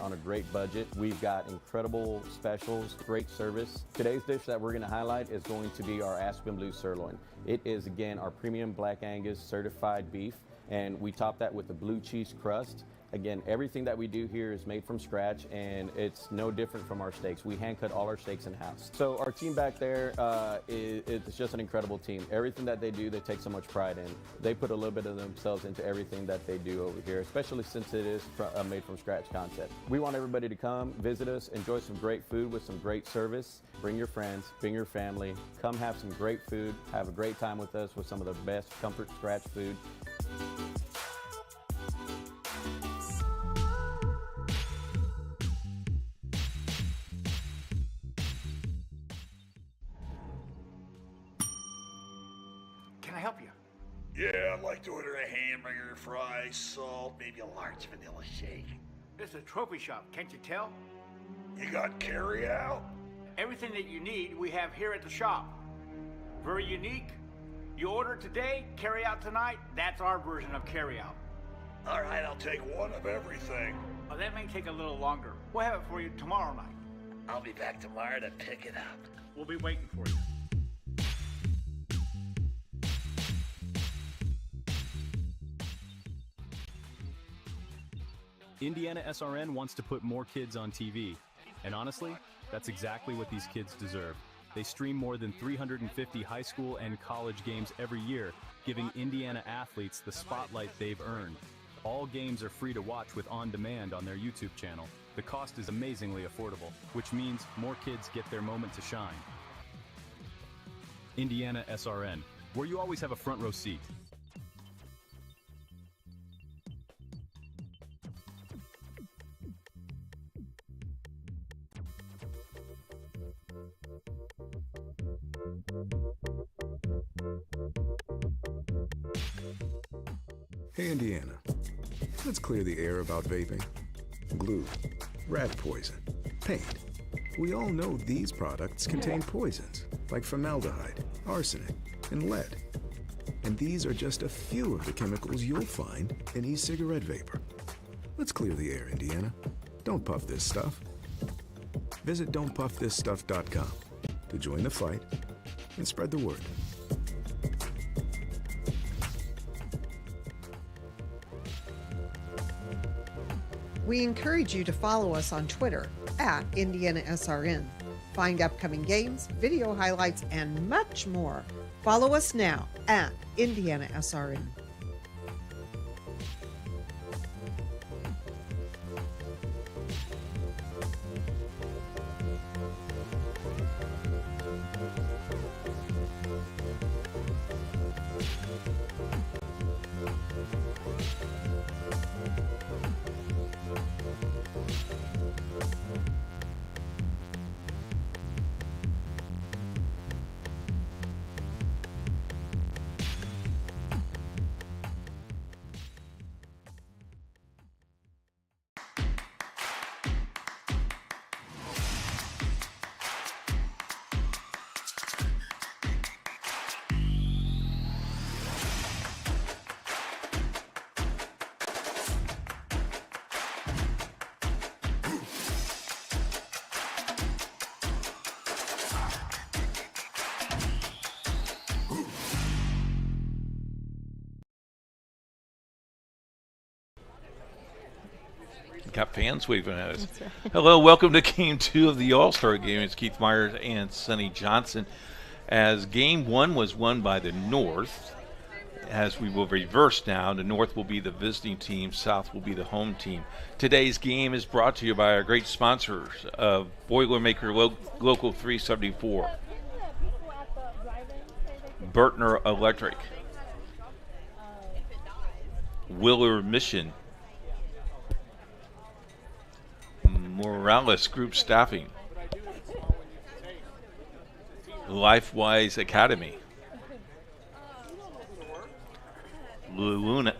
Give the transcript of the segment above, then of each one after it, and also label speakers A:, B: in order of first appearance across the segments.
A: on a great budget. We've got incredible specials, great service. Today's dish that we're going to highlight is going to be our Aspen Blue Sirloin. It is, again, our premium Black Angus certified beef, and we top that with the blue cheese crust. Again, everything that we do here is made from scratch, and it's no different from our steaks. We hand cut all our steaks in-house. So our team back there, it's just an incredible team. Everything that they do, they take so much pride in. They put a little bit of themselves into everything that they do over here, especially since it is a made from scratch concept. We want everybody to come, visit us, enjoy some great food with some great service. Bring your friends, bring your family, come have some great food, have a great time with us with some of the best comfort scratch food.
B: Can I help you?
C: Yeah, I'd like to order a hamburger, fries, salt, maybe a large vanilla shake.
B: This is a trophy shop, can't you tell?
C: You got carry out?
B: Everything that you need, we have here at the shop. Very unique. You order today, carry out tonight. That's our version of carry out.
C: All right, I'll take one of everything.
B: Oh, that may take a little longer. We'll have it for you tomorrow night.
C: I'll be back tomorrow to pick it up.
B: We'll be waiting for you.
D: IndianaSRN wants to put more kids on TV. And honestly, that's exactly what these kids deserve. They stream more than 350 high school and college games every year, giving Indiana athletes the spotlight they've earned. All games are free to watch with on-demand on their YouTube channel. The cost is amazingly affordable, which means more kids get their moment to shine. IndianaSRN, where you always have a front row seat.
E: Hey, Indiana, let's clear the air about vaping. Glue, rat poison, paint. We all know these products contain poisons, like formaldehyde, arsenic, and lead. And these are just a few of the chemicals you'll find in e-cigarette vapor. Let's clear the air, Indiana. Don't puff this stuff. Visit don'tpuffthisstuff.com to join the fight and spread the word.
F: We encourage you to follow us on Twitter at IndianaSRN. Find upcoming games, video highlights, and much more. Follow us now at IndianaSRN.
G: Got fans waving at us. Right. Hello, welcome to Game 2 of the All-Star Game. It's Keith Myers and Sonny Johnson. As Game 1 was won by the North, as we will reverse now, the North will be the visiting team, South will be the home team. Today's game is brought to you by our great sponsors of Boilermaker Local 374, Burtner Electric, Willer Mission, Morales Group Staffing, LifeWise Academy, Laguna,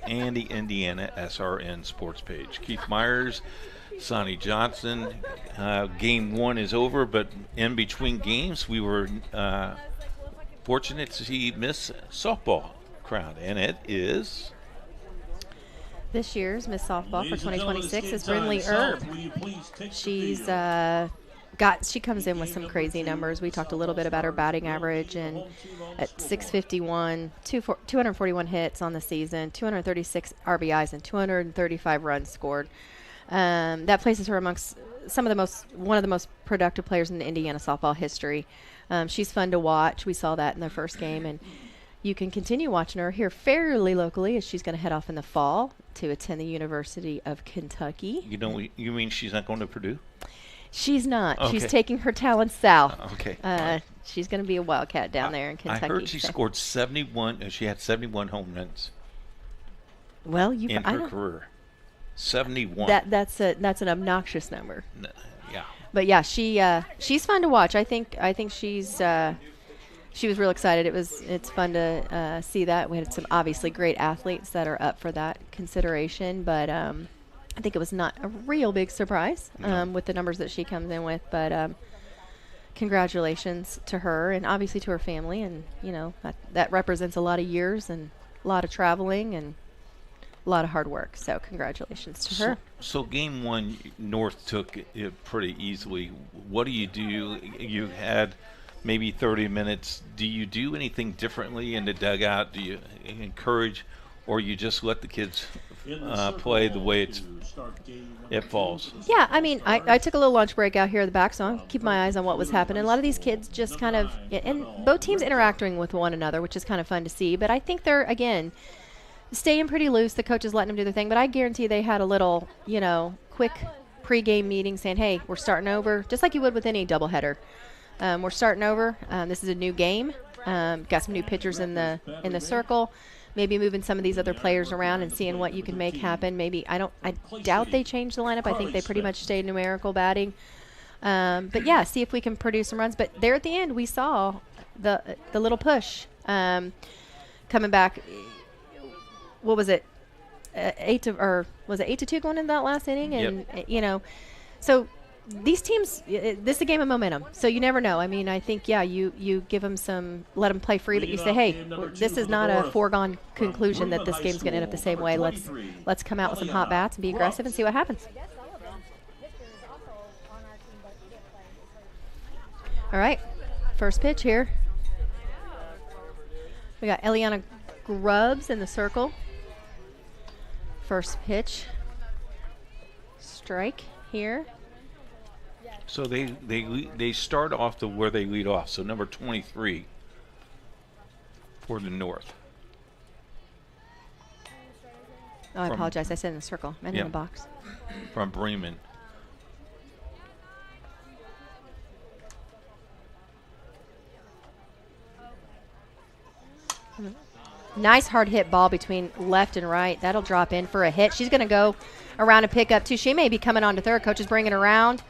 G: and the IndianaSRN sports page. Keith Myers, Sonny Johnson. Game 1 is over, but in between games, we were fortunate to see Miss Softball crowned, and it is
H: this year's Miss Softball for 2026 is Brindley Erb. She's she comes in with some crazy numbers. We talked a little bit about her batting average, and at 651, 241 hits on the season, 236 RBIs, and 235 runs scored. That places her amongst one of the most productive players in the Indiana softball history. She's fun to watch. We saw that in the first game, and you can continue watching her here fairly locally as she's going to head off in the fall to attend the University of Kentucky.
G: You mean she's not going to Purdue?
H: She's not.
G: Okay.
H: She's taking her talents south.
G: Okay.
H: She's going to be a Wildcat down there in Kentucky.
G: I heard she scored 71. She had 71 home runs.
H: Well,
G: in her career. 71.
H: That's an obnoxious number.
G: Yeah.
H: But yeah, she's fun to watch. I think she was real excited. It's fun to see that. We had some obviously great athletes that are up for that consideration, but I think it was not a real big surprise with the numbers that she comes in with. But congratulations to her, and obviously to her family, and that represents a lot of years and a lot of traveling and a lot of hard work. So congratulations to her.
G: So game one, North took it pretty easily. What do? You had maybe 30 minutes. Do you do anything differently in the dugout? Do you encourage, or you just let the kids play the way it falls?
H: Yeah, I mean, I took a little lunch break out here at the back, so I keep my eyes on what was happening. A lot of these kids just kind of, and both teams interacting with one another, which is kind of fun to see. But I think they're, again, staying pretty loose. The coach is letting them do their thing. But I guarantee they had a little, quick pregame meeting saying, hey, we're starting over, just like you would with any doubleheader. We're starting over. This is a new game. Got some new pitchers in the circle. Maybe moving some of these other players around and seeing what you can make happen. Maybe I doubt they changed the lineup. I think they pretty much stayed numerical batting. But yeah, see if we can produce some runs. But there at the end, we saw the little push coming back. What was it? 8-2 going into that last inning? And
G: yep.
H: So these teams, this is a game of momentum. So you never know. I mean, I think, you give them let them play free, but you say, hey, this is not a foregone conclusion that this game's going to end up the same way. Let's come out with some hot bats and be aggressive and see what happens. All right, first pitch here. We got Eliana Grubbs in the circle. First pitch. Strike here.
G: So they start off where they lead off. So number 23 for the North.
H: Oh, I apologize. I said in the circle. I meant in the box.
G: From Bremen.
H: Nice hard hit ball between left and right. That'll drop in for a hit. She's going to go around and pick up two. She may be coming on to third. Coach is bringing her around.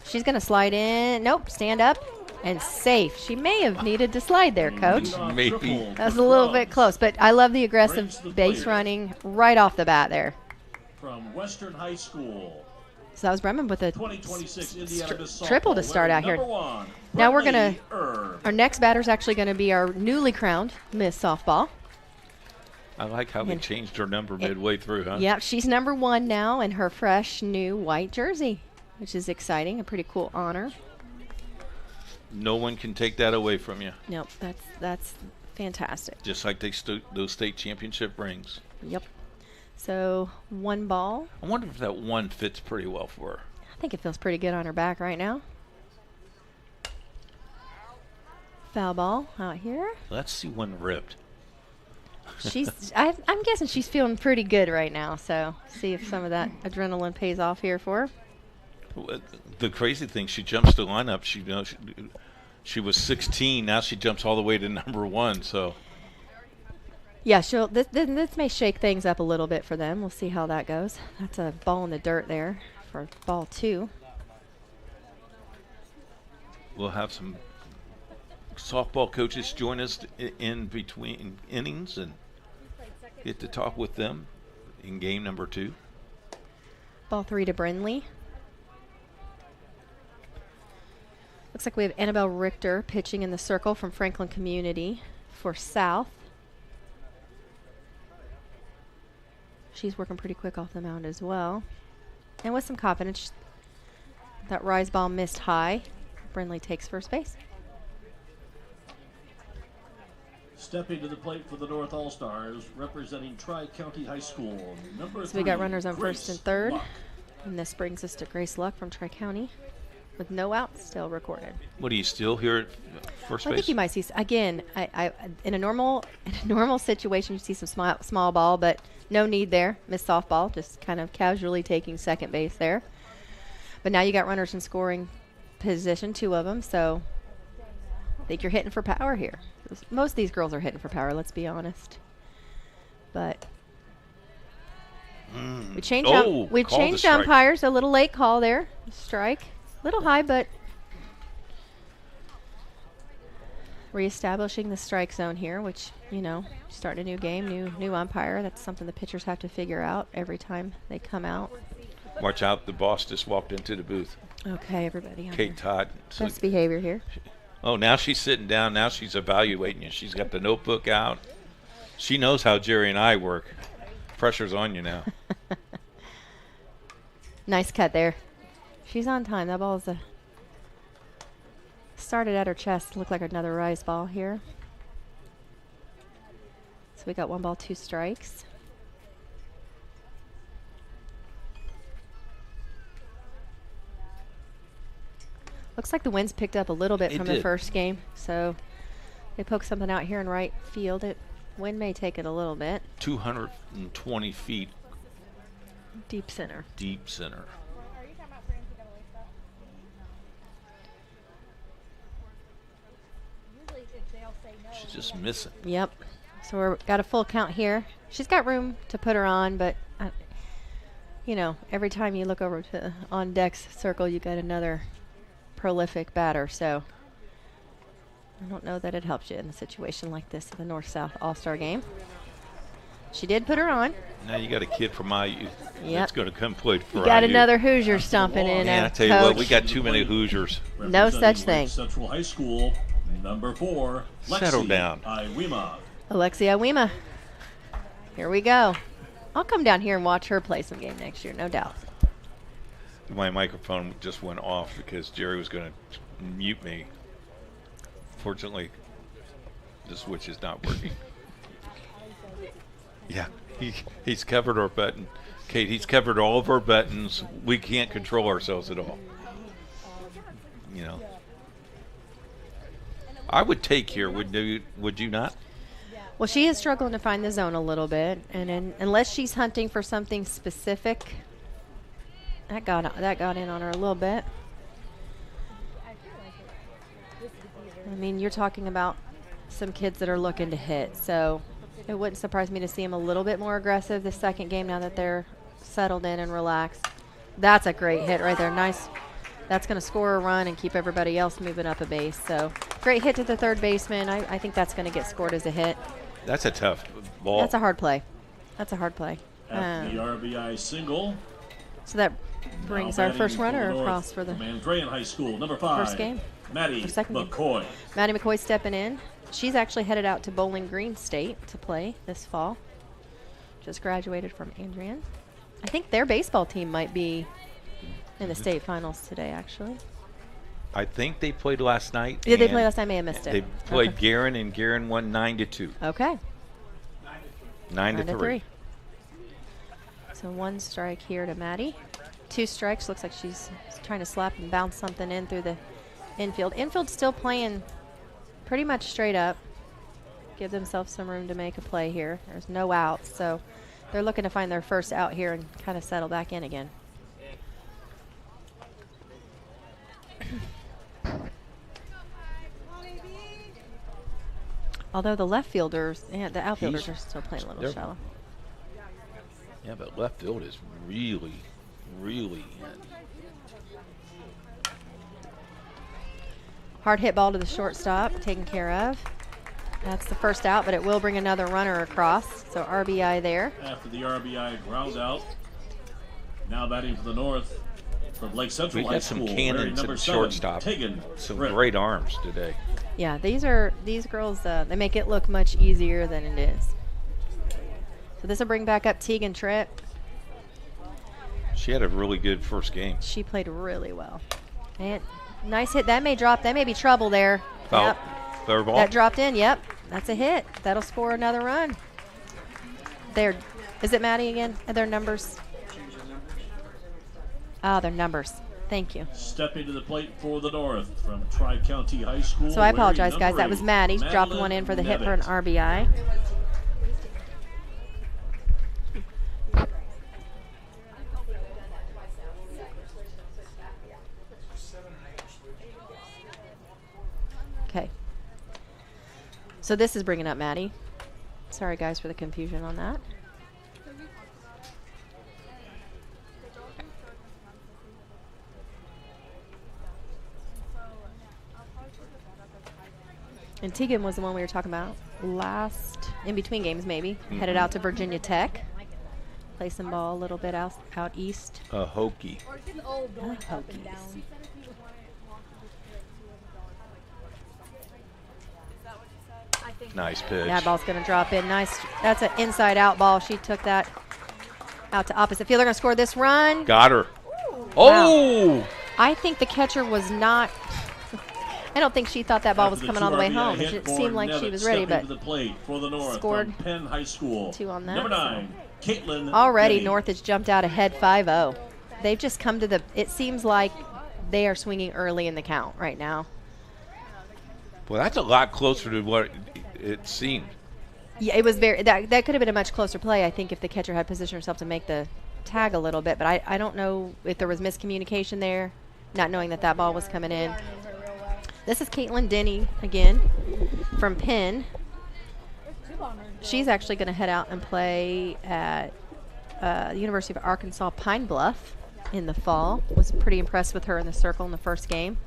H: She's going to slide in. Nope, stand up and safe. She may have needed to slide there, Coach.
G: Maybe.
H: That was a little bit close, but I love the aggressive base running right off the bat there.
I: From Western High School.
H: So that was Bremen with a triple to start out here.
I: One,
H: now we're going to, our next batter is actually going to be our newly crowned Miss Softball.
G: I like how they changed her number midway through, huh?
H: Yeah, she's number 1 now in her fresh new white jersey, which is exciting, a pretty cool honor.
G: No one can take that away from you.
H: Nope, that's fantastic.
G: Just like those state championship rings.
H: Yep. So 1 ball.
G: I wonder if that 1 fits pretty well for her.
H: I think it feels pretty good on her back right now. Foul ball out here.
G: Let's see 1 ripped.
H: I'm guessing she's feeling pretty good right now. So see if some of that adrenaline pays off here for her.
G: The crazy thing, she jumps the lineup. She was 16. Now she jumps all the way to number 1. So
H: yeah, this may shake things up a little bit for them. We'll see how that goes. That's a ball in the dirt there for ball 2.
G: We'll have some softball coaches join us in between innings and get to talk with them in game number 2.
H: Ball 3 to Brindley. Looks like we have Annabelle Richter pitching in the circle from Franklin Community for South. She's working pretty quick off the mound as well. And with some confidence, that rise ball missed high. Brindley takes first base.
I: Stepping to the plate for the North All-Stars, representing Tri-County High School, number
H: So we got
I: 3,
H: runners on
I: Grace
H: first and third.
I: Luck.
H: And this brings us to Grace Luck from Tri-County with no outs still recorded.
G: What, do you still here at first
H: Well, I
G: base?
H: think you might see, again, I in a normal situation, you see some small ball, but no need there. Missed softball, just kind of casually taking second base there. But now you got runners in scoring position, 2 of them, so I think you're hitting for power here. Most of these girls are hitting for power, let's be honest. But we changed umpires. A little late call there. Strike. Little high, but reestablishing the strike zone here, which, you know, start a new game, new umpire. That's something the pitchers have to figure out every time they come out.
G: Watch out, the boss just walked into the booth.
H: Okay, everybody.
G: Kate Todd.
H: Best behavior here.
G: Oh, now she's sitting down. Now she's evaluating you. She's got the notebook out. She knows how Jerry and I work. Pressure's on you now.
H: Nice cut there. She's on time. That ball is started at her chest. Looked like another rise ball here. So we got 1 ball, 2 strikes. Looks like the wind's picked up a little bit from the first game. So they poke something out here in right field. Wind may take it a little bit.
G: 220 feet.
H: Deep center.
G: Deep center. She's just missing.
H: Yep. So we've got a full count here. She's got room to put her on, but, you know, every time you look over to on deck's circle, you got another prolific batter. So I don't know that it helps you in a situation like this at the North-South All-Star game. She did put her on.
G: Now you got a kid from IU that's going to come play for
H: you got
G: IU.
H: another Hoosier stomping in.
G: Man, I tell you what, we got too many Hoosiers.
H: No such thing.
I: Central High School, number 4,
G: Settle down.
H: Alexia Iwema. Here we go. I'll come down here and watch her play some game next year, no doubt.
G: My microphone just went off because Jerry was going to mute me. Fortunately, the switch is not working. Yeah, he's covered our button. Kate, he's covered all of our buttons. We can't control ourselves at all. You know. I would take here, would you not?
H: Well, she is struggling to find the zone a little bit, and unless she's hunting for something specific, that got in on her a little bit. I mean, you're talking about some kids that are looking to hit, so it wouldn't surprise me to see them a little bit more aggressive this second game now that they're settled in and relaxed. That's a great hit right there. Nice. That's going to score a run and keep everybody else moving up a base. So great hit to the third baseman. I think that's going to get scored as a hit.
G: That's a tough ball.
H: That's a hard play. That's a hard play.
I: At the RBI single.
H: So that brings our first runner across for the
I: Mandrain High School, number 5.
H: First game.
I: Maddie McCoy.
H: Maddie McCoy stepping in. She's actually headed out to Bowling Green State to play this fall. Just graduated from Andrian. I think their baseball team might be in the state finals today, actually.
G: I think they played last night.
H: Did they play last night? I may have missed it.
G: They played Guerin, and Guerin won 9-2.
H: Okay.
G: 9-3.
H: So 1 strike here to Maddie. 2 strikes. Looks like she's trying to slap and bounce something in through the infield. Infield's still playing pretty much straight up. Give themselves some room to make a play here. There's no outs, so they're looking to find their first out here and kind of settle back in again. Although the left fielders and the outfielders are still playing a little shallow.
G: Yeah, but left field is really, really
H: Hard hit ball to the shortstop, taken care of. That's the first out, but it will bring another runner across. So RBI there.
I: After the RBI ground out, now batting for the North from Lake Central High School.
G: We got some cannons at shortstop. Some great arms today.
H: Yeah, these girls, they make it look much easier than it is. So this will bring back up Tegan Tripp.
G: She had a really good first game.
H: She played really well. And nice hit. That may drop. That may be trouble there.
G: Foul.
H: Yep.
G: Third ball.
H: That dropped in. Yep. That's a hit. That'll score another run. There. Is it Maddie again? Are their numbers? Oh, their numbers. Thank you.
I: Stepping to the plate for the North from Tri-County High School.
H: So I apologize, guys. That was Maddie. Dropped one in for the hit for an RBI. Okay. So this is bringing up Maddie. Sorry, guys, for the confusion on that. And Tegan was the one we were talking about last, in between games maybe. Headed out to Virginia Tech. Play some ball a little bit out east.
G: A Hokie.
H: Hokies.
G: Nice pitch.
H: That ball's going to drop in. Nice. That's an inside-out ball. She took that out to opposite field. They're going to score this run.
G: Got her.
H: Wow.
G: Oh!
H: I think the catcher was not. I don't think she thought that ball was coming all the way home. It seemed like she was ready, but
I: the plate for the North
H: scored
I: from Penn High School.
H: 2 on that.
I: Number 9, Caitlin.
H: Already,
I: Denny.
H: North has jumped out ahead 5-0. They've just come to the. It seems like they are swinging early in the count right now.
G: Well, that's a lot closer to what it seemed.
H: Yeah, it was very. That could have been a much closer play, I think, if the catcher had positioned herself to make the tag a little bit. But I don't know if there was miscommunication there, not knowing that that ball was coming in. This is Caitlin Denny again from Penn. She's actually going to head out and play at the University of Arkansas Pine Bluff in the fall. Was pretty impressed with her in the circle in the first game.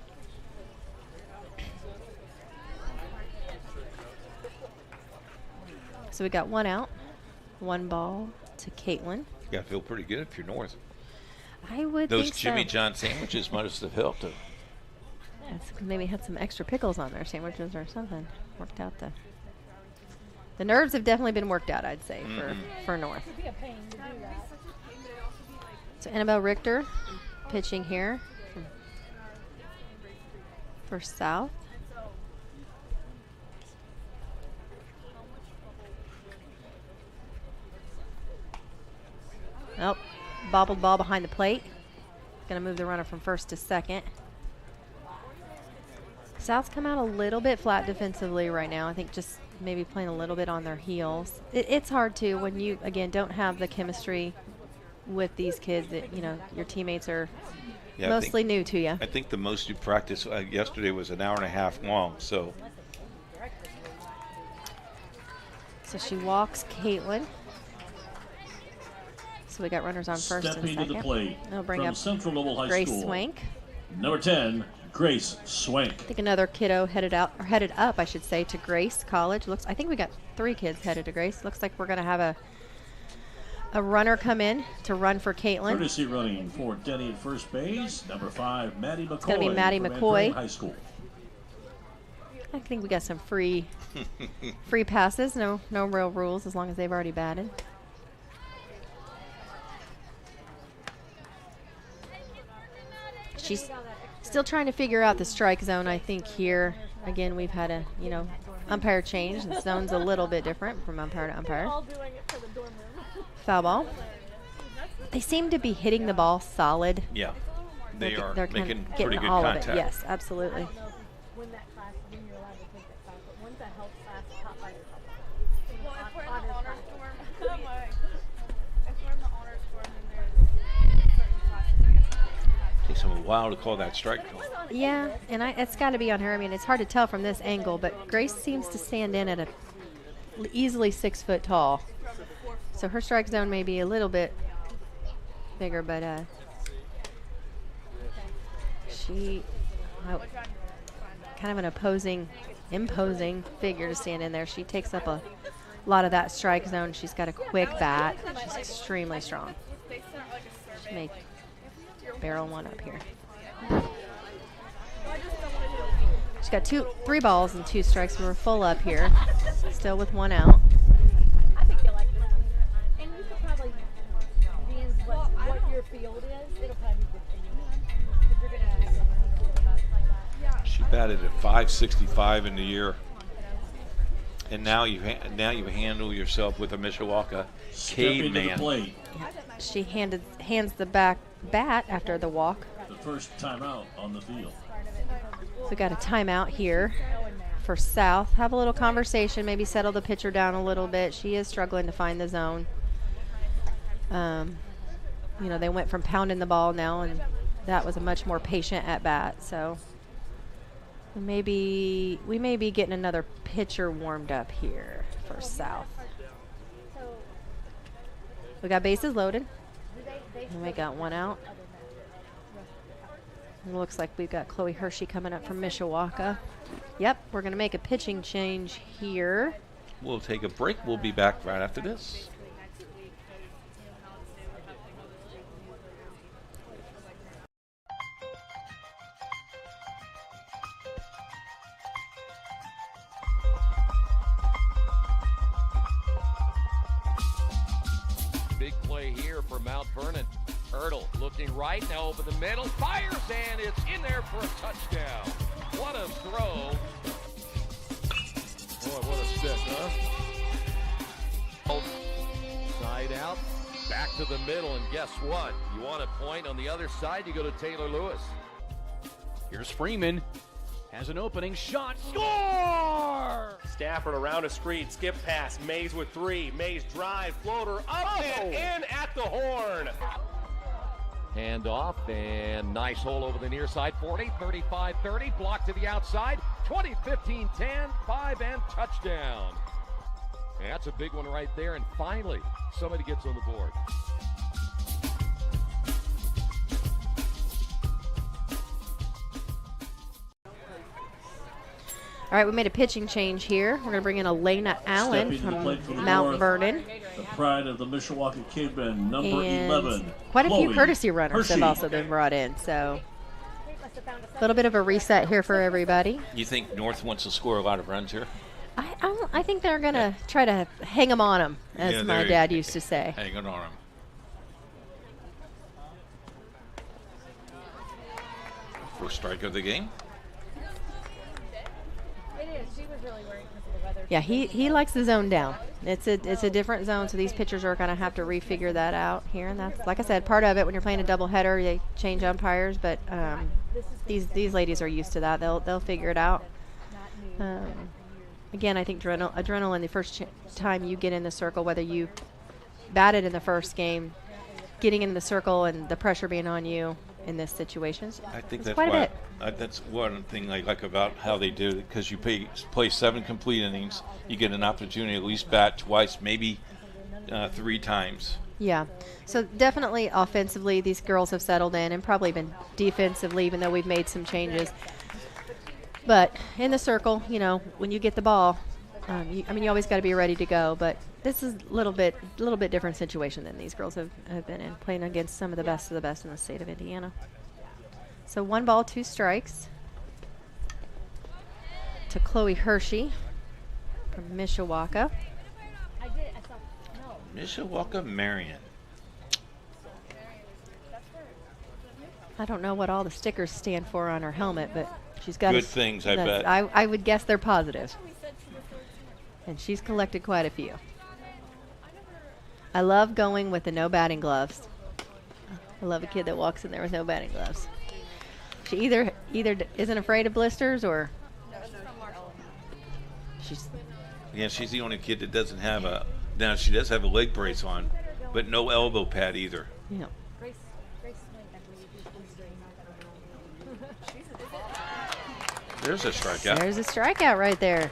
H: So we got 1 out, 1 ball to Caitlin.
G: You got to feel pretty good if you're North.
H: I would
G: Those
H: think
G: Jimmy
H: so.
G: John sandwiches must have helped her.
H: Maybe had some extra pickles on their sandwiches or something. Worked out the nerves have definitely been worked out, I'd say, for North. So Annabelle Richter pitching here for South. Oh, bobbled ball behind the plate. Going to move the runner from first to second. South's come out a little bit flat defensively right now. I think just maybe playing a little bit on their heels. It's hard to when you, again, don't have the chemistry with these kids that, you know, your teammates are mostly new to you.
G: I think the most you practiced yesterday was an hour and a half long, so.
H: So she walks Caitlin. So we got runners on first and second.
I: To the plate
H: They'll bring
I: from
H: up
I: Central Noble High
H: Grace
I: School.
H: Swank.
I: Number 10, Grace Swank.
H: I think another kiddo headed up, I should say, to Grace College. I think we got 3 kids headed to Grace. Looks like we're going to have a runner come in to run for Caitlin.
I: Courtesy running for Denny at first base. Number 5, Maddie McCoy.
H: It's going to be Maddie
I: from
H: McCoy.
I: High School.
H: I think we got some free passes. No real rules as long as they've already batted. She's still trying to figure out the strike zone, I think, here. Again, we've had a, umpire change. The zone's a little bit different from umpire to umpire. Foul ball. They seem to be hitting the ball solid.
G: Yeah, they're making
H: getting
G: pretty good
H: all
G: contact.
H: of it. Yes, absolutely.
G: Takes them a while to call that strike.
H: Yeah, and it's got to be on her. I mean, it's hard to tell from this angle, but Grace seems to stand in at easily 6 foot tall. So her strike zone may be a little bit bigger, but she kind of an imposing figure to stand in there. She takes up a lot of that strike zone. She's got a quick bat. She's extremely strong. She may barrel one up here. She's got 3 balls and 2 strikes. We were full up here, still with 1 out.
G: She batted at 565 in the year. And now you handle yourself with a Mishawaka caveman.
H: She hands the back bat after the walk.
I: The first timeout on the field.
H: So we got a timeout here for South. Have a little conversation, maybe settle the pitcher down a little bit. She is struggling to find the zone. You know, they went from pounding the ball now, and that was a much more patient at bat. So we may be getting another pitcher warmed up here for South. We got bases loaded. And we got one out. It looks like we've got Chloe Hershey coming up from Mishawaka. Yep, we're going to make a pitching change here.
G: We'll take a break. We'll be back right after this.
J: Big play here for Mount Vernon. Ertl looking right, now over the middle, fires, and it's in there for a touchdown. What a throw. Boy, what a stick, huh? Side out, back to the middle, and guess what? You want a point on the other side, you go to Taylor Lewis.
K: Here's Freeman. Has an opening shot. Score!
L: Stafford around a screen. Skip pass. Mays with 3. Mays drive. Floater up and in at the horn.
J: Hand off, and nice hole over the near side. 40, 35, 30. Block to the outside. 20, 15, 10, 5, and touchdown. And that's a big one right there. And finally, somebody gets on the board.
H: All right, we made a pitching change here. We're going to bring in Elena Allen from Mount Vernon.
I: The pride of the Mishawaka Cavemen, number 11.
H: Quite a few
I: Chloe
H: courtesy runners
I: Hershey.
H: have also been brought in. So a little bit of a reset here for everybody.
G: You think North wants to score a lot of runs here?
H: I think they're going to try to hang them on them, as my dad used to say.
G: Hang on them. First strike of the game.
H: Yeah, he likes the zone down. It's a different zone, so these pitchers are going to have to refigure that out here. And that's, like I said, part of it. When you're playing a doubleheader, they change umpires, but these ladies are used to that. They'll figure it out. Again, I think adrenaline the first time you get in the circle, whether you batted in the first game, getting in the circle and the pressure being on you in this situation.
G: I think
H: it's
G: that's
H: quite a
G: why
H: bit.
G: that's one thing I like about how they do it, because you play 7 complete innings, you get an opportunity to at least bat twice, maybe 3 times.
H: Yeah, so definitely offensively, these girls have settled in, and probably been defensively, even though we've made some changes. But in the circle, you know, when you get the ball, you always got to be ready to go. But this is a little bit different situation than these girls have been in, playing against some of the best in the state of Indiana. So 1 ball, 2 strikes to Chloe Hershey from Mishawaka.
G: Mishawaka Marion.
H: I don't know what all the stickers stand for on her helmet, but she's got
G: good things, I bet.
H: I would guess they're positive. And she's collected quite a few. I love going with the no batting gloves. I love a kid that walks in there with no batting gloves. She either isn't afraid of blisters, or
G: she's the only kid that doesn't have a. Now she does have a leg brace on, but no elbow pad either.
H: Yeah.
G: There's a strikeout.
H: There's a strikeout right there.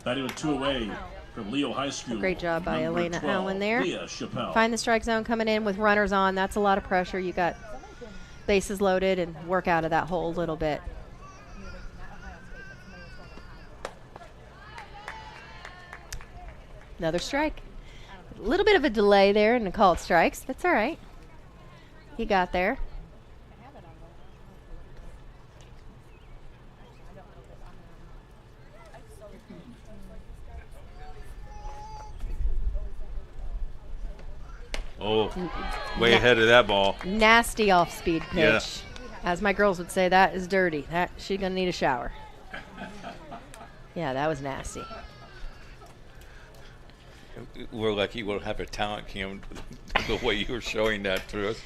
I: Batting with 2 away from Leo High School.
H: Great job by
I: Number
H: Elena
I: 12,
H: Allen there.
I: Leah Chappelle.
H: Find the strike zone coming in with runners on. That's a lot of pressure. You got bases loaded and work out of that hole a little bit. Another strike. A little bit of a delay there in the called strikes. That's all right. He got there.
G: Oh, way ahead of that ball.
H: Nasty off-speed pitch.
G: Yeah.
H: As my girls would say, that is dirty. She's going to need a shower. Yeah, that was nasty.
G: We're lucky we'll have a talent cam the way you were showing that to us.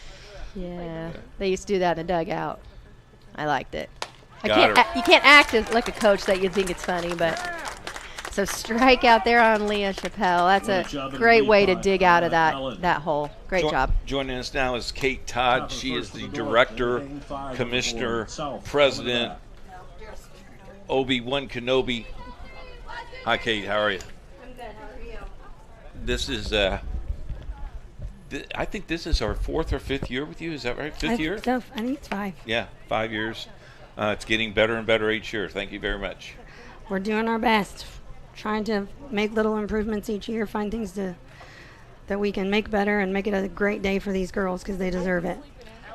H: Yeah, they used to do that in the dugout. I liked it. You can't act like a coach that you think it's funny, but so strike out there on Leah Chappelle. That's a great way to dig out of that hole. Great job.
G: Joining us now is Kate Todd. She is the director, commissioner, president, Obi-Wan Kenobi. Hi, Kate. How are you?
M: I'm good. How are you?
G: This is, I think this is our 4th or 5th year with you. Is that right? 5th year?
M: So I think it's 5.
G: Yeah, 5 years. It's getting better and better each year. Thank you very much.
M: We're doing our best, trying to make little improvements each year, find things that we can make better and make it a great day for these girls because they deserve it.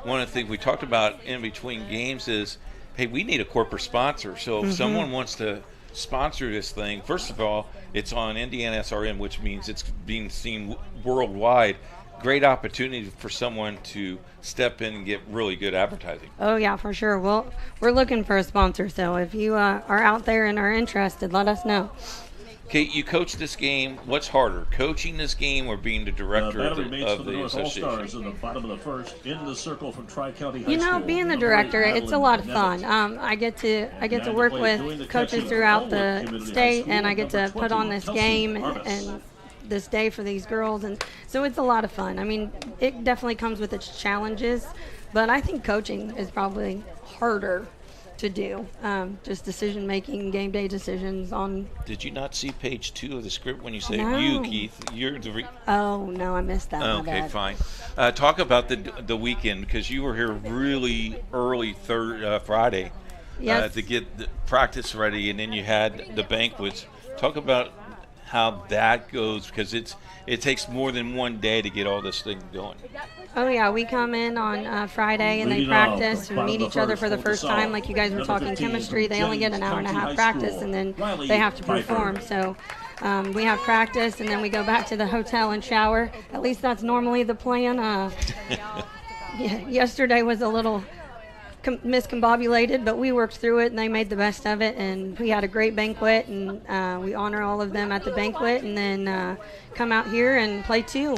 G: One of the things we talked about in between games is, hey, we need a corporate sponsor. So if someone wants to sponsor this thing, first of all, it's on IndianaSRN, which means it's being seen worldwide. Great opportunity for someone to step in and get really good advertising.
M: Oh, yeah, for sure. Well, we're looking for a sponsor, so if you are out there and are interested, let us know.
G: Kate, you coach this game. What's harder, coaching this game or being the director of the
I: North
G: association?
I: All-Stars in the bottom of the first, in the circle from Tri-County High
M: You know,
I: School.
M: being the director, it's a lot of fun. I get to work with coaches throughout the state, and I get to put on this game and this day for these girls, and so it's a lot of fun. I mean, it definitely comes with its challenges, but I think coaching is probably harder to do. Just decision making, game day decisions on.
G: Did you not see page 2 of the script when you say
M: No.
G: you, Keith? You're the.
M: Oh no, I missed that.
G: Okay, fine. Talk about the weekend, because you were here really early Friday
M: Yes.
G: to get the practice ready, and then you had the banquets. Talk about how that goes, because it takes more than one day to get all this thing going.
M: Oh yeah, we come in on Friday and they practice and meet each other for the first time. Like you guys were talking chemistry, they only get an hour and a half practice and then they have to perform. So we have practice and then we go back to the hotel and shower. At least that's normally the plan. Yesterday was a little miscombobulated, but we worked through it and they made the best of it, and we had a great banquet, and we honor all of them at the banquet, and then come out here and play 2.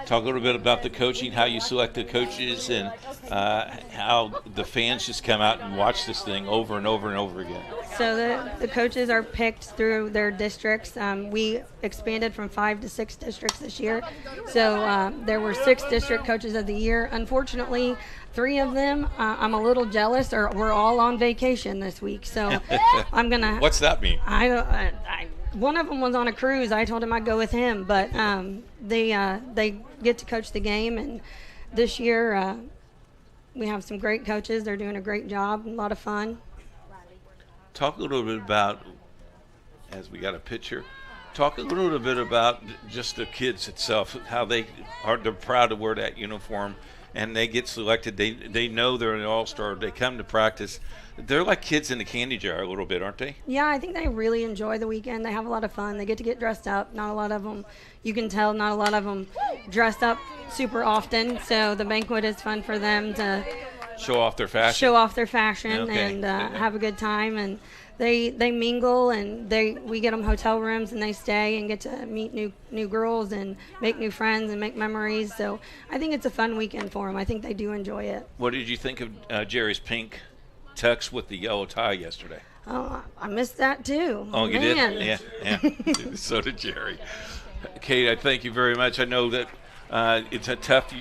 G: Talk a little bit about the coaching, how you select the coaches, and how the fans just come out and watch this thing over and over and over again.
M: So the coaches are picked through their districts. We expanded from 5 to 6 districts this year. So there were 6 district coaches of the year. Unfortunately, 3 of them, I'm a little jealous, or we're all on vacation this week. So I'm going to...
G: What's that mean?
M: One of them was on a cruise. I told him I'd go with him. But they get to coach the game. And this year we have some great coaches. They're doing a great job, a lot of fun.
G: Talk a little bit about, as we got a picture, talk a little bit about just the kids itself, how they're proud to wear that uniform, and they get selected. They know they're an all-star. They come to practice. They're like kids in the candy jar a little bit, aren't they?
M: Yeah, I think they really enjoy the weekend. They have a lot of fun. They get dressed up. Not a lot of them, you can tell, not a lot of them dress up super often. So the banquet is fun for them to
G: show off their fashion.
M: And have a good time. And they mingle, and we get them hotel rooms, and they stay and get to meet new girls and make new friends and make memories. So I think it's a fun weekend for them. I think they do enjoy it.
G: What did you think of Jerry's pink tux with the yellow tie yesterday?
M: Oh, I missed that too.
G: Oh, you
M: Man.
G: did? Yeah. So did Jerry. Kate, I thank you very much. I know that it's a tough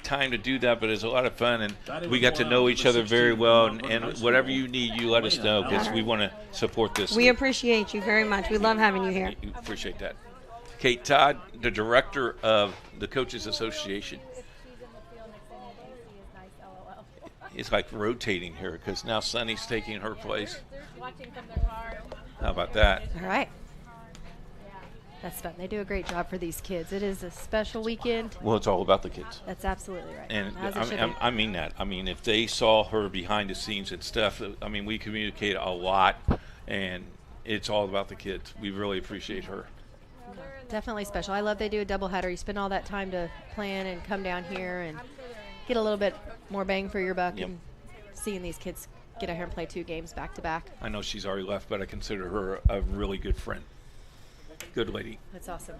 G: time to do that, but it's a lot of fun, and we got to know each other very well, and whatever you need, you let us know, because we want to support this.
M: We appreciate you very much. We love having you here.
G: Appreciate that. Kate Todd, the director of the Coaches Association. It's like rotating here, because now Sunny's taking her place. How about that?
H: All right. That's fun. They do a great job for these kids. It is a special weekend.
G: Well, it's all about the kids.
H: That's absolutely right.
G: And I mean that. I mean, if they saw her behind the scenes and stuff, I mean, we communicate a lot, and it's all about the kids. We really appreciate her.
H: Definitely special. I love they do a doubleheader. You spend all that time to plan and come down here and get a little bit more bang for your buck.
G: Yep.
H: And seeing these kids get out here and play 2 games back to back.
G: I know she's already left, but I consider her a really good friend. Good lady.
H: That's awesome.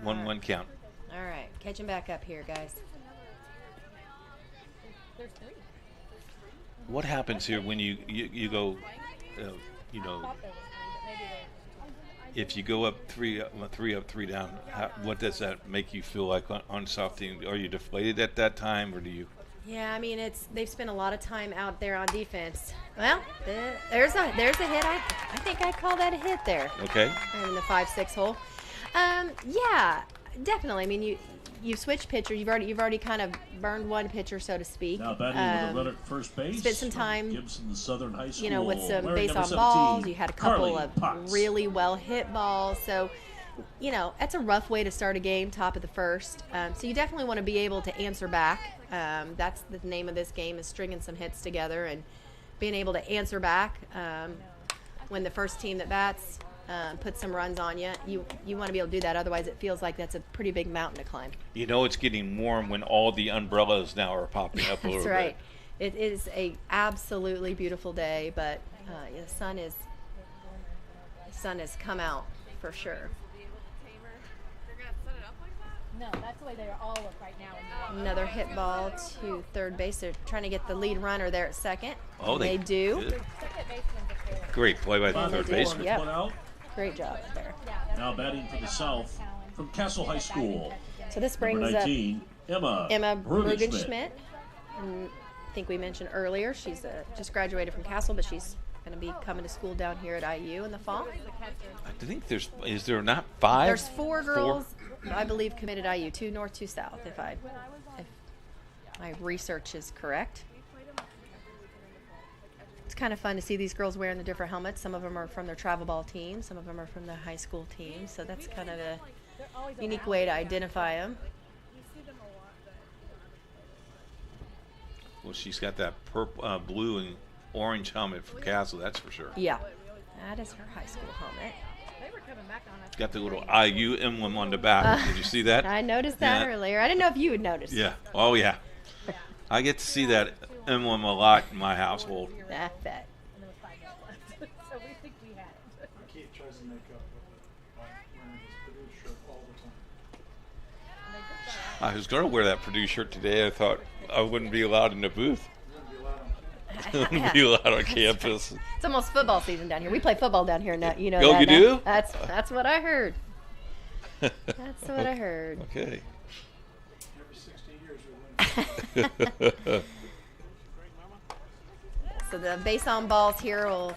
G: One count.
H: All right, catching back up here, guys.
G: What happens here when you go, if you go up three up, 3 down, what does that make you feel like on soft team? Are you deflated at that time, or do you?
H: Yeah, I mean, they've spent a lot of time out there on defense. Well, there's a hit. I think I'd call that a hit there.
G: Okay.
H: In the 5-6 hole. Yeah, definitely. I mean, you switch pitcher. You've already kind of burned one pitcher, so to speak.
I: Now batting with a runner at first base.
H: Spent some time,
I: Gibson, Southern High School.
H: with some
I: Larry,
H: base on
I: 17,
H: balls. You had a couple
I: Carly
H: of
I: Potts.
H: really well hit balls. So, that's a rough way to start a game, top of the first. So you definitely want to be able to answer back. That's the name of this game, is stringing some hits together and being able to answer back when the first team that bats put some runs on you. You want to be able to do that. Otherwise, it feels like that's a pretty big mountain to climb.
G: It's getting warm when all the umbrellas now are popping up a little bit.
H: That's right. It is a absolutely beautiful day, but the sun has come out for sure.
N: No, that's the way they all look right now.
H: Another hit ball to third base. They're trying to get the lead runner there at second.
G: Oh,
H: they do.
G: Good. Great play by the third baseman.
H: Yep. Great job there.
I: Now batting for the South from Castle High School.
H: So this brings
I: Number 19,
H: up
I: Emma
H: Brugenschmidt. I think we mentioned earlier she's just graduated from Castle, but she's going to be coming to school down here at IU in the fall.
G: I think is there not 5?
H: There's 4 girls, I believe, committed IU, 2 north, 2 south, if my research is correct. It's kind of fun to see these girls wearing the different helmets. Some of them are from their travel ball team, some of them are from the high school team, so that's kind of a unique way to identify them.
G: Well, she's got that purple, blue and orange helmet for Castle, that's for sure.
H: Yeah, that is her high school helmet.
G: Got the little IU emblem on the back. Did you see that?
H: I noticed that earlier. I didn't know if you would notice.
G: Yeah. Oh, yeah. I get to see that emblem a lot in my household.
H: I bet.
N: So we think we had it.
O: Keith tries to make up by wearing his Purdue shirt all the time.
G: I was going to wear that Purdue shirt today. I thought I wouldn't be allowed in the booth. I wouldn't be allowed on campus.
H: It's almost football season down here. We play football down here now. You know
G: Oh,
H: that
G: you
H: now.
G: do?
H: That's what I heard. That's what I heard.
G: Okay.
O: Every 60 years we win.
H: So the base on balls here will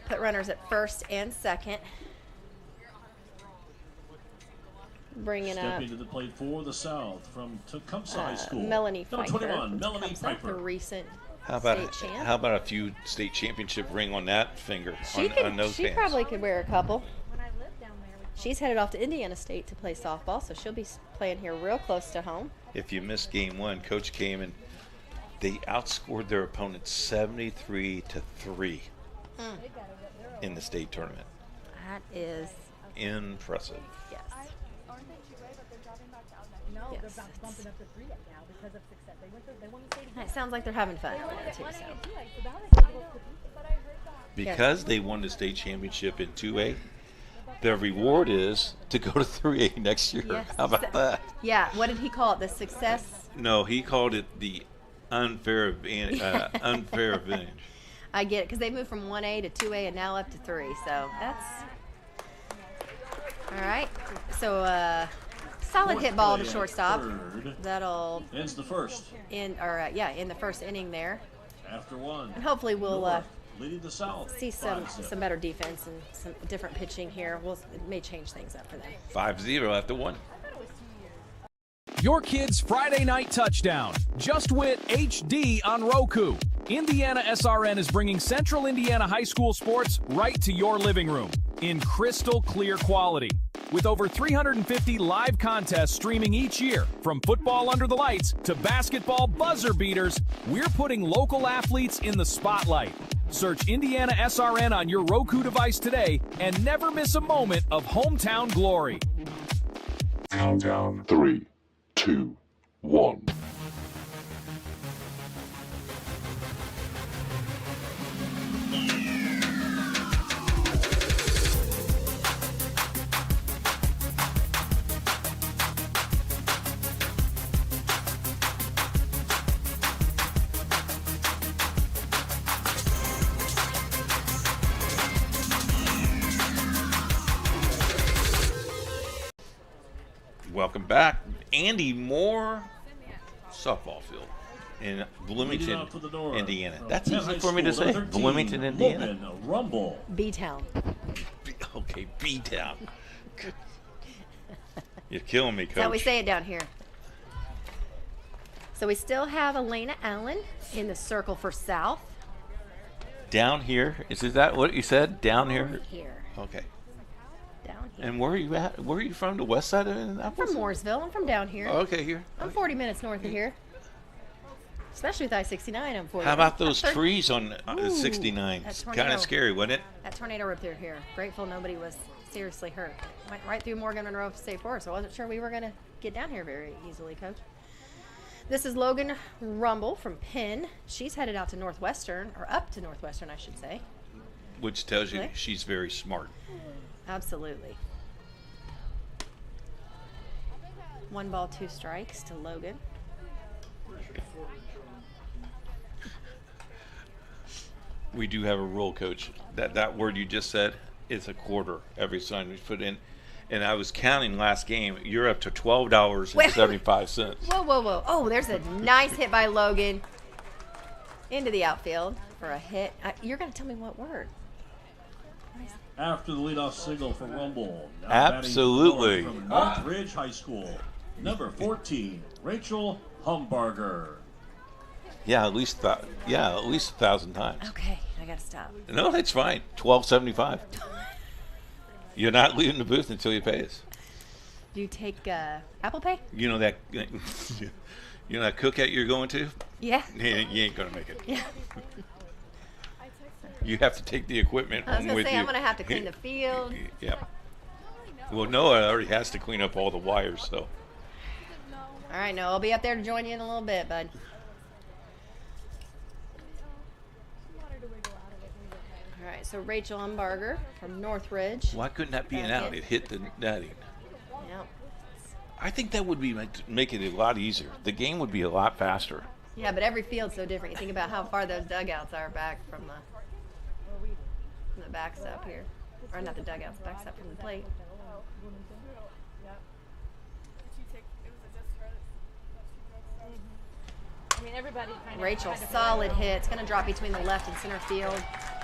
H: put runners at first and second. Bringing up
I: Stepping to the plate for the South from Tecumseh High School.
H: Melanie
I: Number
H: Pfeiffer.
I: 21, Melanie
H: The
I: Piper.
H: recent
G: How about
H: state champ.
G: how about a few state championship ring on that finger on those
H: She
G: hands?
H: probably could wear a couple. She's headed off to Indiana State to play softball, so she'll be playing here real close to home.
G: If you missed game 1, Coach came and they outscored their opponents 73-3 in the state tournament.
H: That is
G: impressive.
H: Yes.
N: No,
H: Yes.
N: they're bumping up to 3 now because of success. They won the state.
H: It sounds like they're having fun over there too. So.
G: Because they won the state championship in 2A, their reward is to go to 3A next year.
H: Yes.
G: How about that?
H: Yeah. What did he call it? The success.
G: No, he called it the unfair advantage.
H: I get it because they moved from 1A to 2A and now up to 3. So that's all right. So solid hit ball to shortstop. That'll
I: ends the first.
H: In the first inning there.
I: After 1.
H: And hopefully we'll
I: leading the South.
H: see some better defense and some different pitching here. It may change things up for them.
G: 5-0 after 1.
K: Your kid's Friday night touchdown. Just Wit HD on Roku. IndianaSRN is bringing Central Indiana high school sports right to your living room in crystal clear quality. With over 350 live contests streaming each year, from football under the lights to basketball buzzer beaters, we're putting local athletes in the spotlight. Search IndianaSRN on your Roku device today and never miss a moment of hometown glory.
P: Countdown. 3, 2, 1.
G: Welcome back. Andy Moore softball field in Bloomington, Indiana. That's easy for me to say. Bloomington, Indiana.
I: Rumble.
H: B-Town.
G: Okay, B-Town. You're killing me, Coach.
H: That's how we say it down here. So we still have Elena Allen in the circle for South.
G: Down here? Is that what you said? Down here?
H: Here.
G: Okay.
H: Down here.
G: And where are you at? Where are you from? The west side of Indianapolis?
H: I'm from Mooresville. I'm from down here.
G: Oh, okay, here.
H: I'm 40 minutes north of here. Especially with I-69, I'm 40.
G: How about those trees on 69?
H: That
G: Kind
H: tornado.
G: of scary, wasn't it?
H: That tornado ripped through here. Grateful nobody was seriously hurt. Went right through Morgan Monroe State Forest. I wasn't sure we were going to get down here very easily, Coach. This is Logan Rumble from Penn. She's headed out to Northwestern, or up to Northwestern, I should say.
G: Which tells you she's very smart.
H: Absolutely. 1 ball, 2 strikes to Logan.
G: We do have a rule, Coach. That word you just said is a quarter every time we put in. And I was counting last game. You're up to $12.75.
H: Whoa, whoa, whoa. Oh, there's a nice hit by Logan into the outfield for a hit. You're going to tell me what word.
I: After the leadoff signal for Rumble. Now
G: Absolutely.
I: From Northridge High School, number 14, Rachel Humbarger.
G: Yeah, at least 1,000 times.
H: Okay, I got to stop.
G: No, that's fine. $12.75. You're not leaving the booth until you pay us.
H: Do you take Apple Pay?
G: You know that cookout you're going to?
H: Yeah.
G: You ain't gonna make it.
H: Yeah.
G: You have to take the equipment
H: I was
G: home
H: going
G: with
H: to say,
G: you.
H: I'm going to have to clean the field.
G: Yeah. Well, Noah already has to clean up all the wires, so.
H: All right, Noah, I'll be up there to join you in a little bit, bud. All right, so Rachel Umbarger from Northridge.
G: Why couldn't that be an out? It hit the netting.
H: Yep.
G: I think that would be make it a lot easier. The game would be a lot faster.
H: Yeah, but every field's so different. You think about how far those dugouts are back from the backstop here. Or not the dugouts, backstop from the plate. Rachel, solid hit. It's going to drop between the left and center field.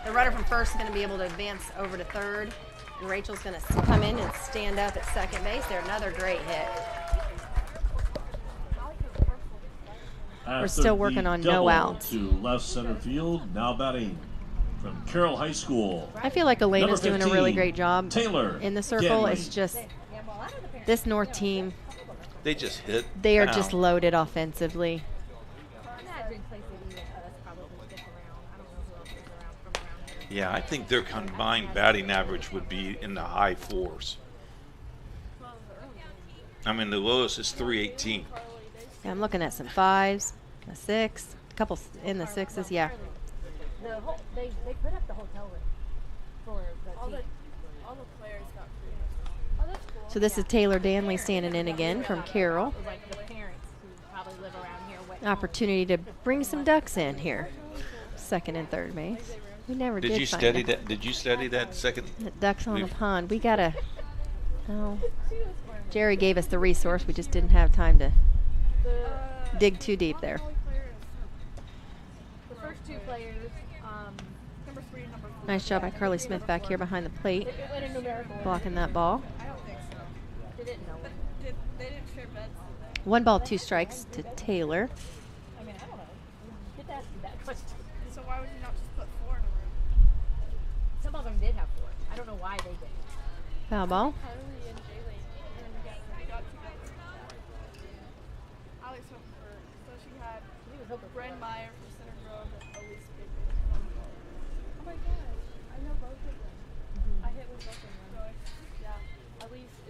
H: The runner from first is going to be able to advance over to third. And Rachel's going to come in and stand up at second base. There, another great hit. We're still working on no outs.
I: To left center field, now batting from Carroll High School.
H: I feel like Elena's doing a really great job
I: Taylor
H: in the circle.
I: Ganley.
H: It's just this North team.
G: They just hit.
H: They are just loaded offensively.
G: Yeah, I think their combined batting average would be in the high 4s. I mean, the lowest is 318.
H: Yeah, I'm looking at some 5s, a 6, a couple in the 6s. Yeah.
N: They put up the hotel room for the team. All the players got free. Oh, that's cool.
H: So this is Taylor Danley standing in again from Carroll.
N: Like the parents who probably live around here.
H: Opportunity to bring some ducks in here. Second and third base. We never did.
G: Did you study that? Did you study that second?
H: Ducks on the pond. We gotta. Oh, Jerry gave us the resource. We just didn't have time to dig too deep there.
N: The first two players, number 3 and number 4.
H: Nice job by Carly Smith back here behind the plate, blocking that ball.
N: I don't think so. They didn't know. They didn't share beds.
H: 1 ball, 2 strikes to Taylor.
N: I mean, I don't know. Get to ask you that question. So why would you not just put 4 in a room? Some of them did have 4. I don't know why they didn't.
H: Foul ball.
N: Alex hoping for, so she had Bryn Meyer from Center Grove and Elise Bigby.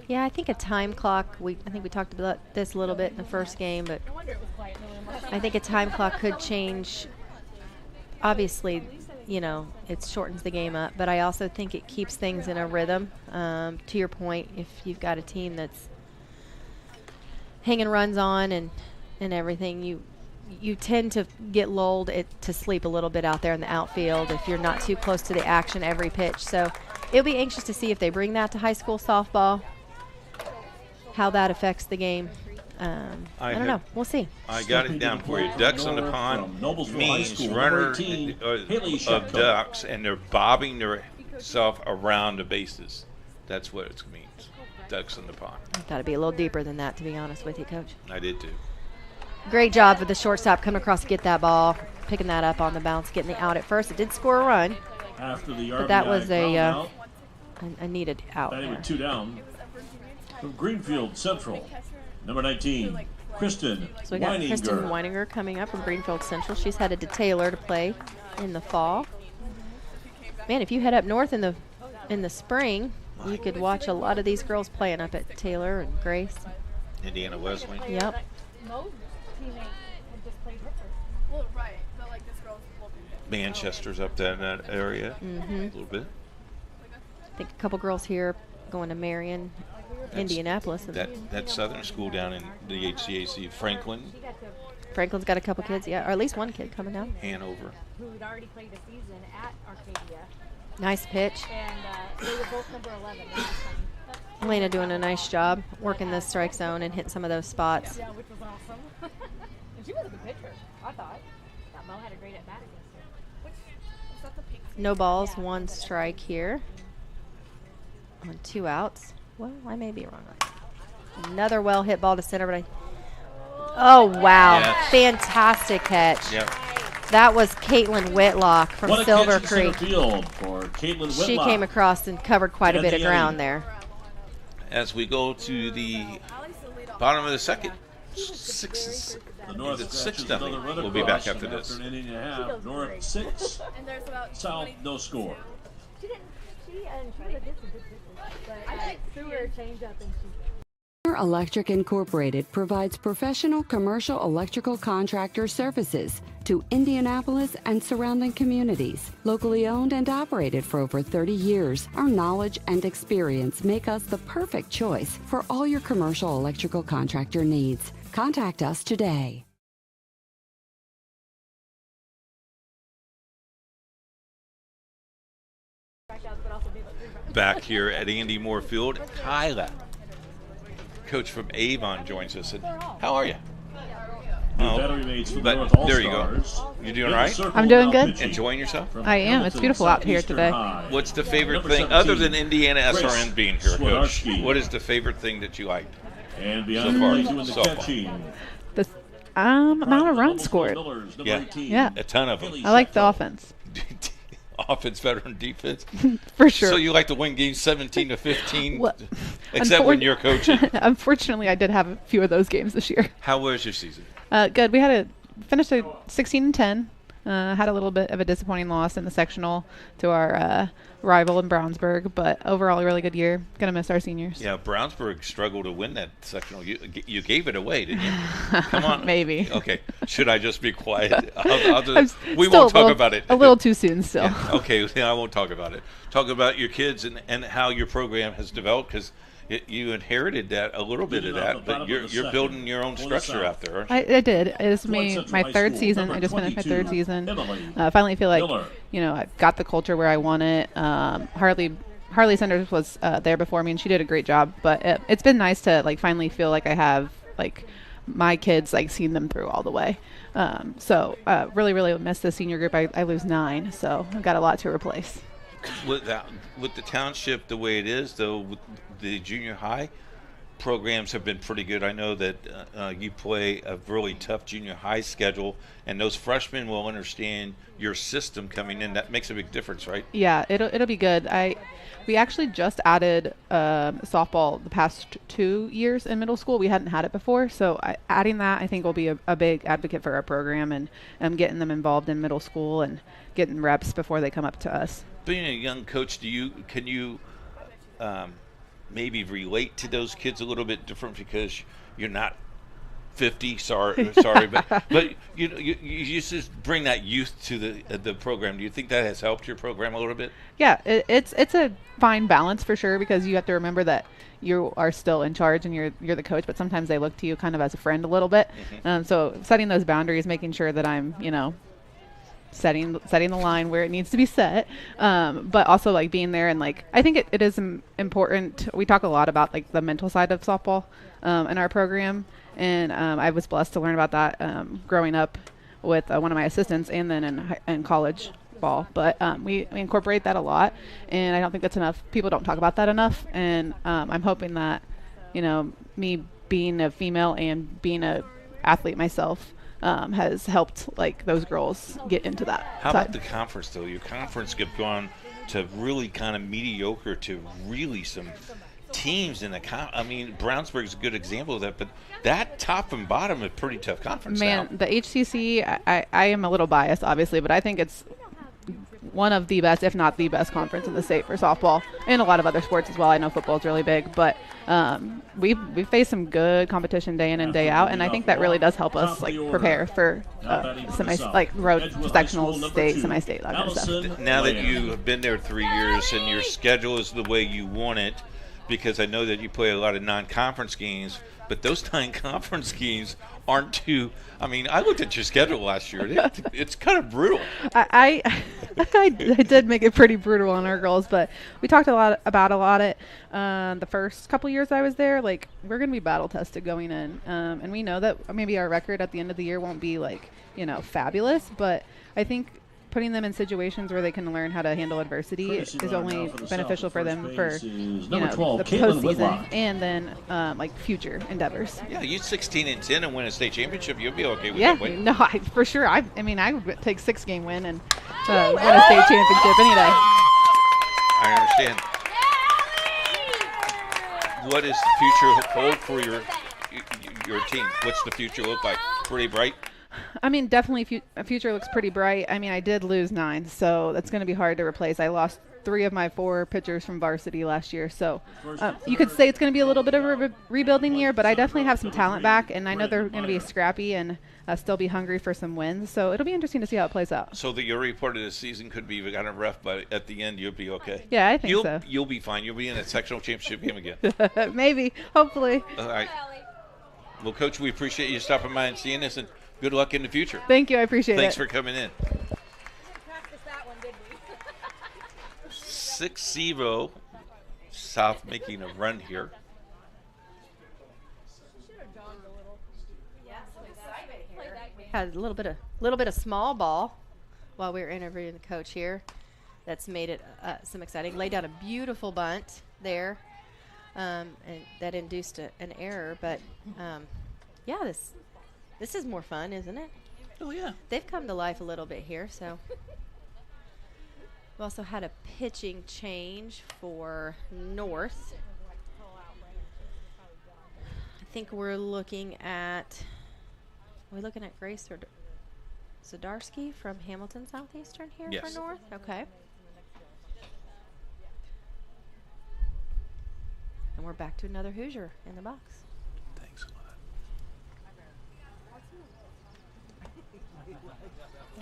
H: Yeah, I think a time clock. I think we talked about this a little bit in the first game, but I think a time clock could change. Obviously, you know, it shortens the game up, but I also think it keeps things in a rhythm. To your point, if you've got a team that's hanging runs on and everything, you tend to get lulled to sleep a little bit out there in the outfield if you're not too close to the action every pitch. So it'll be anxious to see if they bring that to high school softball, how that affects the game. I don't know. We'll see.
G: I got it down for you. Ducks on the pond means runner of ducks, and they're bobbing themselves around the bases. That's what it means. Ducks in the pond.
H: I thought it'd be a little deeper than that, to be honest with you, Coach.
G: I did too.
H: Great job for the shortstop coming across to get that ball, picking that up on the bounce, getting the out at first. It did score a run,
I: After the
H: but that was
I: out,
H: a needed out.
I: batting
H: there.
I: with 2 down. From Greenfield Central, number 19, Kristen
H: So we got Kristen
I: Weininger.
H: Weininger coming up from Greenfield Central. She's headed to Taylor to play in the fall. Man, if you head up north in the spring, you could watch a lot of these girls playing up at Taylor and Grace.
G: Indiana Wesleyan.
H: Yep.
G: Manchester's up there in that area a little bit.
H: I think a couple girls here going to Marion, Indianapolis.
G: That southern school down in the HCAC, Franklin,
H: Franklin's got a couple kids, yeah, or at least one kid coming down.
G: Hanover.
N: Who had already played a season at Arcadia.
H: Nice pitch.
N: And they were both number 11.
H: Elena doing a nice job working the strike zone and hitting some of those spots.
N: Yeah, which was awesome. And she was a good pitcher, I thought. Mo had a great at bat against her. Was that the pink?
H: No balls, one strike here. On 2 outs. Well, I may be wrong. Another well hit ball to center, but oh, wow.
G: Yes.
H: Fantastic catch.
G: Yep.
H: That was Caitlin Whitlock from
I: What a
H: Silver
I: catch in
H: Creek.
I: center field for Caitlin Whitlock.
H: She came across and covered quite a bit of ground there.
G: As we go to the bottom of the second, 6 nothing. We'll be back after this.
I: After an inning and a half, North 6, South no score.
N: She was a good but I threw her change up and she.
Q: Electric Incorporated provides professional commercial electrical contractor services to Indianapolis and surrounding communities. Locally owned and operated for over 30 years, our knowledge and experience make us the perfect choice for all your commercial electrical contractor needs. Contact us today.
G: Back here at Andy Moore Field, Kyla, coach from Avon, joins us. And how are you? But there you go. You doing all right?
R: I'm doing good.
G: Enjoying yourself?
R: I am. It's beautiful out here today.
G: What's the favorite thing, other than IndianaSRN being here, Coach? What is the favorite thing that you liked so far?
R: The amount of runs scored.
G: Yeah, a ton of them.
R: I like the offense.
G: Offense better than defense?
R: For sure.
G: So you like to win games 17-15,
R: well,
G: except when you're coaching?
R: Unfortunately, I did have a few of those games this year.
G: How was your season?
R: Good. We finished at 16-10. Had a little bit of a disappointing loss in the sectional to our rival in Brownsburg, but overall a really good year. Gonna miss our seniors.
G: Yeah, Brownsburg struggled to win that sectional. You gave it away, didn't you? Come on.
R: Maybe.
G: Okay. Should I just be quiet? We won't talk about it.
R: A little too soon still.
G: Yeah. Okay, I won't talk about it. Talk about your kids and how your program has developed, because you inherited that, a little bit of that, but you're building your own structure out there, aren't you?
R: I did. It's my third season. I just finished my third season. Finally feel like, I got the culture where I want it. Harley Sanders was there before me, and she did a great job. But it's been nice to finally feel like I have my kids seen them through all the way. So really, really miss the senior group. I lose 9, so I've got a lot to replace.
G: With the township the way it is, though, with the junior high, programs have been pretty good. I know that you play a really tough junior high schedule, and those freshmen will understand your system coming in. That makes a big difference, right?
R: Yeah, it'll be good. We actually just added softball the past 2 years in middle school. We hadn't had it before, so adding that I think will be a big advocate for our program, and getting them involved in middle school and getting reps before they come up to us.
G: Being a young coach, can you maybe relate to those kids a little bit different because you're not 50? Sorry, but you just bring that youth to the program. Do you think that has helped your program a little bit?
R: Yeah, it's a fine balance for sure, because you have to remember that you are still in charge and you're the coach, but sometimes they look to you kind of as a friend a little bit. So setting those boundaries, making sure that I'm setting the line where it needs to be set, but also like being there, and like I think it is important. We talk a lot about like the mental side of softball in our program, and I was blessed to learn about that growing up with one of my assistants, and then in college ball. But we incorporate that a lot, and I don't think that's enough. People don't talk about that enough, and I'm hoping that me being a female and being a athlete myself has helped like those girls get into that.
G: How about the conference though? Your conference have gone to really kind of mediocre to really some teams in the I mean, Brownsburg's a good example of that, but that top and bottom is a pretty tough conference.
R: Man,
G: now.
R: The HCC, I am a little biased obviously, but I think it's one of the best, if not the best conference in the state for softball, and a lot of other sports as well. I know football is really big, but we face some good competition day in and day out, and I think that really does help us like prepare for road sectionals, state, semi-state, that kind of stuff.
G: Now that you have been there 3 years and your schedule is the way you want it, because I know that you play a lot of non-conference games, but those non-conference games aren't too. I mean, I looked at your schedule last year. It's kind of brutal.
R: I did make it pretty brutal on our girls, but we talked a lot about it the first couple years I was there. Like, we're going to be battle tested going in, and we know that maybe our record at the end of the year won't be like fabulous, but I think putting them in situations where they can learn how to handle adversity is only beneficial for them for the postseason and then like future endeavors.
G: Yeah, you 16-10 and win a state championship, you'll be okay with that win.
R: No, for sure. I mean, I would take 6-game win and win a state championship any day.
G: I understand. What does the future hold for your team? What's the future look like? Pretty bright?
R: I mean, definitely future looks pretty bright. I mean, I did lose 9, so that's going to be hard to replace. I lost 3 of my 4 pitchers from varsity last year, so you could say it's going to be a little bit of a rebuilding year, but I definitely have some talent back, and I know they're going to be scrappy and still be hungry for some wins, so it'll be interesting to see how it plays out.
G: So your report of the season could be kind of rough, but at the end you'll be okay?
R: Yeah, I think so.
G: You'll be fine. You'll be in a sectional championship game again.
R: Maybe, hopefully.
G: All right. Well, Coach, we appreciate you stopping by and seeing us, and good luck in the future.
R: Thank you. I appreciate it.
G: Thanks for coming in. 6-0. South making a run here.
H: Had a little bit of small ball while we were interviewing the coach here. That's made it some exciting. Laid down a beautiful bunt there, and that induced an error. But yeah, this is more fun, isn't it?
G: Oh, yeah.
H: They've come to life a little bit here, so. We also had a pitching change for North. I think we're looking at Grace Zadarsky from Hamilton Southeastern here
G: yes.
H: for North? Okay. And we're back to another Hoosier in the box.
G: Thanks a lot.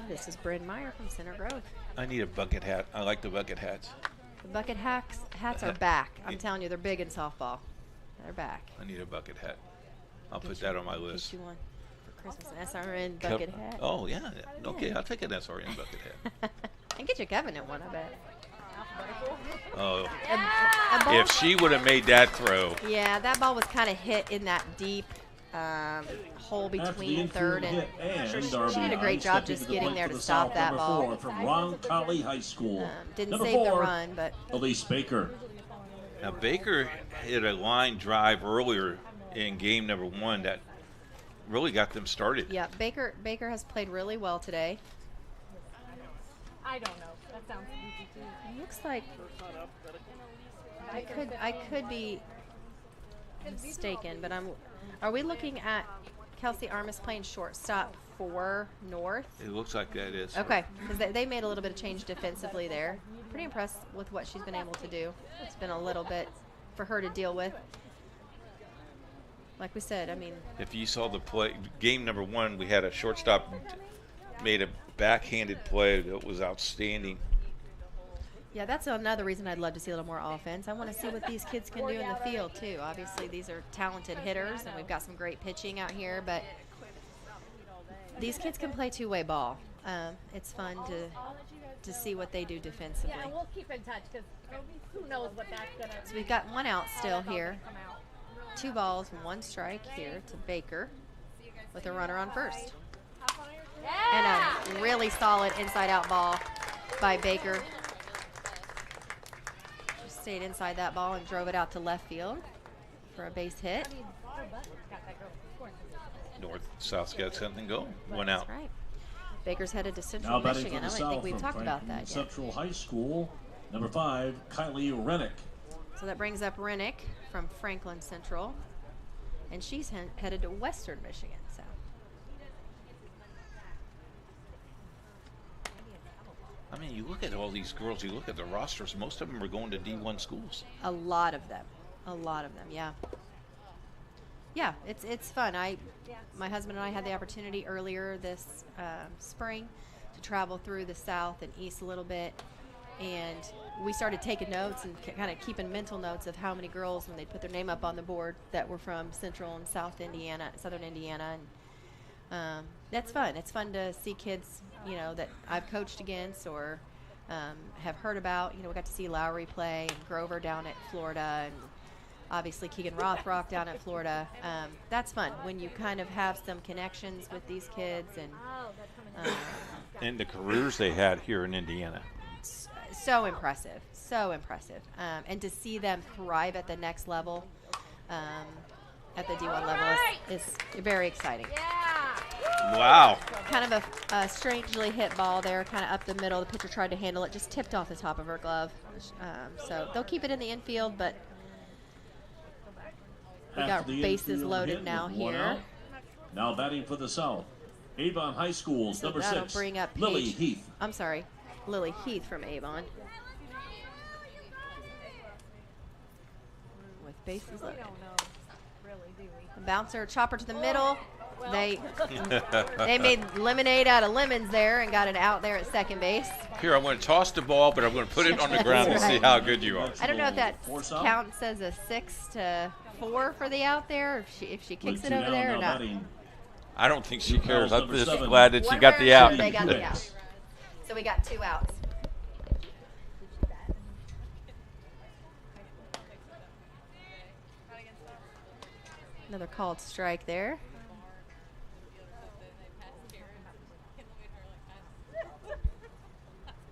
H: This is Bryn Meyer from Center Grove.
G: I need a bucket hat. I like the bucket hats.
H: The bucket hats are back. I'm telling you, they're big in softball. They're back.
G: I need a bucket hat. I'll put that on my list.
H: Get you one for Christmas, an SRN bucket hat.
G: Oh, yeah. Okay, I'll take an SRN bucket hat.
H: And get you a Covenant one, I bet.
G: Oh, if she would have made that throw.
H: Yeah, that ball was kind of hit in that deep hole between third and she did a great job just getting there to stop that ball.
I: From Ron Colley High School.
H: Didn't save the run, but
I: Elise Baker.
G: Now Baker hit a line drive earlier in game number 1 that really got them started.
H: Yeah, Baker has played really well today.
N: I don't know. That sounds easy too.
H: It looks like I could be mistaken, but are we looking at Kelsey Armas playing shortstop for North?
G: It looks like that is.
H: Okay, because they made a little bit of change defensively there. Pretty impressed with what she's been able to do. It's been a little bit for her to deal with. Like we said, I mean.
G: If you saw the play, game number 1, we had a shortstop made a backhanded play that was outstanding.
H: Yeah, that's another reason I'd love to see a little more offense. I want to see what these kids can do in the field, too. Obviously, these are talented hitters, and we've got some great pitching out here, but these kids can play two-way ball. It's fun to see what they do defensively.
N: Yeah, we'll keep in touch because who knows what that's going to.
H: So we've got one out still here. 2 balls and 1 strike here to Baker with a runner on first. And a really solid inside-out ball by Baker. Just stayed inside that ball and drove it out to left field for a base hit.
G: North-South's got something going. 1 out.
H: That's right. Baker's headed to Central Michigan. I don't think we've talked about that yet.
I: Central High School, number 5, Kylie Rennick.
H: So that brings up Rennick from Franklin Central, and she's headed to Western Michigan. So
G: I mean, you look at all these girls, you look at the rosters, most of them are going to D1 schools.
H: a lot of them, yeah. Yeah, it's fun. My husband and I had the opportunity earlier this spring to travel through the South and East a little bit, and we started taking notes and kind of keeping mental notes of how many girls, when they put their name up on the board, that were from Central and Southern Indiana, and that's fun. It's fun to see kids, that I've coached against or have heard about. We got to see Lowry play and Grover down at Florida, and obviously Keegan Rothrock down at Florida. That's fun when you kind of have some connections with these kids
G: and the careers they had here in Indiana.
H: So impressive. And to see them thrive at the next level, at the D1 level, is very exciting.
G: Wow.
H: Kind of a strangely hit ball there, kind of up the middle. The pitcher tried to handle it, just tipped off the top of her glove. So they'll keep it in the infield, but we got bases loaded now here.
I: Now batting for the South, Avon High School's
H: So
I: number
H: that'll
I: 6,
H: bring up
I: Lily
H: Paige-
I: Heath.
H: I'm sorry, Lily Heath from Avon. With bases loaded. A bouncer, chopper to the middle. They made lemonade out of lemons there and got it out there at second base.
G: Here, I'm going to toss the ball, but I'm going to put it on the ground and see how good you are.
H: I don't know if that counts as a 6-4 for the out there, if she kicks it over there or not.
G: I don't think she cares. I'm just glad that she got the out.
H: They got the out. So we got 2 outs. Another called strike there.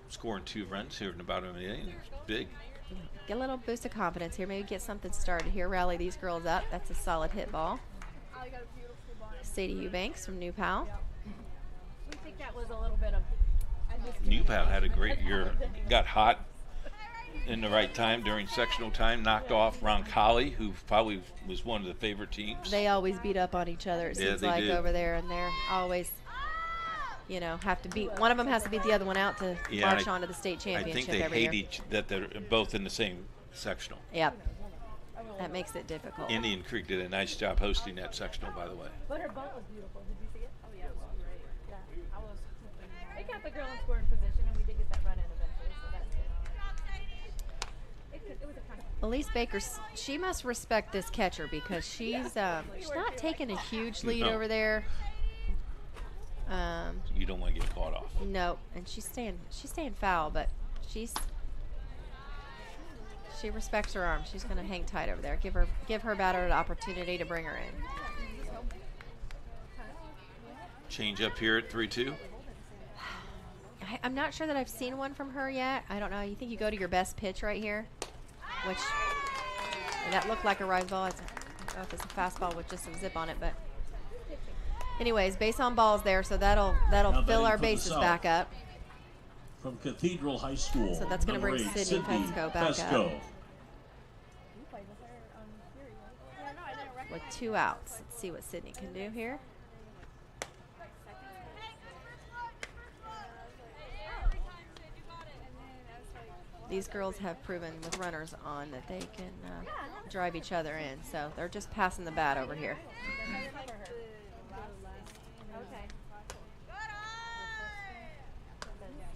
G: Scoring 2 runs here in about a minute. It's big.
H: Get a little boost of confidence here. Maybe get something started here. Rally these girls up. That's a solid hit ball. Sadie Eubanks from New Pal.
N: We think that was a little bit of.
G: New Pal had a great year. Got hot in the right time during sectional time. Knocked off Roncalli, who probably was one of the favorite teams.
H: They always beat up on each other, it seems
G: they
H: like,
G: do.
H: over there. And they're always, have to beat. One of them has to beat the other one out to march on to the state championship
G: I think they
H: every
G: hate
H: year.
G: that they're both in the same sectional.
H: Yep. That makes it difficult.
G: Indian Creek did a nice job hosting that sectional, by the way.
N: But her butt was beautiful. Did you see it? Oh, yeah, it was great. Yeah, I was. They got the girl in scoring position, and we did get that run in eventually, so that's good. It was a kind of.
H: Elise Baker, she must respect this catcher because she's not taking a huge lead over there.
G: You don't want to get caught off.
H: No, and she's staying foul, but she respects her arm. She's going to hang tight over there. Give her batter an opportunity to bring her in.
G: Change up here at 3-2.
H: I'm not sure that I've seen one from her yet. I don't know. You think you go to your best pitch right here, which And that looked like a rise ball. I don't know if it's a fastball with just some zip on it, but anyways, base on balls there, so that'll fill our bases back up.
I: From Cathedral High School.
H: So that's going to bring Sydney Pesco back up. With 2 outs. Let's see what Sydney can do here. These girls have proven with runners on that they can drive each other in. So they're just passing the bat over here.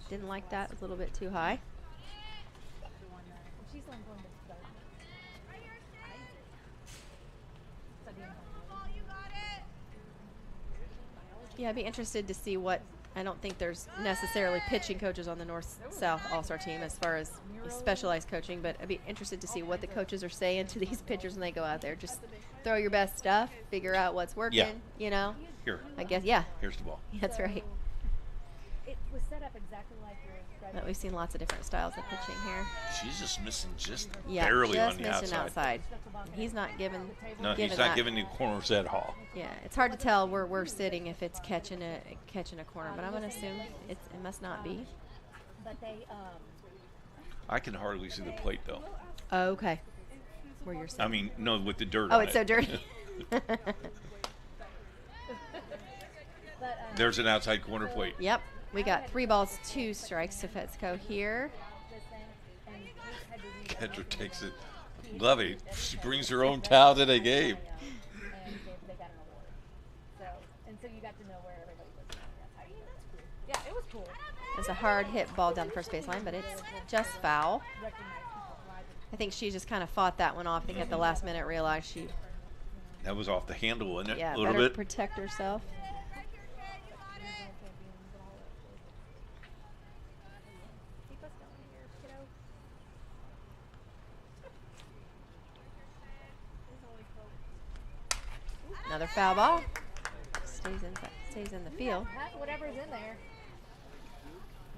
H: Didn't like that. It was a little bit too high. Yeah, I'd be interested to see what, I don't think there's necessarily pitching coaches on the North-South All-Star team as far as specialized coaching, but I'd be interested to see what the coaches are saying to these pitchers when they go out there. Just throw your best stuff, figure out what's working, you know.
G: Here.
H: I guess, yeah.
G: Here's the ball.
H: That's right.
N: It was set up exactly like your
H: But we've seen lots of different styles of pitching here.
G: She's just missing just
H: Yeah,
G: barely
H: just
G: on the
H: missing
G: outside.
H: He's not giving.
G: No, he's not giving the corners at all.
H: Yeah, it's hard to tell where we're sitting if it's catching a corner, but I'm gonna assume it must not be.
N: But they
G: I can hardly see the plate though.
H: Oh, okay. Where you're sitting.
G: I mean, no, with the dirt.
H: Oh,
G: on
H: it's
G: it.
H: so dirty.
G: There's an outside corner plate.
H: Yep. We got 3 balls, 2 strikes to Fetzko here.
G: Kendra takes it. Love it. She brings her own towel to the game.
N: Yeah, it was cool.
H: It's a hard hit ball down the first baseline, but it's just foul. I think she just kind of fought that one off. I think at the last minute realized she.
G: That was off the handle, wasn't it?
H: Yeah,
G: a little
H: better
G: bit.
H: protect herself. Another foul ball. Stays in the field.
N: Whatever's in there.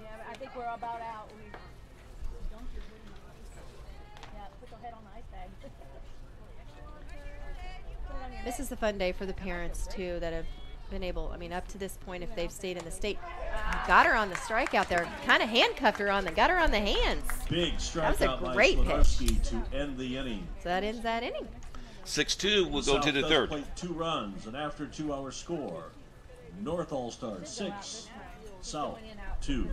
N: Yeah, I think we're about out. Yeah, put your head on the ice bag.
H: This is a fun day for the parents too that have been able, I mean, up to this point, if they've stayed in the state, got her on the strikeout there, kind of handcuffed her on the, got her on the hands.
I: Big strikeout.
H: That was a great pitch.
I: To end the inning.
H: So that ends that inning.
G: 6-2. We'll go to the third.
I: Plate 2 runs, and after 2-hour score, North All-Star 6, South 2.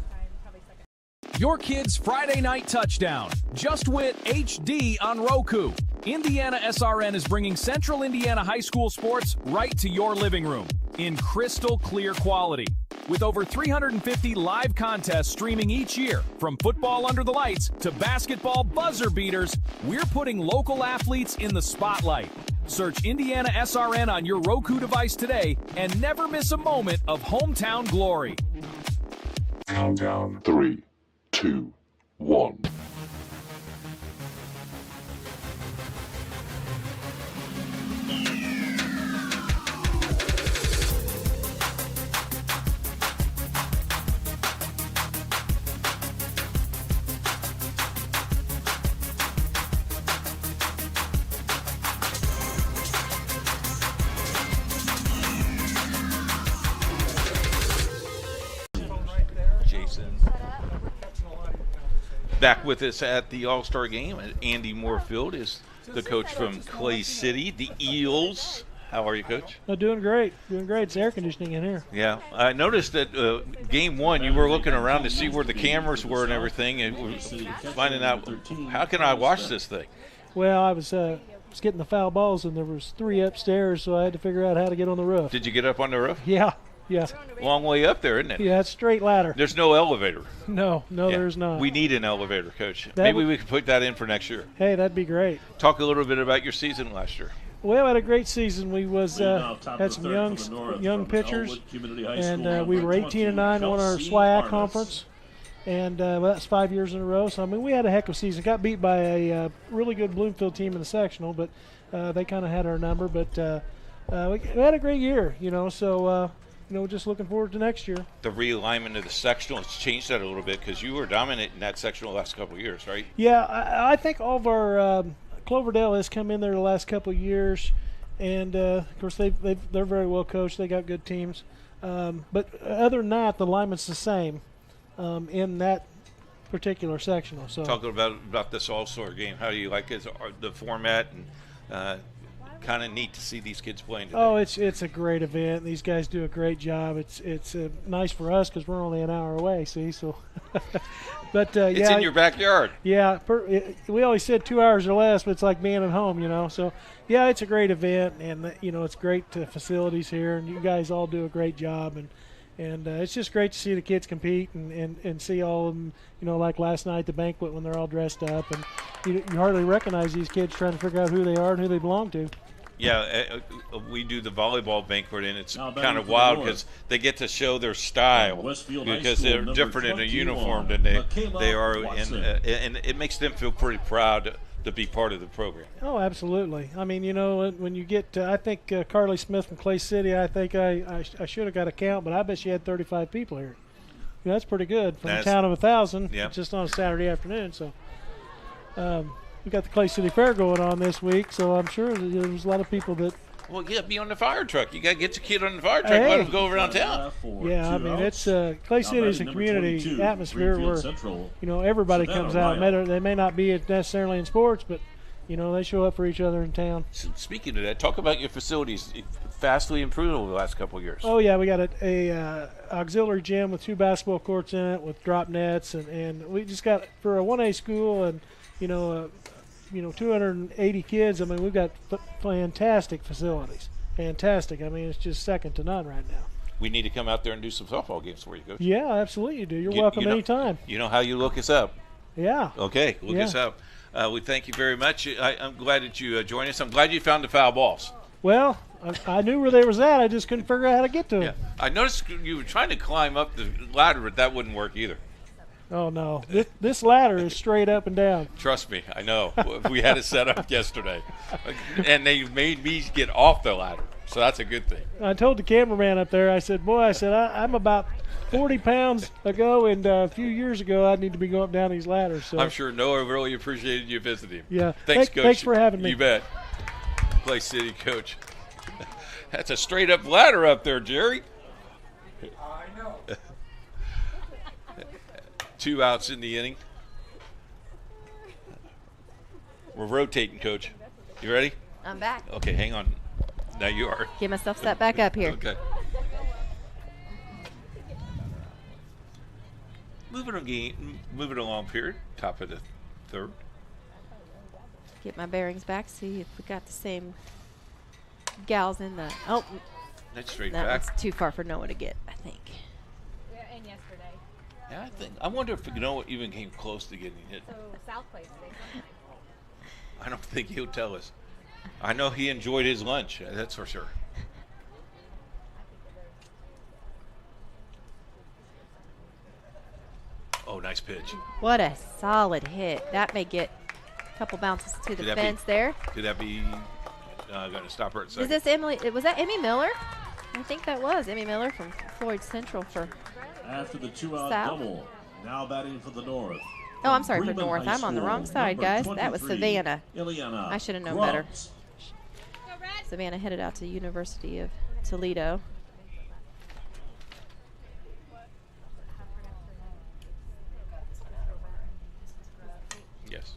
K: Your kid's Friday night touchdown. Just Wit HD on Roku. IndianaSRN is bringing Central Indiana high school sports right to your living room in crystal clear quality. With over 350 live contests streaming each year, from football under the lights to basketball buzzer beaters, we're putting local athletes in the spotlight. Search IndianaSRN on your Roku device today and never miss a moment of hometown glory.
P: Countdown. 3, 2, 1.
G: Back with us at the All-Star game, Andy Moorfield is the coach from Clay City, the Eels. How are you, Coach?
O: Doing great. Doing great. It's air conditioning in here.
G: Yeah. I noticed that game 1, you were looking around to see where the cameras were and everything, and finding out, how can I watch this thing?
O: Well, I was getting the foul balls, and there was 3 upstairs, so I had to figure out how to get on the roof.
G: Did you get up on the roof?
O: Yeah. Yeah.
G: Long way up there, isn't it?
O: Yeah, it's straight ladder.
G: There's no elevator.
O: No, there's not.
G: We need an elevator, Coach. Maybe we can put that in for next year.
O: Hey, that'd be great.
G: Talk a little bit about your season last year.
O: Well, we had a great season. We had some young pitchers, and we were 18-9, won our SWIAC conference, and that's 5 years in a row. So I mean, we had a heck of a season. Got beat by a really good Bloomfield team in the sectional, but they kind of had our number. But we had a great year, So. Just looking forward to next year.
G: The realignment of the sectional has changed that a little bit because you were dominant in that sectional the last couple of years, right?
O: Yeah, I think all of our Cloverdale has come in there the last couple of years, and of course they're very well coached. They got good teams, but other than that, the lineman's the same in that particular sectional. So
G: talking about this All-Star game, how do you like the format, and kind of neat to see these kids playing today?
O: Oh, it's a great event. These guys do a great job. It's nice for us because we're only an hour away. See, so. But
G: it's in your backyard.
O: Yeah, we always said 2 hours or less, but it's like being at home, you know. So, yeah, it's a great event, and you know it's great facilities here, and you guys all do a great job, and it's just great to see the kids compete and see all of them, you know, like last night at the banquet when they're all dressed up, and you hardly recognize these kids trying to figure out who they are and who they belong to.
G: Yeah, we do the volleyball banquet, and it's kind of wild because they get to show their style because they're different in a uniform than they are, and it makes them feel pretty proud to be part of the program.
O: Oh, absolutely. I mean, you know, when you get I think Carly Smith from Clay City, I think I should have got a count, but I bet she had 35 people here. You know, that's pretty good from a town of 1,000 just on a Saturday afternoon. So we got the Clay City Fair going on this week, so I'm sure there's a lot of people that.
G: Well, yeah, be on the fire truck. You got to get your kid on the fire truck. Let them go around town.
O: Yeah, I mean, it's Clay City is a community atmosphere where you know everybody comes out. They may not be necessarily in sports, but you know they show up for each other in town.
G: So speaking of that, talk about your facilities. Vastly improved over the last couple of years.
O: Oh yeah, we got a auxiliary gym with 2 basketball courts in it with drop nets, and we just got for a 1A school and you know 280 kids. I mean, we've got fantastic facilities. Fantastic. I mean, it's just second to none right now.
G: We need to come out there and do some softball games for you, Coach.
O: Yeah, absolutely you do. You're welcome anytime.
G: You know how you look us up.
O: Yeah.
G: Okay, look us up. We thank you very much. I'm glad that you joined us. I'm glad you found the foul balls.
O: Well, I knew where they was at. I just couldn't figure out how to get to them.
G: Yeah. I noticed you were trying to climb up the ladder, but that wouldn't work either.
O: Oh, no. This ladder is straight up and down.
G: Trust me, I know. We had it set up yesterday. And they made me get off the ladder, so that's a good thing.
O: I told the cameraman up there, I said, I'm about 40 pounds ago, and a few years ago I need to be going up down these ladders. So
G: I'm sure Noah really appreciated you visiting.
O: Yeah.
G: Thanks, Coach.
O: Thanks for having me.
G: You bet. Clay City coach. That's a straight up ladder up there, Jerry.
S: I know.
G: 2 outs in the inning. We're rotating, Coach. You ready?
H: I'm back.
G: Okay, hang on. Now you are.
H: Get myself set back up here.
G: Okay. Moving along, period. Top of the 3rd.
H: Get my bearings back. See if we got the same gals in the. Oh,
G: that's straight
H: that
G: back.
H: That's too far for Noah to get, I think.
N: Yeah, and yesterday.
G: Yeah, I wonder if Noah even came close to getting hit.
N: So South plays today.
G: I don't think he'll tell us. I know he enjoyed his lunch. That's for sure. Oh, nice pitch.
H: What a solid hit. That may get a couple bounces to the fence there.
G: Could that be going to stop her at second?
H: Is this Emily? Was that Emmy Miller? I think that was Emmy Miller from Floyd Central for
I: after the 2-out
H: South.
I: double. Now batting for the North.
H: Oh, I'm sorry, for
I: Bremen
H: North.
I: High
H: I'm on the wrong
I: School,
H: side, guys.
I: number
H: That was
I: 23,
H: Savannah.
I: Ileana
H: I should have known
I: Grubbs.
H: better. Savannah headed out to the University of Toledo.
G: Yes.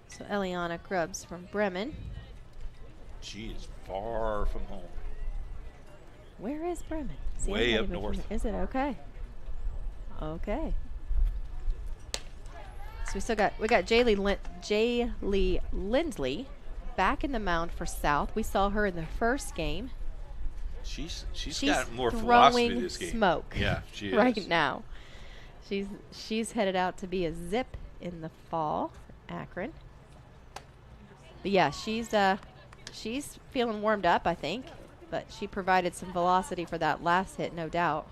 H: So Eliana Grubbs from Bremen.
G: She is far from home.
H: Where is Bremen?
G: Way up north.
H: Is it okay? Okay. So we got Jaylee Lindsley back in the mound for South. We saw her in the first game.
G: She's got more philosophy this game.
H: Smoke.
G: Yeah, she is.
H: Right now. She's headed out to be a Zip in the fall, Akron. But yeah, she's feeling warmed up, I think. But she provided some velocity for that last hit, no doubt.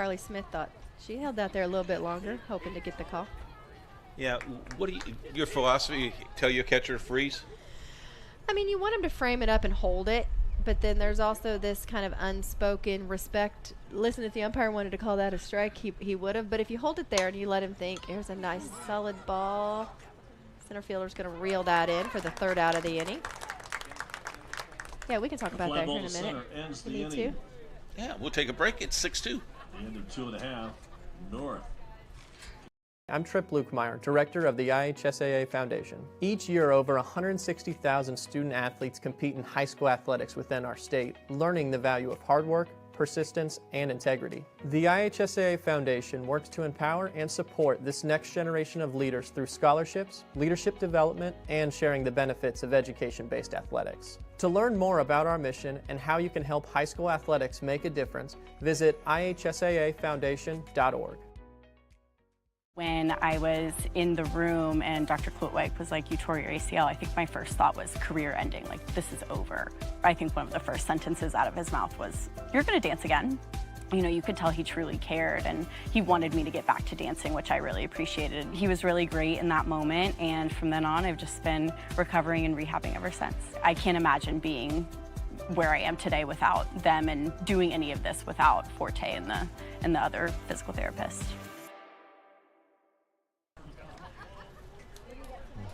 H: Carly Smith thought she held out there a little bit longer, hoping to get the call.
G: Yeah, what do your philosophy tell your catcher to freeze?
H: I mean, you want him to frame it up and hold it, but then there's also this kind of unspoken respect. Listen, if the umpire wanted to call that a strike, he would have. But if you hold it there and you let him think, here's a nice solid ball. Center fielder's going to reel that in for the 3rd out of the inning. Yeah, we can talk about that here in a minute.
I: Ends
H: We
I: the
H: need
I: inning.
H: to.
G: Yeah, we'll take a break. It's 6-2.
I: The end of 2.5. North.
T: I'm Trip Lukemeyer, Director of the IHSAA Foundation. Each year, over 160,000 student athletes compete in high school athletics within our state, learning the value of hard work, persistence, and integrity. The IHSAA Foundation works to empower and support this next generation of leaders through scholarships, leadership development, and sharing the benefits of education-based athletics. To learn more about our mission and how you can help high school athletics make a difference, visit ihsaafoundation.org.
U: When I was in the room and Dr. Klutwig was like, you tore your ACL, I think my first thought was career ending, like this is over. I think one of the first sentences out of his mouth was, you're gonna dance again. You know, you could tell he truly cared and he wanted me to get back to dancing, which I really appreciated. He was really great in that moment, and from then on, I've just been recovering and rehabbing ever since. I can't imagine being where I am today without them and doing any of this without Forte and the other physical therapists.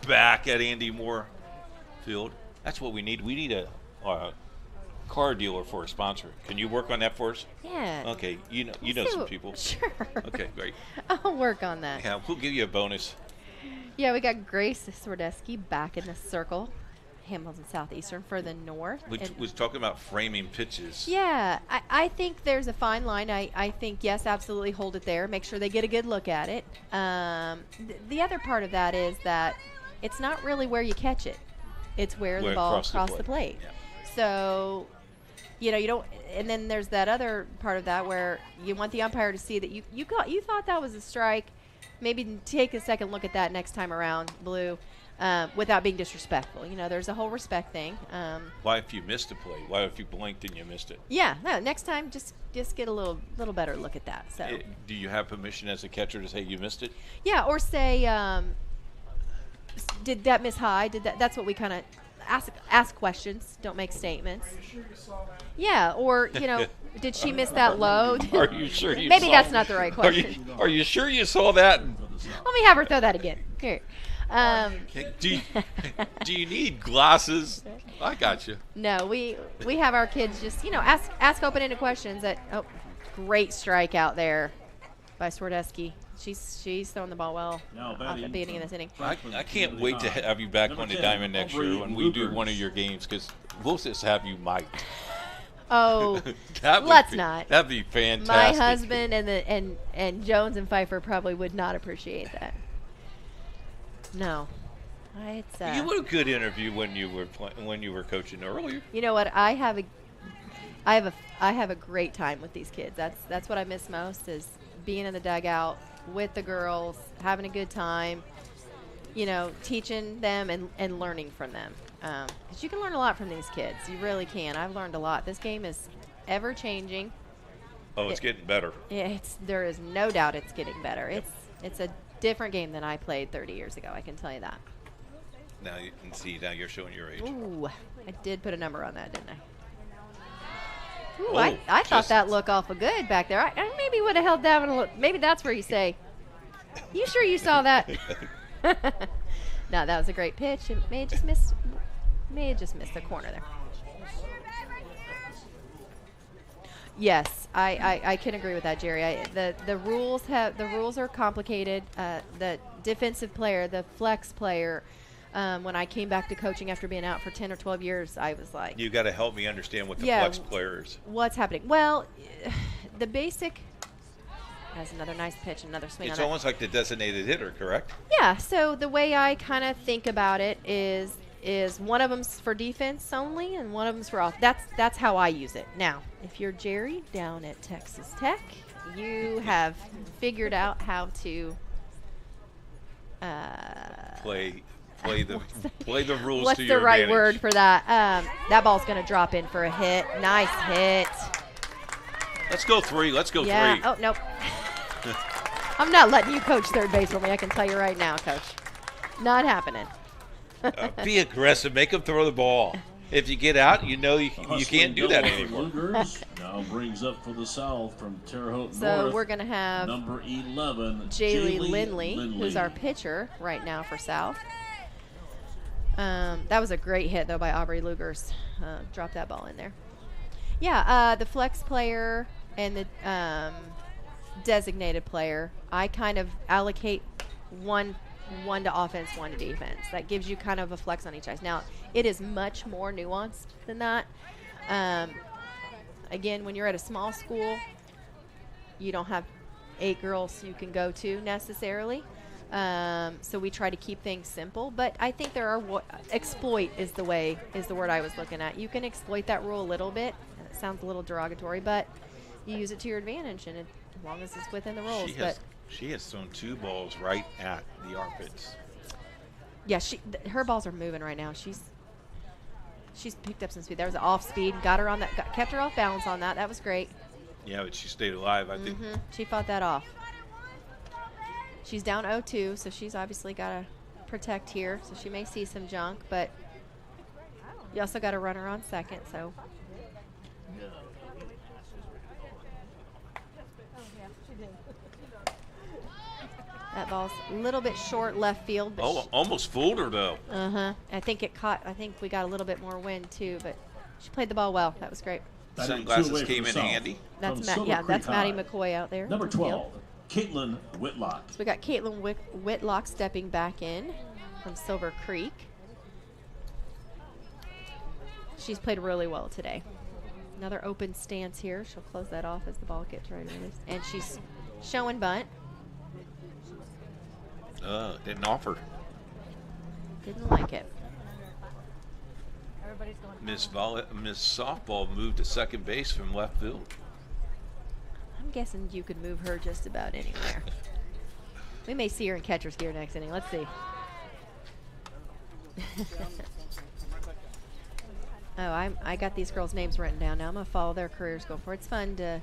G: Back at Andy Moore Field. That's what we need. We need a car dealer for a sponsor. Can you work on that for us?
H: Yeah.
G: Okay. You know some people.
H: Sure.
G: Okay, great.
H: I'll work on that.
G: Yeah, we'll give you a bonus.
H: Yeah, we got Grace Swardeski back in the circle. Hamilton Southeastern for the North.
G: We was talking about framing pitches.
H: Yeah, I think there's a fine line. I think, yes, absolutely hold it there. Make sure they get a good look at it. The other part of that is that it's not really where you catch it. It's where the ball across the plate.
G: Yeah.
H: So, you know, you don't. And then there's that other part of that where you want the umpire to see that you thought that was a strike. Maybe take a second look at that next time around, Blue, without being disrespectful. You know, there's a whole respect thing.
G: Why if you missed a play? Why if you blinked and you missed it?
H: Yeah, no, next time just get a little better look at that. So.
G: Do you have permission as a catcher to say you missed it?
H: Yeah, or say, did that miss high? That's what we kind of ask questions. Don't make statements.
O: Are you sure you saw that?
H: Yeah, or you know, did she miss that low?
G: Are you sure you?
H: Maybe
G: saw
H: that's not the right question.
G: Are you sure you saw that?
H: Let me have her throw that again. Here.
G: Do you need glasses? I got you.
H: No, we have our kids just ask open-ended questions. Great strike out there by Swardeski. She's throwing the ball well at the beginning of this inning.
G: I can't wait to have you back on the diamond next year when we do one of your games, because we'll just have you mic'd.
H: Oh,
G: let's
H: not.
G: That'd be fantastic.
H: My husband and Jones and Pfeiffer probably would not appreciate that. No, it's.
G: You were a good interview when you were coaching earlier.
H: You know what? I have a great time with these kids. That's what I miss most, is being in the dugout with the girls, having a good time. You know, teaching them and learning from them. Because you can learn a lot from these kids. You really can. I've learned a lot. This game is ever changing.
G: Oh, it's getting better.
H: Yeah, there is no doubt it's getting better. It's a different game than I played 30 years ago. I can tell you that.
G: Now you can see. Now you're showing your age.
H: Ooh, I did put a number on that, didn't I? Ooh,
G: oh,
H: I thought that looked awful good back there. I maybe would have held that one a little. Maybe that's where you say, "You sure you saw that?" No, that was a great pitch. It may have just missed the corner there. Yes, I can agree with that, Jerry. The rules are complicated. The defensive player, the flex player. When I came back to coaching after being out for 10 or 12 years, I was like,
G: you got to help me understand what the flex player is.
H: What's happening? Well, the basic. Has another nice pitch, another swing.
G: It's almost like the designated hitter, correct?
H: Yeah. So the way I kind of think about it is one of them's for defense only, and one of them's for off. That's how I use it. Now, if you're Jerry down at Texas Tech, you have figured out how to
G: play the rules.
H: What's
G: to
H: the
G: your
H: right
G: advantage.
H: word for that? That ball's going to drop in for a hit. Nice hit.
G: Let's go 3. Let's go 3.
H: Oh, nope. I'm not letting you coach third base for me, I can tell you right now, Coach. Not happening.
G: Be aggressive. Make them throw the ball. If you get out, you can't do that anymore.
I: Now brings up for the South from Terre Haute
H: So
I: North,
H: we're going to have
I: number 11,
H: Jaylee Lindley, who's our pitcher right now for South. That was a great hit, though, by Aubrey Lugers. Drop that ball in there. Yeah, the flex player and the designated player, I kind of allocate one to offense, 1 to defense. That gives you kind of a flex on each side. Now, it is much more nuanced than that. Again, when you're at a small school, you don't have 8 girls you can go to necessarily. So we try to keep things simple. But I think there are exploit is the word I was looking at. You can exploit that rule a little bit. It sounds a little derogatory, but you use it to your advantage, and as long as it's within the rules.
G: She has thrown 2 balls right at the armpits.
H: Yeah, her balls are moving right now. She's picked up some speed. There was an off speed, got her on that, kept her off balance on that. That was great.
G: Yeah, but she stayed alive, I think.
H: She fought that off. She's down 0-2, so she's obviously got to protect here. So she may see some junk, but you also got a runner on second. So. That ball's a little bit short left field. But
G: almost fooled her, though.
H: I think it caught. I think we got a little bit more wind, too, but she played the ball well. That was great.
G: Sunglasses came in handy.
H: That's Maddie McCoy out there.
I: Number 12, Caitlin Whitlock.
H: So we got Caitlin Whitlock stepping back in from Silver Creek. She's played really well today. Another open stance here. She'll close that off as the ball gets ready to release. And she's showing bunt.
G: Didn't offer.
H: Didn't like it.
G: Miss Softball moved to second base from left field.
H: I'm guessing you could move her just about anywhere. We may see her in catcher's gear next inning. Let's see. I got these girls' names written down now. I'm going to follow their careers going forward. It's fun to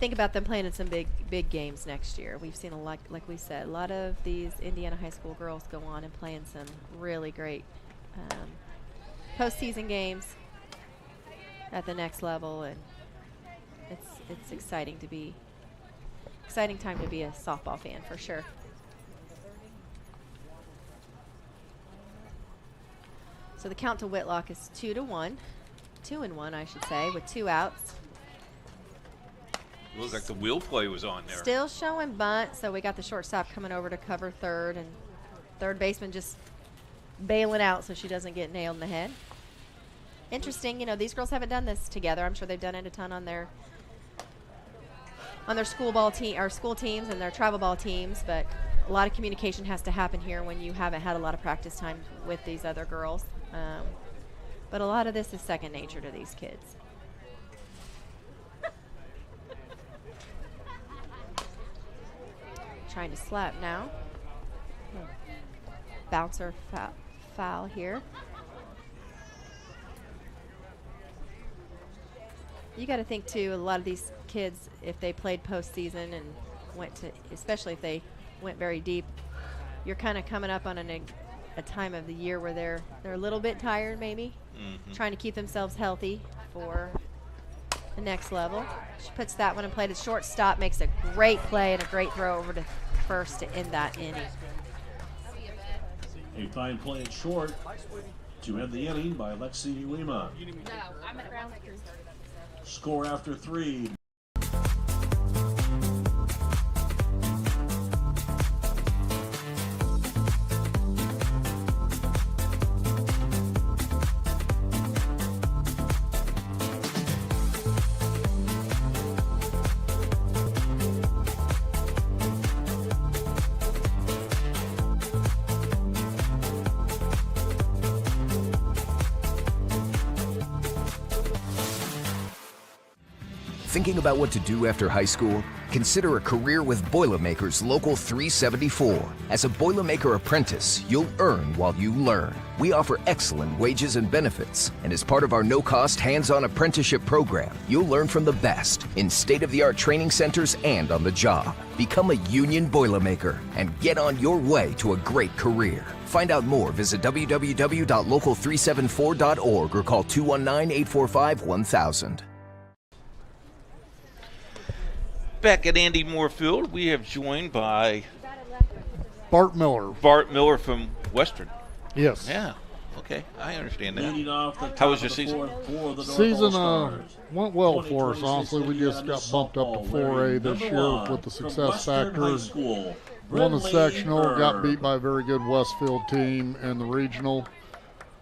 H: think about them playing in some big games next year. We've seen, like we said, a lot of these Indiana high school girls go on and play in some really great postseason games at the next level, and it's exciting time to be a softball fan for sure. So the count to Whitlock is 2-1, 2-1 I should say, with 2 outs.
G: Looks like the wheel play was on there.
H: Still showing bunt, so we got the shortstop coming over to cover third, and third baseman just bailing out so she doesn't get nailed in the head. Interesting, you know, these girls haven't done this together. I'm sure they've done it a ton on their school teams and their travel ball teams, but a lot of communication has to happen here when you haven't had a lot of practice time with these other girls. But a lot of this is second nature to these kids. Trying to slap now. Bouncer foul here. You got to think too, a lot of these kids, if they played postseason and especially if they went very deep, you're kind of coming up on a time of the year where they're a little bit tired maybe, trying to keep themselves healthy for the next level. She puts that one in play. The shortstop makes a great play and a great throw over to first to end that inning.
I: A fine play at short to end the inning by Lexi Lima. Score after 3.
A: Thinking about what to do after high school? Consider a career with Boilermakers Local 374. As a Boilermaker apprentice, you'll earn while you learn. We offer excellent wages and benefits, and as part of our no-cost hands-on apprenticeship program, you'll learn from the best in state-of-the-art training centers and on the job. Become a union Boilermaker and get on your way to a great career. Find out more, visit www.local374.org or call 219-845-1000.
G: Back at Andy Moore Field, we have joined by
V: Bart Miller.
G: Bart Miller from Western.
V: Yes.
G: Yeah. Okay, I understand
I: Leading
G: that.
I: off the
G: How was
I: top
G: your
I: of the
G: season?
I: fourth for the North
V: Season
I: All-Stars.
V: went well for us, honestly. We just got bumped up to 4A this year with the success factor. Won the sectional, got beat by a very good Westfield team in the regional.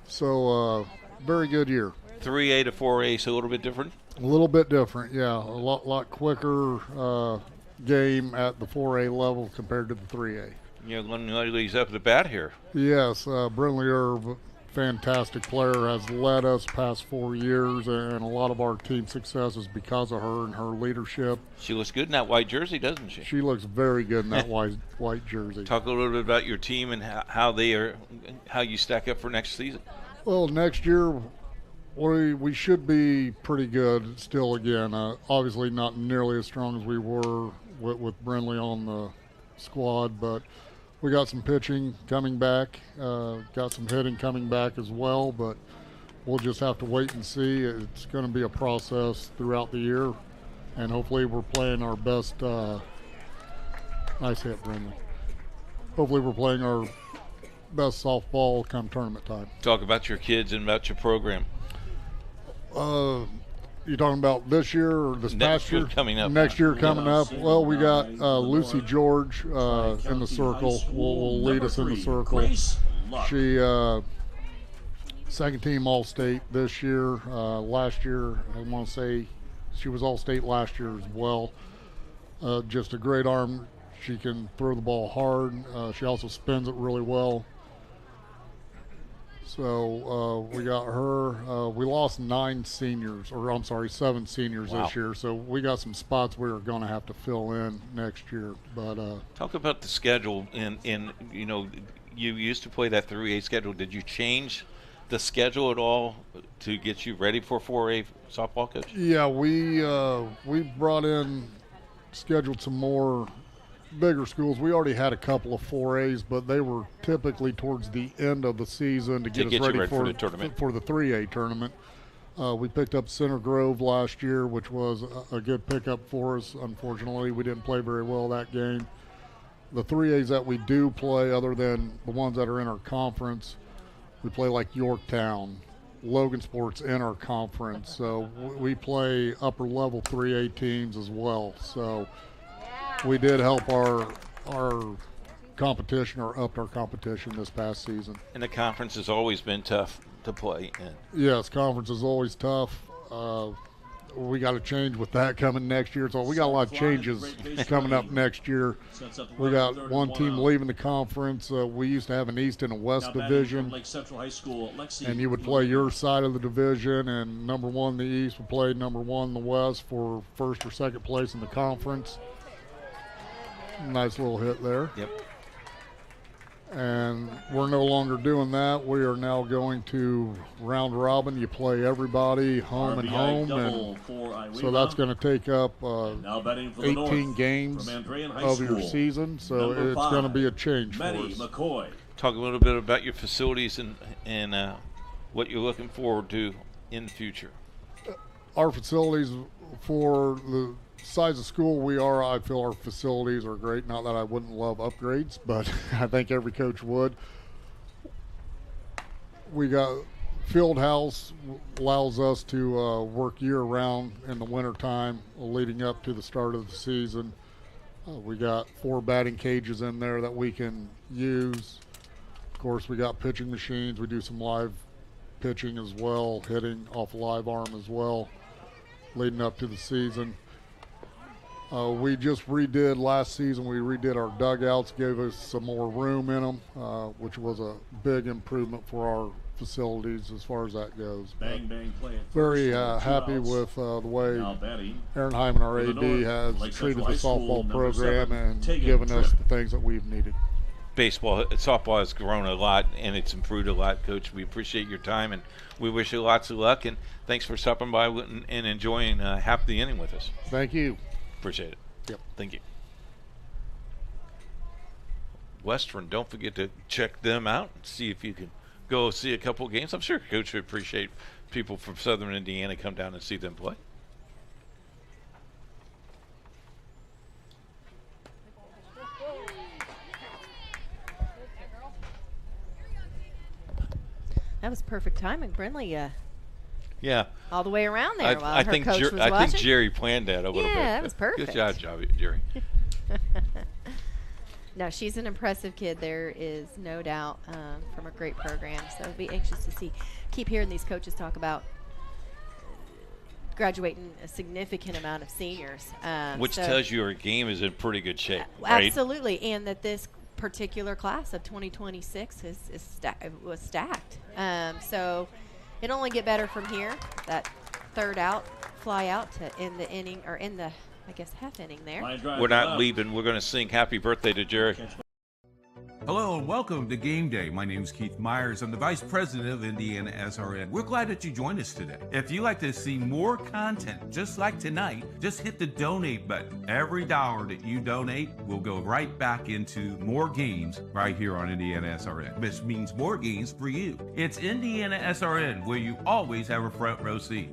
V: So, very good year.
G: 3A to 4A, so a little bit different?
V: A little bit different, yeah. A lot quicker game at the 4A level compared to the 3A.
G: Yeah, one ladies up at the bat here.
V: Yes, Brinley Irv, fantastic player, has led us past 4 years, and a lot of our team success is because of her and her leadership.
G: She looks good in that white jersey, doesn't she?
V: She looks very good in that white jersey.
G: Talk a little bit about your team and how you stack up for next season.
V: Well, next year we should be pretty good still again. Obviously not nearly as strong as we were with Brinley on the squad, but we got some pitching coming back, got some hitting coming back as well, but we'll just have to wait and see. It's going to be a process throughout the year, and hopefully we're playing our best. Nice hit, Brinley. Hopefully we're playing our best softball come tournament time.
G: Talk about your kids and about your program.
V: You talking about this year or this past year?
G: Coming up.
V: Next year coming up. Well, we got Lucy George in the circle. Will lead us in the circle. She second team All-State this year. Last year, I want to say she was All-State last year as well. Just a great arm. She can throw the ball hard. She also spins it really well. So we got her. We lost 7 seniors this year. So we got some spots we are going to have to fill in next year. But
G: talk about the schedule. And you know, you used to play that 3A schedule. Did you change the schedule at all to get you ready for 4A softball, Coach?
V: Yeah, we scheduled some more bigger schools. We already had a couple of 4As, but they were typically towards the end of the season to get us ready for the tournament. For the 3A tournament. We picked up Center Grove last year, which was a good pickup for us. Unfortunately, we didn't play very well that game. The 3As that we do play, other than the ones that are in our conference, we play like Yorktown, Logan Sports in our conference. So we play upper level 3A teams as well. So we did help our competition, or upped our competition this past season.
G: And the conference has always been tough to play in.
V: Yes, conference is always tough. We got to change with that coming next year. So we got a lot of changes coming up next year. We got one team leaving the conference. We used to have an East and a West division. And you would play your side of the division, and number 1 in the East would play number 1 in the West for first or second place in the conference. Nice little hit there.
G: Yep.
V: And we're no longer doing that. We are now going to round robin. You play everybody home and home, and so that's going to take up 18 games of your season. So it's going to be a change for us.
G: Talk a little bit about your facilities and what you're looking forward to in the future.
V: Our facilities, for the size of school we are, I feel our facilities are great. Not that I wouldn't love upgrades, but I think every coach would. We got field house, allows us to work year round in the winter time leading up to the start of the season. We got 4 batting cages in there that we can use. Of course, we got pitching machines. We do some live pitching as well, hitting off live arm as well leading up to the season. We just redid last season. We redid our dugouts, gave us some more room in them, which was a big improvement for our facilities as far as that goes.
I: Bang, bang, play it.
V: Very happy with the way Aaron Hyman, our AD, has treated the softball program and given us the things that we've needed.
G: Softball has grown a lot, and it's improved a lot, Coach. We appreciate your time, and we wish you lots of luck, and thanks for stopping by and enjoying half the inning with us.
V: Thank you.
G: Appreciate it.
V: Yep.
G: Thank you. Western, don't forget to check them out and see if you can go see a couple games. I'm sure Coach would appreciate people from Southern Indiana come down and see them play.
H: That was perfect timing, Brinley.
G: Yeah.
H: All the way around there while
G: I
H: her
G: think
H: coach was watching.
G: I think Jerry planned that a little bit.
H: Yeah, that was perfect.
G: Good job, Jerry.
H: No, she's an impressive kid. There is no doubt from a great program. So I'll be anxious to keep hearing these coaches talk about graduating a significant amount of seniors.
G: Which tells you our game is in pretty good shape, right?
H: Absolutely, and that this particular class of 2026 was stacked. So it'll only get better from here. That third out, fly out to end the inning, or in the, I guess, half inning there.
G: We're not leaving. We're going to sing happy birthday to Jerry.
B: Hello and welcome to Game Day. My name is Keith Myers. I'm the Vice President of IndianaSRN. We're glad that you joined us today. If you'd like to see more content just like tonight, just hit the donate button. Every dollar that you donate will go right back into more games right here on IndianaSRN, which means more games for you. It's IndianaSRN, where you always have a front row seat.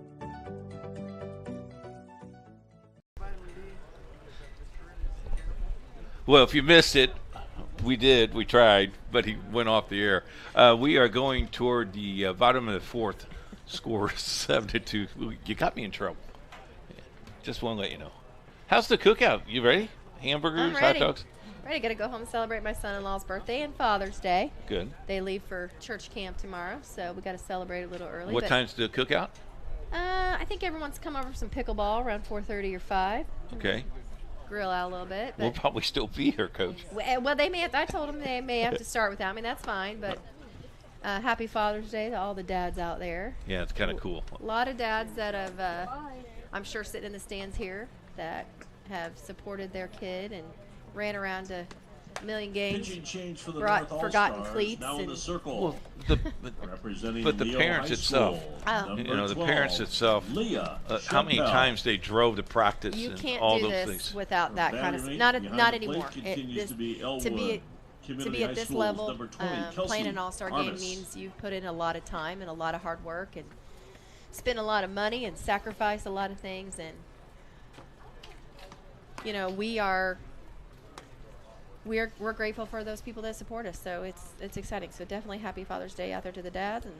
G: Well, if you missed it, we tried, but he went off the air. We are going toward the bottom of the fourth, score 7-2. You got me in trouble. Just want to let you know. How's the cookout? You ready? Hamburgers,
H: I'm ready.
G: hot dogs?
H: Ready. Got to go home and celebrate my son-in-law's birthday and Father's Day.
G: Good.
H: They leave for church camp tomorrow, so we got to celebrate a little early.
G: What time's the cookout?
H: I think everyone's come over for some pickleball around 4:30 or 5.
G: Okay.
H: Grill out a little bit.
G: We'll probably still be here, Coach.
H: Well, they may have, I told them they may have to start without me. That's fine, but happy Father's Day to all the dads out there.
G: Yeah, it's kind of cool.
H: A lot of dads that have, I'm sure, sitting in the stands here that have supported their kid and ran around to a million games, brought forgotten cleats.
I: Now in the circle.
G: Well, but the parents itself, the parents itself, how many times they drove to practice
H: you
G: and
H: can't
G: all
H: do
G: those
H: this
G: things.
H: without that kind of not anymore. To be at this level, playing an all-star game means you've put in a lot of time and a lot of hard work and spent a lot of money and sacrificed a lot of things. And we're grateful for those people that support us. So it's exciting. So definitely happy Father's Day out there to the dads and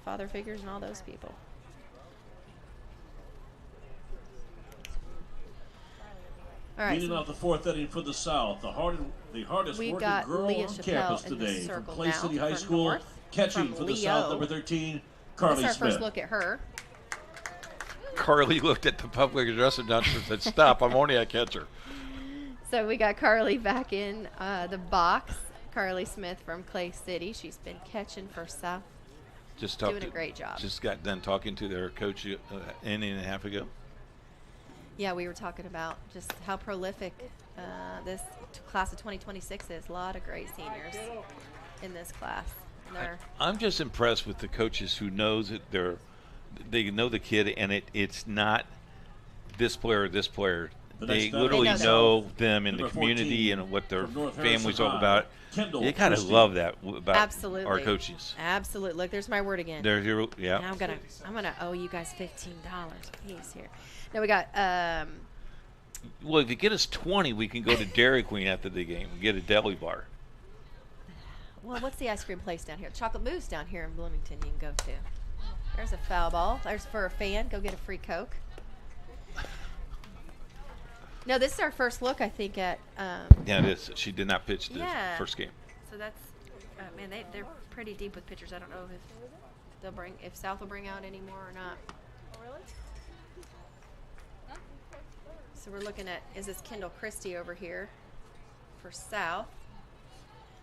H: father figures and all those people. All right.
I: Leading off the fourth inning for the South, the hardest
H: We've
I: working
H: got
I: girl
H: Leah
I: on
H: Chappelle
I: campus
H: in the
I: today from
H: circle
I: Clay
H: now
I: City High
H: for
I: School,
H: North,
I: catching for the South, number 13, Carly
H: That's our
I: Smith.
H: first look at her.
G: Carly looked at the public address announcer and said, "Stop! I'm only a catcher."
H: So we got Carly back in the box. Carly Smith from Clay City. She's been catching for South. Doing a great job.
G: Just got done talking to their coach an inning and a half ago.
H: Yeah, we were talking about just how prolific this class of 2026 is. A lot of great seniors in this class.
G: I'm just impressed with the coaches who knows that they know the kid, and it's not this player or this player. They literally know them in the community and what their family's all about. You kind of love that about our coaches.
H: Absolutely. Look, there's my word again.
G: There's your, yeah.
H: Now I'm gonna owe you guys $15 a piece here. Now we got.
G: Well, if you get us 20, we can go to Dairy Queen after the game and get a deli bar.
H: Well, what's the ice cream place down here? Chocolate Mousse down here in Bloomington you can go to. There's a foul ball. There's for a fan. Go get a free Coke. No, this is our first look, I think, at.
G: Yeah, it is. She did not pitch the first game.
H: So that's, man, they're pretty deep with pitchers. I don't know if South will bring out any more or not. So we're looking at, is this Kendall Christie over here for South?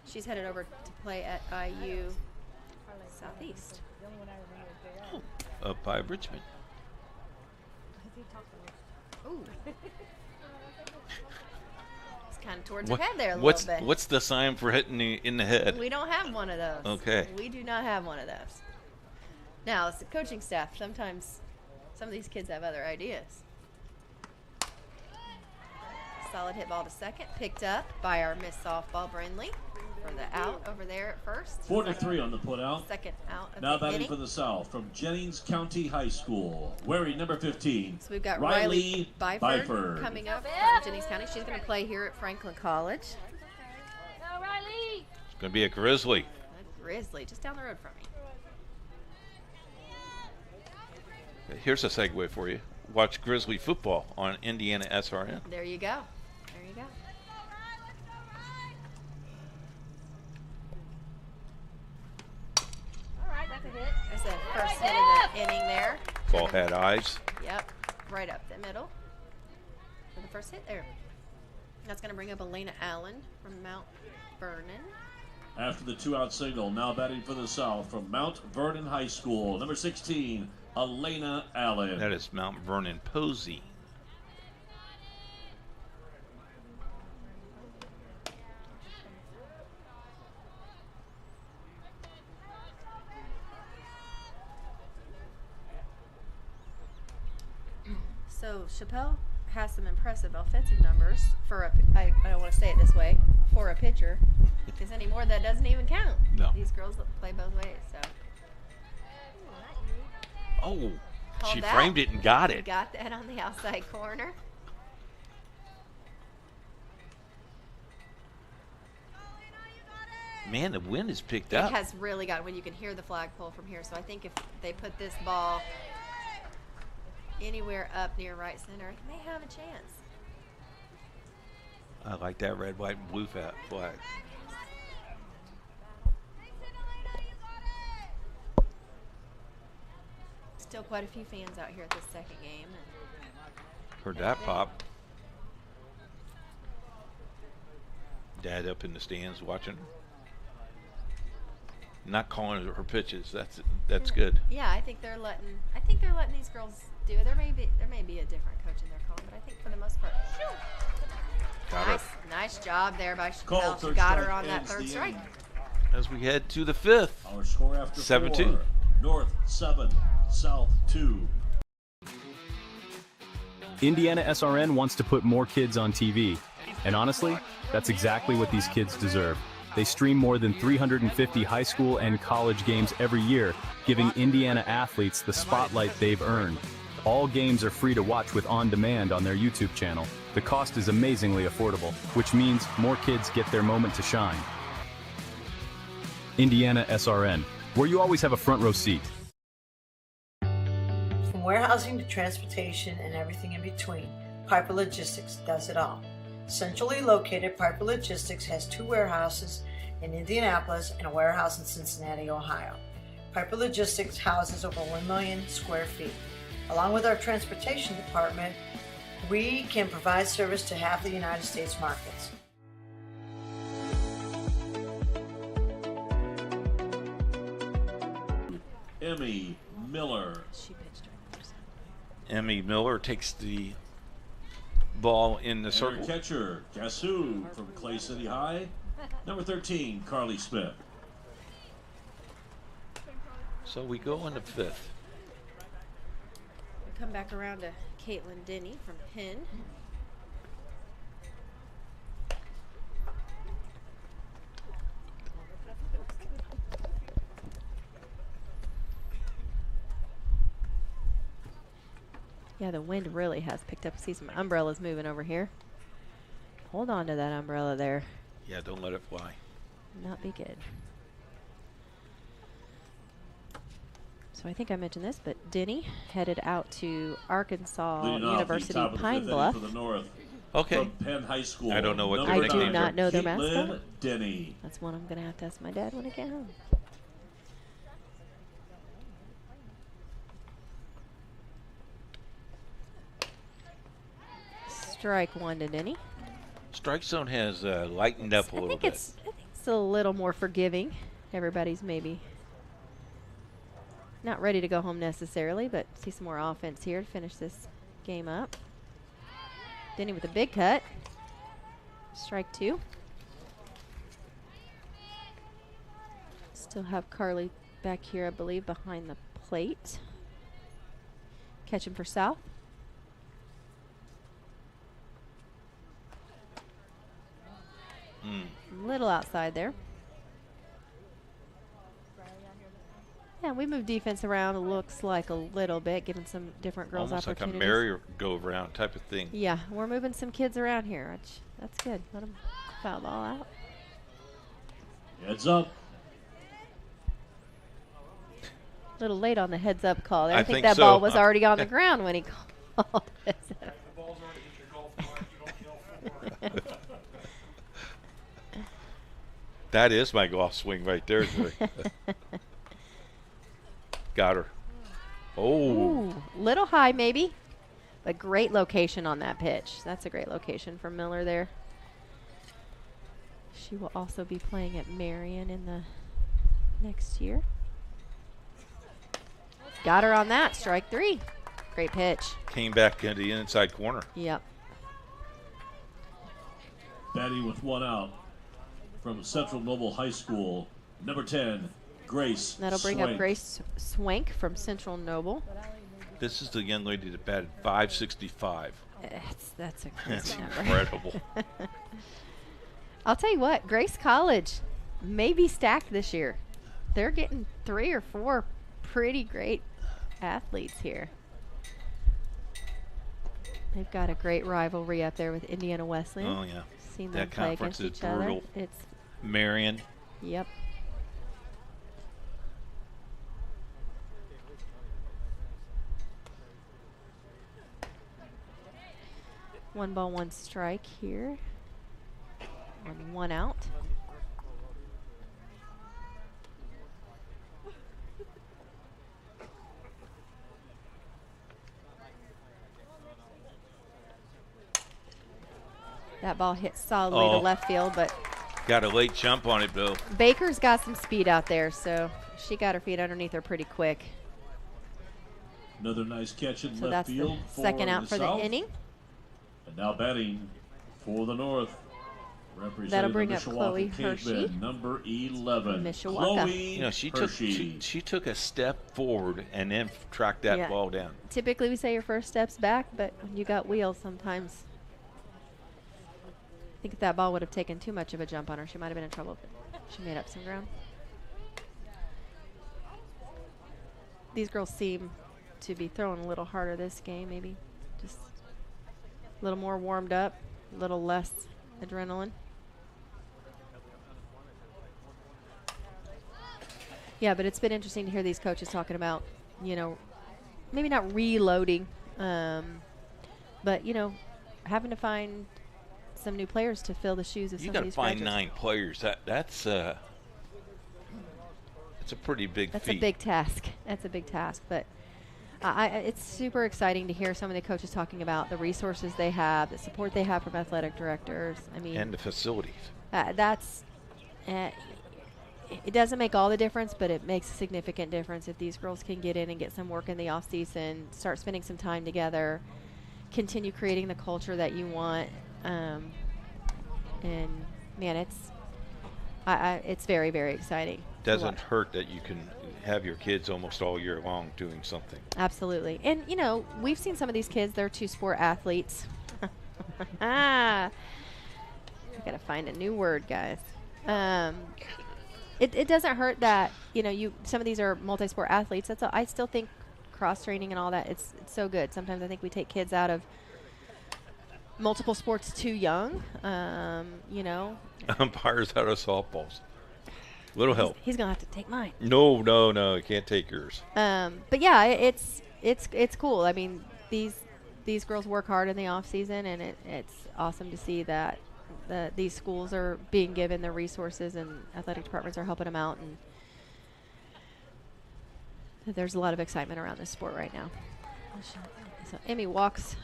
H: She's headed over to play at IU Southeast.
G: Up by Richmond.
H: Ooh. It's kind of towards her head there a little bit.
G: What's the sign for hitting in the head?
H: We don't have one of those.
G: Okay.
H: We do not have one of those. Now, it's the coaching staff. Sometimes some of these kids have other ideas. Solid hit ball to second. Picked up by our Miss Softball, Brindley, for the out over there at first.
I: 4-3 on the put out.
H: Second out of
I: now
H: the
I: batting
H: inning.
I: for the South from Jennings County High School, wearing number 15.
H: So we've got
I: Riley
H: Byford coming up from Jennings County. She's going to play here at Franklin College.
N: Go, Riley!
G: It's going to be a Grizzly.
H: A Grizzly, just down the road from me.
G: Here's a segue for you. Watch Grizzly football on IndianaSRN.
H: There you go. There you go.
N: All right, that's a hit.
H: There's the first hit of the inning there.
G: Ball had eyes.
H: Yep, right up the middle for the first hit there. That's going to bring up Elena Allen from Mount Vernon.
I: After the 2-out signal, now batting for the South from Mount Vernon High School, number 16, Elena Allen.
G: That is Mount Vernon Posey.
H: So Chappelle has some impressive offensive numbers for a, I don't want to say it this way, for a pitcher, because anymore that doesn't even count.
G: No.
H: These girls play both ways, so.
G: Oh,
H: Called
G: she
H: that.
G: framed it and got it.
H: Got that on the outside corner.
G: Man, the wind has picked
H: It
G: up.
H: has really got, when you can hear the flagpole from here, so I think if they put this ball anywhere up near right center, it may have a chance.
G: I like that red, white, and blue flag.
H: Still quite a few fans out here at this second game.
G: Heard that pop. Dad up in the stands watching. Not calling her pitches. That's good.
H: Yeah, I think they're letting these girls do it. There may be a different coach in their calling, but I think for the most part.
G: Got
H: Nice job there by
I: Call
H: Chappelle. She
I: third
H: got her
I: strike
H: on that
I: ends
H: third
I: the
H: strike.
I: inning.
G: As we head to the fifth.
I: Our score after
G: 7-2.
I: 4. North 7, South 2.
K: IndianaSRN wants to put more kids on TV. And honestly, that's exactly what these kids deserve. They stream more than 350 high school and college games every year, giving Indiana athletes the spotlight they've earned. All games are free to watch with On Demand on their YouTube channel. The cost is amazingly affordable, which means more kids get their moment to shine. IndianaSRN, where you always have a front row seat.
C: From warehousing to transportation and everything in between, Piper Logistics does it all. Centrally located, Piper Logistics has 2 warehouses in Indianapolis and a warehouse in Cincinnati, Ohio. Piper Logistics houses over 1 million square feet. Along with our transportation department, we can provide service to half the United States markets.
I: Emmy Miller.
G: Emmy Miller takes the ball in the
I: And
G: circle.
I: our catcher, guess who, from Clay City High? Number 13, Carly Smith.
G: So we go in the fifth.
H: We come back around to Caitlin Denny from Penn. Yeah, the wind really has picked up. See some umbrellas moving over here. Hold on to that umbrella there.
G: Yeah, don't let it fly.
H: Not be good. So I think I mentioned this, but Denny headed out to Arkansas
I: Leading off the
H: University
I: top of the
H: Pine
I: fifth
H: Bluff.
I: inning for the North.
G: Okay.
I: From Penn High School.
G: I don't know what
H: I
G: the
H: do
G: nicknames
H: not
G: are.
H: know their
I: Caitlin
H: mascot.
I: Denny.
H: That's one I'm going to have to ask my dad when I get home. strike one to Denny.
G: Strike zone has lightened up a little bit.
H: I think it's a little more forgiving. Everybody's maybe not ready to go home necessarily, but see some more offense here to finish this game up. Denny with a big cut. Strike two. Still have Carly back here, I believe, behind the plate. Catching for South. Little outside there. Yeah, we moved defense around, it looks like a little bit, giving some different girls
G: almost
H: opportunities.
G: Like a merry-go-round type of thing.
H: Yeah, we're moving some kids around here, which that's good. Let them foul ball out.
I: Heads up.
H: A little late on the heads up call there. I think
G: think
H: that
G: so.
H: ball was already on the ground when he called it.
G: That is my golf swing right there. Got her. Oh.
H: Ooh, little high maybe, but great location on that pitch. That's a great location for Miller there. She will also be playing at Marion in the next year. Got her on that, strike three. Great pitch.
G: Came back into the inside corner.
H: Yep.
I: Batting with one out from Central Noble High School, number 10, Grace
H: That'll bring
I: Swank.
H: up Grace Swank from Central Noble.
G: This is the young lady that batted .565.
H: That's a crazy
G: That's
H: number.
G: incredible.
H: I'll tell you what, Grace College may be stacked this year. They're getting 3 or 4 pretty great athletes here. They've got a great rivalry up there with Indiana Wesleyan.
G: Oh, yeah.
H: Seen
G: That
H: them play
G: conference
H: against
G: is
H: each
G: brutal.
H: other. It's
G: Marion.
H: Yep. One ball, one strike here. On one out. That ball hit solidly to left field, but
G: Got a late jump on it, Bill.
H: Baker's got some speed out there, so she got her feet underneath her pretty quick.
I: Another nice catch in
H: So
I: left
H: that's
I: field.
H: the second out for the
I: South.
H: inning.
I: And now batting for the North. Representing
H: That'll bring
I: the
H: up
I: Mishawaka
H: Chloe Hershey.
I: Cavemen, number 11.
H: Mishawaka.
I: Chloe
G: You know, she
I: Hershey.
G: took a step forward and then tracked that
H: Yeah.
G: ball down.
H: Typically we say your first step's back, but when you got wheels sometimes. I think if that ball would have taken too much of a jump on her, she might have been in trouble, but she made up some ground. These girls seem to be throwing a little harder this game, maybe just a little more warmed up, a little less adrenaline. Yeah, but it's been interesting to hear these coaches talking about, you know, maybe not reloading, but, you know, having to find some new players to fill the shoes of
G: You
H: some
G: got
H: of
G: to
H: these
G: find
H: graduates.
G: 9 players. That's a pretty big
H: That's
G: feat.
H: a big task. That's a big task, but it's super exciting to hear some of the coaches talking about the resources they have, the support they have from athletic directors. I mean,
G: and the facilities.
H: It doesn't make all the difference, but it makes a significant difference if these girls can get in and get some work in the off season, start spending some time together, continue creating the culture that you want. And man, it's very, very exciting.
G: Doesn't hurt that you can have your kids almost all year long doing something.
H: Absolutely. And, you know, we've seen some of these kids, they're two-sport athletes. I got to find a new word, guys. It doesn't hurt that, you know, some of these are multi-sport athletes. I still think cross-training and all that, it's so good. Sometimes I think we take kids out of multiple sports too young, you know.
G: Umpires out of softballs. Little help.
H: He's going to have to take mine.
G: No, you can't take yours.
H: But yeah, it's cool. I mean, these girls work hard in the off season, and it's awesome to see that these schools are being given the resources and athletic departments are helping them out, and there's a lot of excitement around this sport right now. So Emmy walks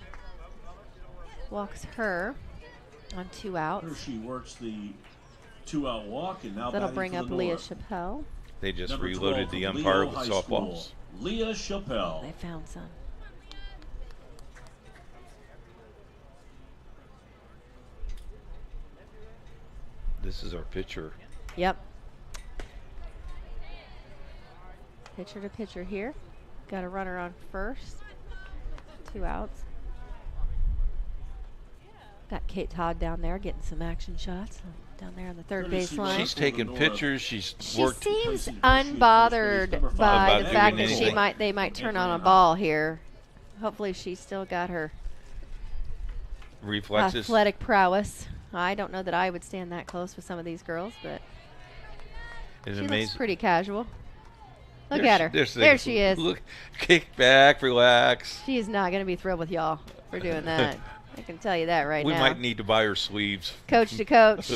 H: walks her on 2 outs.
I: Here she works the 2-out walk, and now
H: that'll bring up Leah Chappelle.
G: They just reloaded the umpire with softballs.
I: Leah Chappelle.
H: They found some.
G: This is our pitcher.
H: Yep. Pitcher to pitcher here. Got a runner on first. 2 outs. Got Kate Todd down there getting some action shots down there on the third baseline.
G: She's taking pictures. She
H: seems unbothered by the fact that they might turn on a ball here. Hopefully she's still got her
G: reflexes,
H: athletic prowess. I don't know that I would stand that close with some of these girls, but she looks pretty casual. Look at her. There she is.
G: Look, kick back, relax.
H: She is not going to be thrilled with y'all for doing that. I can tell you that right now.
G: We might need to buy her sleeves.
H: Coach to coach.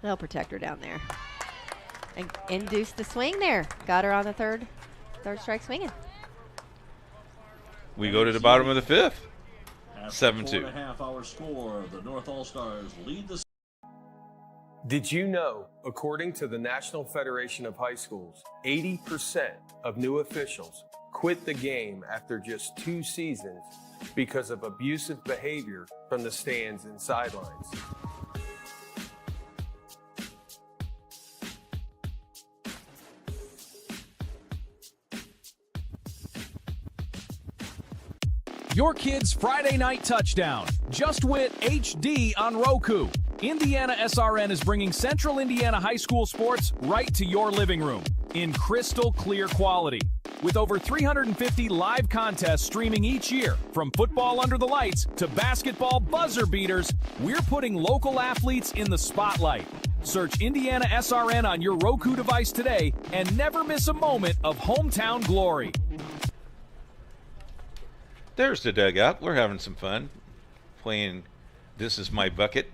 H: They'll protect her down there. And induce the swing there. Got her on the third strike swinging.
G: We go to the bottom of the 5th. 7-2.
I: 4.5-hour score. The North All-Stars lead the.
D: Did you know, according to the National Federation of High Schools, 80% of new officials quit the game after just 2 seasons because of abusive behavior from the stands and sidelines?
K: Your kid's Friday night touchdown. Just Wit HD on Roku. IndianaSRN is bringing Central Indiana high school sports right to your living room in crystal clear quality. With over 350 live contests streaming each year, from football under the lights to basketball buzzer beaters, we're putting local athletes in the spotlight. Search IndianaSRN on your Roku device today and never miss a moment of hometown glory.
G: There's the dugout. We're having some fun playing This Is My Bucket.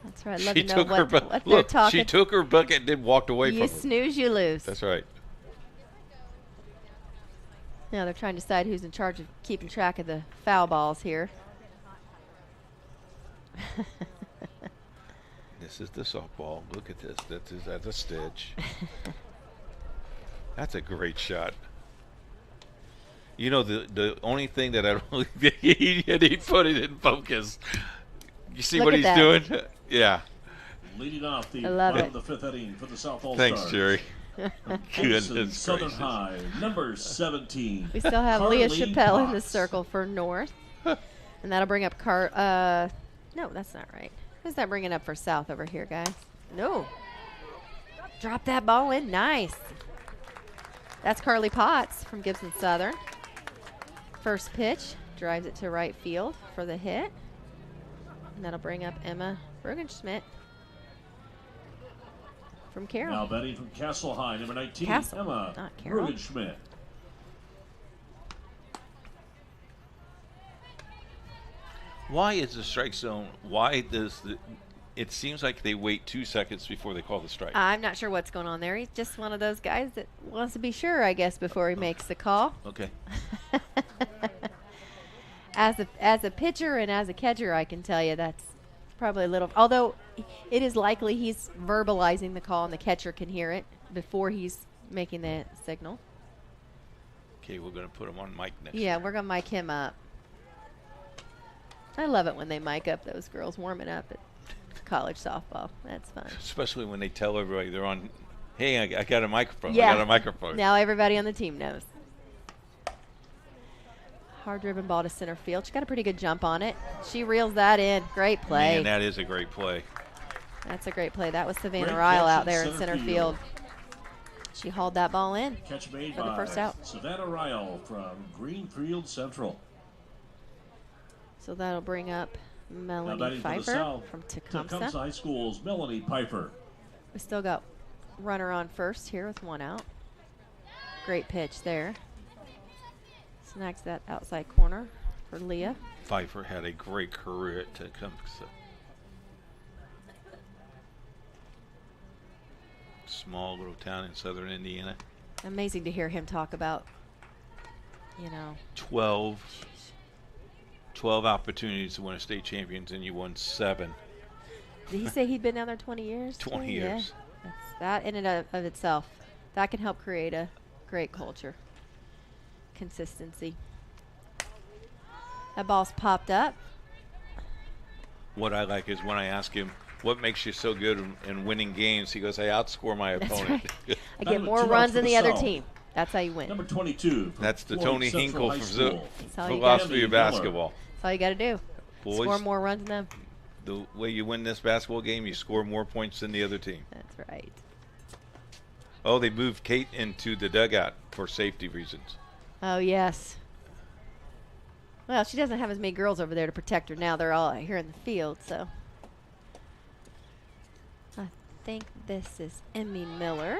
H: That's right. Love to know what they're talking.
G: She took her bucket and then walked away from her.
H: You snooze, you lose.
G: That's right.
H: Now they're trying to decide who's in charge of keeping track of the foul balls here.
G: This is the softball. Look at this. That's a stitch. That's a great shot. You know, the only thing that I don't he put it in focus. You see what he's doing? Yeah.
I: Leading off the
H: bottom
I: of the 5th inning for the South All-Stars.
G: Thanks, Jerry. Goodness
I: Southern High, number 17.
H: We still have Leah Chappelle in the circle for North. And that'll bring up no, that's not right. Who's that bringing up for South over here, guys? No. Drop that ball in. Nice. That's Carly Potts from Gibson Southern. First pitch, drives it to right field for the hit. And that'll bring up Emma Brugenschmidt from Carroll.
I: Now batting from Castle High, number 19, Emma Brugenschmidt.
G: Why is the strike zone? Why does it seems like they wait 2 seconds before they call the strike?
H: I'm not sure what's going on there. He's just one of those guys that wants to be sure, I guess, before he makes the call.
G: Okay.
H: As a pitcher and as a catcher, I can tell you that's probably a little. Although it is likely he's verbalizing the call and the catcher can hear it before he's making the signal.
G: Okay, we're going to put him on mic next.
H: Yeah, we're going to mic him up. I love it when they mic up those girls warming up at college softball. That's fun.
G: Especially when they tell everybody they're on, hey, I got a microphone.
H: Yeah.
G: I got a microphone.
H: Now everybody on the team knows. Hard driven ball to center field. She got a pretty good jump on it. She reels that in. Great play.
G: Man, that is a great play.
H: That's a great play. That was Savannah Ryle out there in center field. She hauled that ball in
I: Catch made
H: for the first out.
I: Savannah Ryle from Greenfield Central.
H: So that'll bring up Melanie Pfeiffer from Tecumseh
I: High School's Melanie Pfeiffer.
H: We still got runner on first here with 1 out. Great pitch there. Snags that outside corner for Leah.
G: Pfeiffer had a great career at Tecumseh. Small little town in southern Indiana.
H: Amazing to hear him talk about you know.
G: 12 opportunities to win a state champions, and you won 7.
H: Did he say he'd been down there 20 years?
G: 20
H: too?
G: years.
H: Yeah. That in and of itself, that can help create a great culture. Consistency. That ball's popped up.
G: What I like is when I ask him, what makes you so good in winning games? He goes, I outscore my opponent.
H: Right. I get more runs than the other team. That's how you win.
I: Number 22.
G: That's the Tony Hinkle
H: philosophy
G: of basketball.
H: That's all you got to do.
G: Boys,
H: score more runs than them.
G: The way you win this basketball game, you score more points than the other team.
H: That's right.
G: Oh, they moved Kate into the dugout for safety reasons.
H: Oh, yes. Well, she doesn't have as many girls over there to protect her now. They're all out here in the field, so. I think this is Emmy Miller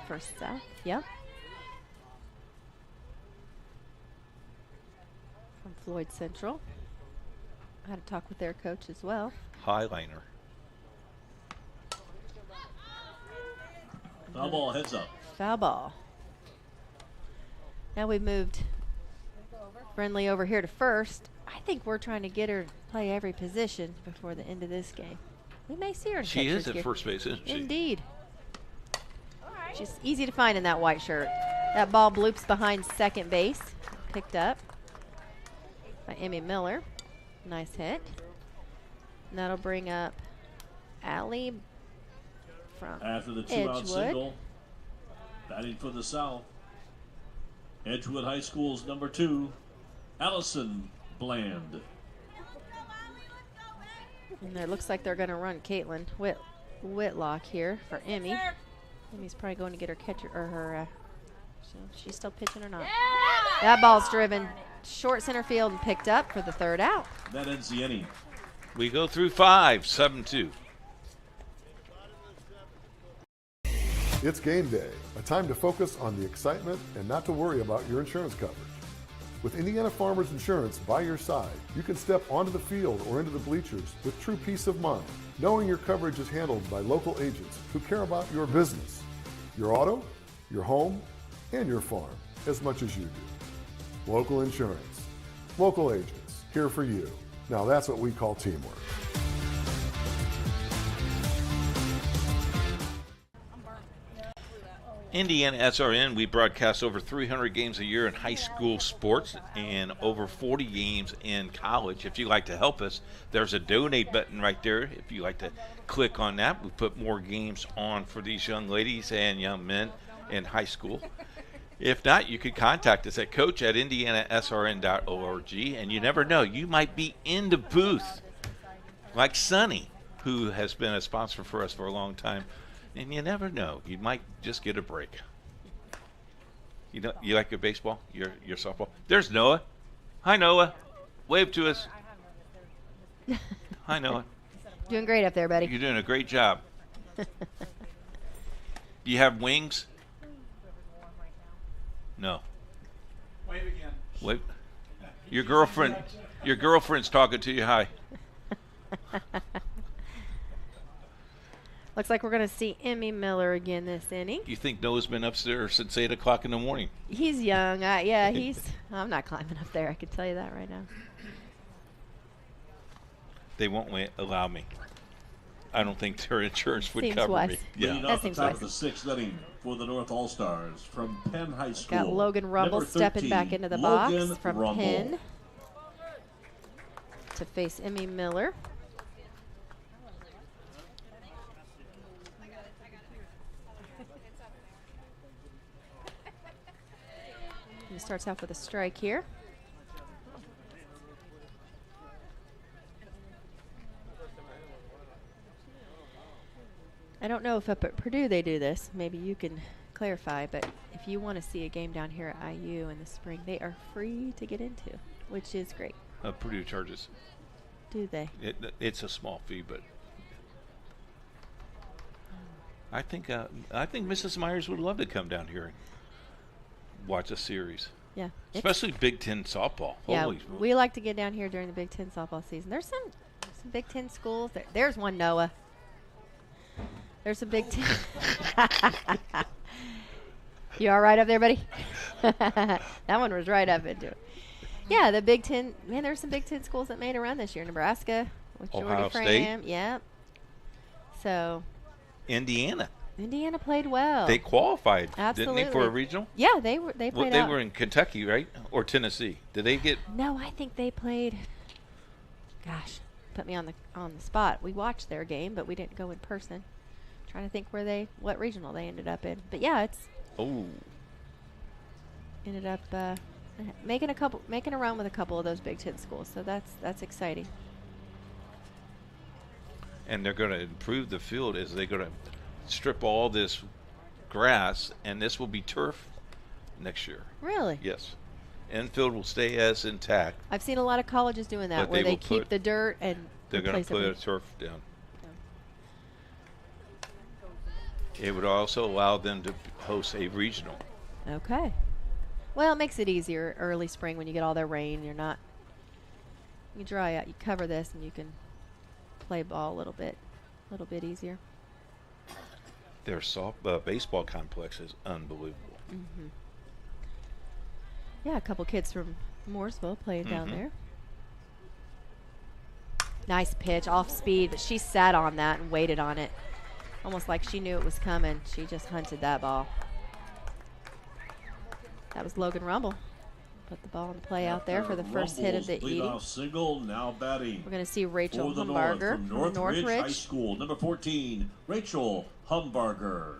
H: for South. Yep. From Floyd Central. I had to talk with their coach as well.
G: Highliner.
I: Foul ball, heads up.
H: Foul ball. Now we've moved Friendly over here to first. I think we're trying to get her to play every position before the end of this game. We may see her in
G: She is
H: catcher's
G: at
H: gear.
G: first base, isn't she?
H: Indeed. She's easy to find in that white shirt. That ball bloops behind second base. Picked up by Emmy Miller. Nice hit. And that'll bring up Allie from
I: After the two-out
H: Edgewood.
I: single, batting for the South, Edgewood High School's number 2, Allison Bland.
H: And it looks like they're going to run Caitlin Whitlock here for Emmy. Emmy's probably going to get her catcher or her. So she's still pitching or not? That ball's driven short center field and picked up for the third out.
I: That ends the inning.
G: We go through 5, 7-2.
E: It's game day, a time to focus on the excitement and not to worry about your insurance coverage. With Indiana Farmers Insurance by your side, you can step onto the field or into the bleachers with true peace of mind, knowing your coverage is handled by local agents who care about your business, your auto, your home, and your farm as much as you do. Local insurance, local agents, here for you. Now that's what we call teamwork.
G: IndianaSRN, we broadcast over 300 games a year in high school sports and over 40 games in college. If you'd like to help us, there's a donate button right there. If you'd like to click on that, we put more games on for these young ladies and young men in high school. If not, you can contact us at coach@indianasrn.org, and you never know, you might be in the booth like Sonny, who has been a sponsor for us for a long time. And you never know. You might just get a break. You know, you like your baseball, your softball. There's Noah. Hi, Noah. Wave to us. Hi, Noah.
H: Doing great up there, buddy.
G: You're doing a great job. You have wings? No.
S: Wave again.
G: Wave. Your girlfriend's talking to you. Hi.
H: Looks like we're going to see Emmy Miller again this inning.
G: You think Noah's been upstairs since 8 o'clock in the morning?
H: He's young. Yeah, I'm not climbing up there. I can tell you that right now.
G: They won't allow me. I don't think their insurance would cover
H: wise.
G: me.
I: Leading off the top of the 6th inning for the North All-Stars from Penn High School.
H: Got Logan Rumble
I: number
H: stepping
I: 13,
H: back into the
I: Logan
H: box from
I: Rumble.
H: Penn to face Emmy Miller. He starts off with a strike here. I don't know if up at Purdue they do this. Maybe you can clarify, but if you want to see a game down here at IU in the spring, they are free to get into, which is great.
G: Purdue charges.
H: Do they?
G: It's a small fee, but I think Mrs. Myers would love to come down here and watch a series.
H: Yeah.
G: Especially Big Ten softball.
H: Yeah,
G: Holy
H: we like to get down here during the Big Ten softball season. There's some Big Ten schools. There's one, Noah. There's a Big Ten. You all right up there, buddy? That one was right up into it. Yeah, the Big Ten. Man, there's some Big Ten schools that made a run this year. Nebraska with
G: Ohio
H: Jordy
G: State.
H: Fram. Yep. So.
G: Indiana
H: played well.
G: They qualified,
H: Absolutely.
G: didn't they, for a regional?
H: Yeah, they played
G: well, they were in Kentucky, right? Or Tennessee. Did they get?
H: No, I think they played. Gosh, put me on the spot. We watched their game, but we didn't go in person. Trying to think what regional they ended up in. But yeah, it's.
G: Oh.
H: Ended up making a run with a couple of those Big Ten schools. So that's exciting.
G: And they're going to improve the field as they're going to strip all this grass, and this will be turf next year.
H: Really?
G: Yes. Infield will stay as intact.
H: I've seen a lot of colleges doing that, where they keep the dirt and
G: they're going to put a turf down. Yeah. It would also allow them to host a regional.
H: Okay. Well, it makes it easier early spring when you get all that rain. You dry out, you cover this, and you can play ball a little bit easier.
G: Their baseball complex is unbelievable.
H: Mm-hmm. Yeah, a couple kids from Mooresville playing down there. Nice pitch, off speed, but she sat on that and waited on it. Almost like she knew it was coming. She just hunted that ball. That was Logan Rumble. Put the ball in play out there for the first hit of the eating.
I: Single, now batting.
H: We're going to see Rachel Humbarger
I: from Northridge High School. Number 14, Rachel Humbarger.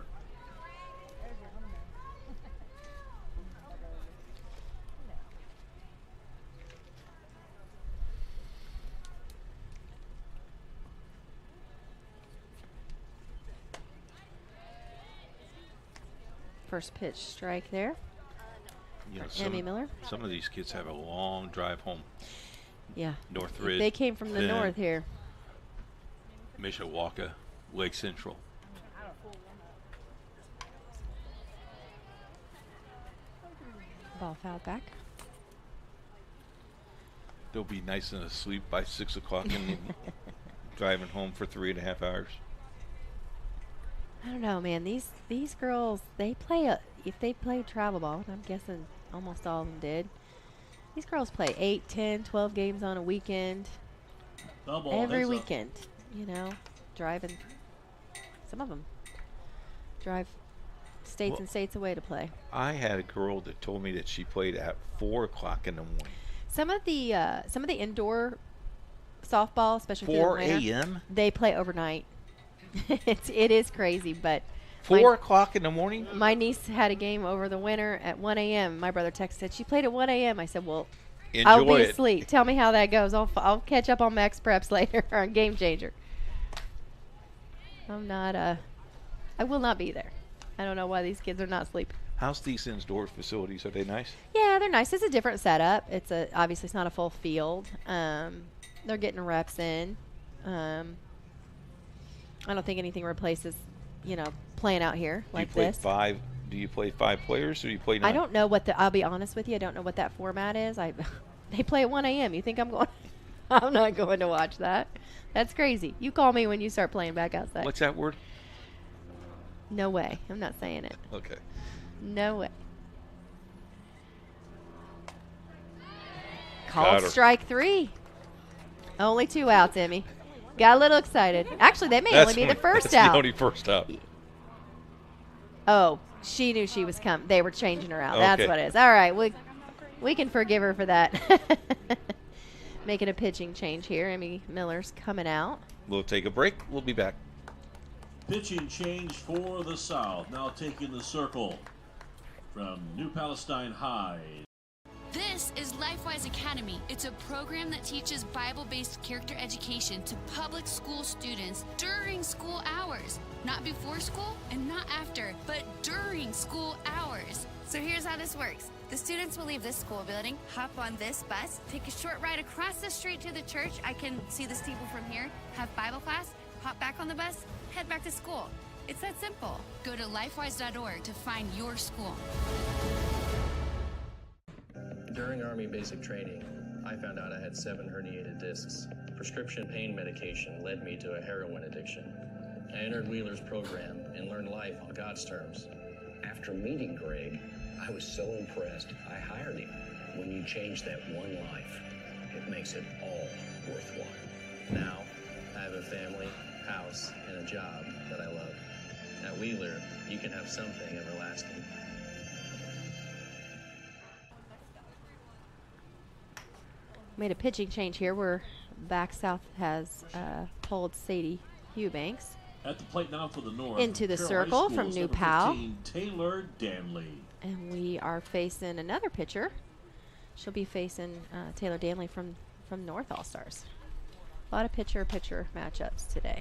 H: First pitch strike there.
G: Yeah,
H: Emmy Miller.
G: Some of these kids have a long drive home.
H: Yeah.
G: Northridge.
H: They came from the north here.
G: Mishawaka, Lake Central.
H: Ball fouled back.
G: They'll be nice and asleep by 6 o'clock and driving home for 3.5 hours.
H: I don't know, man. These girls, they play if they play travel ball, and I'm guessing almost all of them did. These girls play 8, 10, 12 games on a weekend. Every weekend, driving. Some of them drive states and states away to play.
G: I had a girl that told me that she played at 4 o'clock in the morning.
H: Some of the indoor softball, especially
G: 4 a.m.
H: they play overnight. It is crazy, but
G: 4 o'clock in the morning?
H: My niece had a game over the winter at 1 a.m. My brother texted, she played at 1 a.m. I said, well, I'll be asleep. Tell me how that goes. I'll catch up on Max Preps later on Game Changer. I will not be there. I don't know why these kids are not sleeping.
G: How's these indoor facilities? Are they nice?
H: Yeah, they're nice. It's a different setup. Obviously it's not a full field. They're getting reps in. I don't think anything replaces, playing out here like this.
G: Do you play 5 players or do you play 9?
H: I don't know I'll be honest with you, I don't know what that format is. They play at 1 a.m. You think I'm going? I'm not going to watch that. That's crazy. You call me when you start playing back outside.
G: What's that word?
H: No way. I'm not saying it.
G: Okay.
H: No way. Called strike 3. Only 2 outs, Emmy. Got a little excited. Actually, that may only be the first out.
G: The only first out.
H: Oh, she knew she was coming. They were changing her out.
G: Okay.
H: That's what it is. All right, we can forgive her for that. Making a pitching change here. Emmy Miller's coming out.
G: We'll take a break. We'll be back.
I: Pitching change for the South. Now taking the circle from New Palestine High.
F: This is LifeWise Academy. It's a program that teaches Bible-based character education to public school students during school hours. Not before school and not after, but during school hours.
L: So here's how this works. The students will leave this school building, hop on this bus, take a short ride across the street to the church. I can see the steeple from here, have Bible class, hop back on the bus, head back to school. It's that simple.
F: Go to lifewise.org to find your school.
W: During Army basic training, I found out I had 7 herniated discs. Prescription pain medication led me to a heroin addiction. I entered Wheeler's program and learned life on God's terms. After meeting Greg, I was so impressed, I hired him. When you change that one life, it makes it all worthwhile. Now, I have a family, house, and a job that I love. At Wheeler, you can have something everlasting.
H: Made a pitching change here where back south has pulled Sadie Eubanks.
I: At the plate now for the North.
H: Into the circle from New Powell.
I: Taylor Danley.
H: And we are facing another pitcher. She'll be facing Taylor Danley from North All-Stars. A lot of pitcher-pitcher matchups today.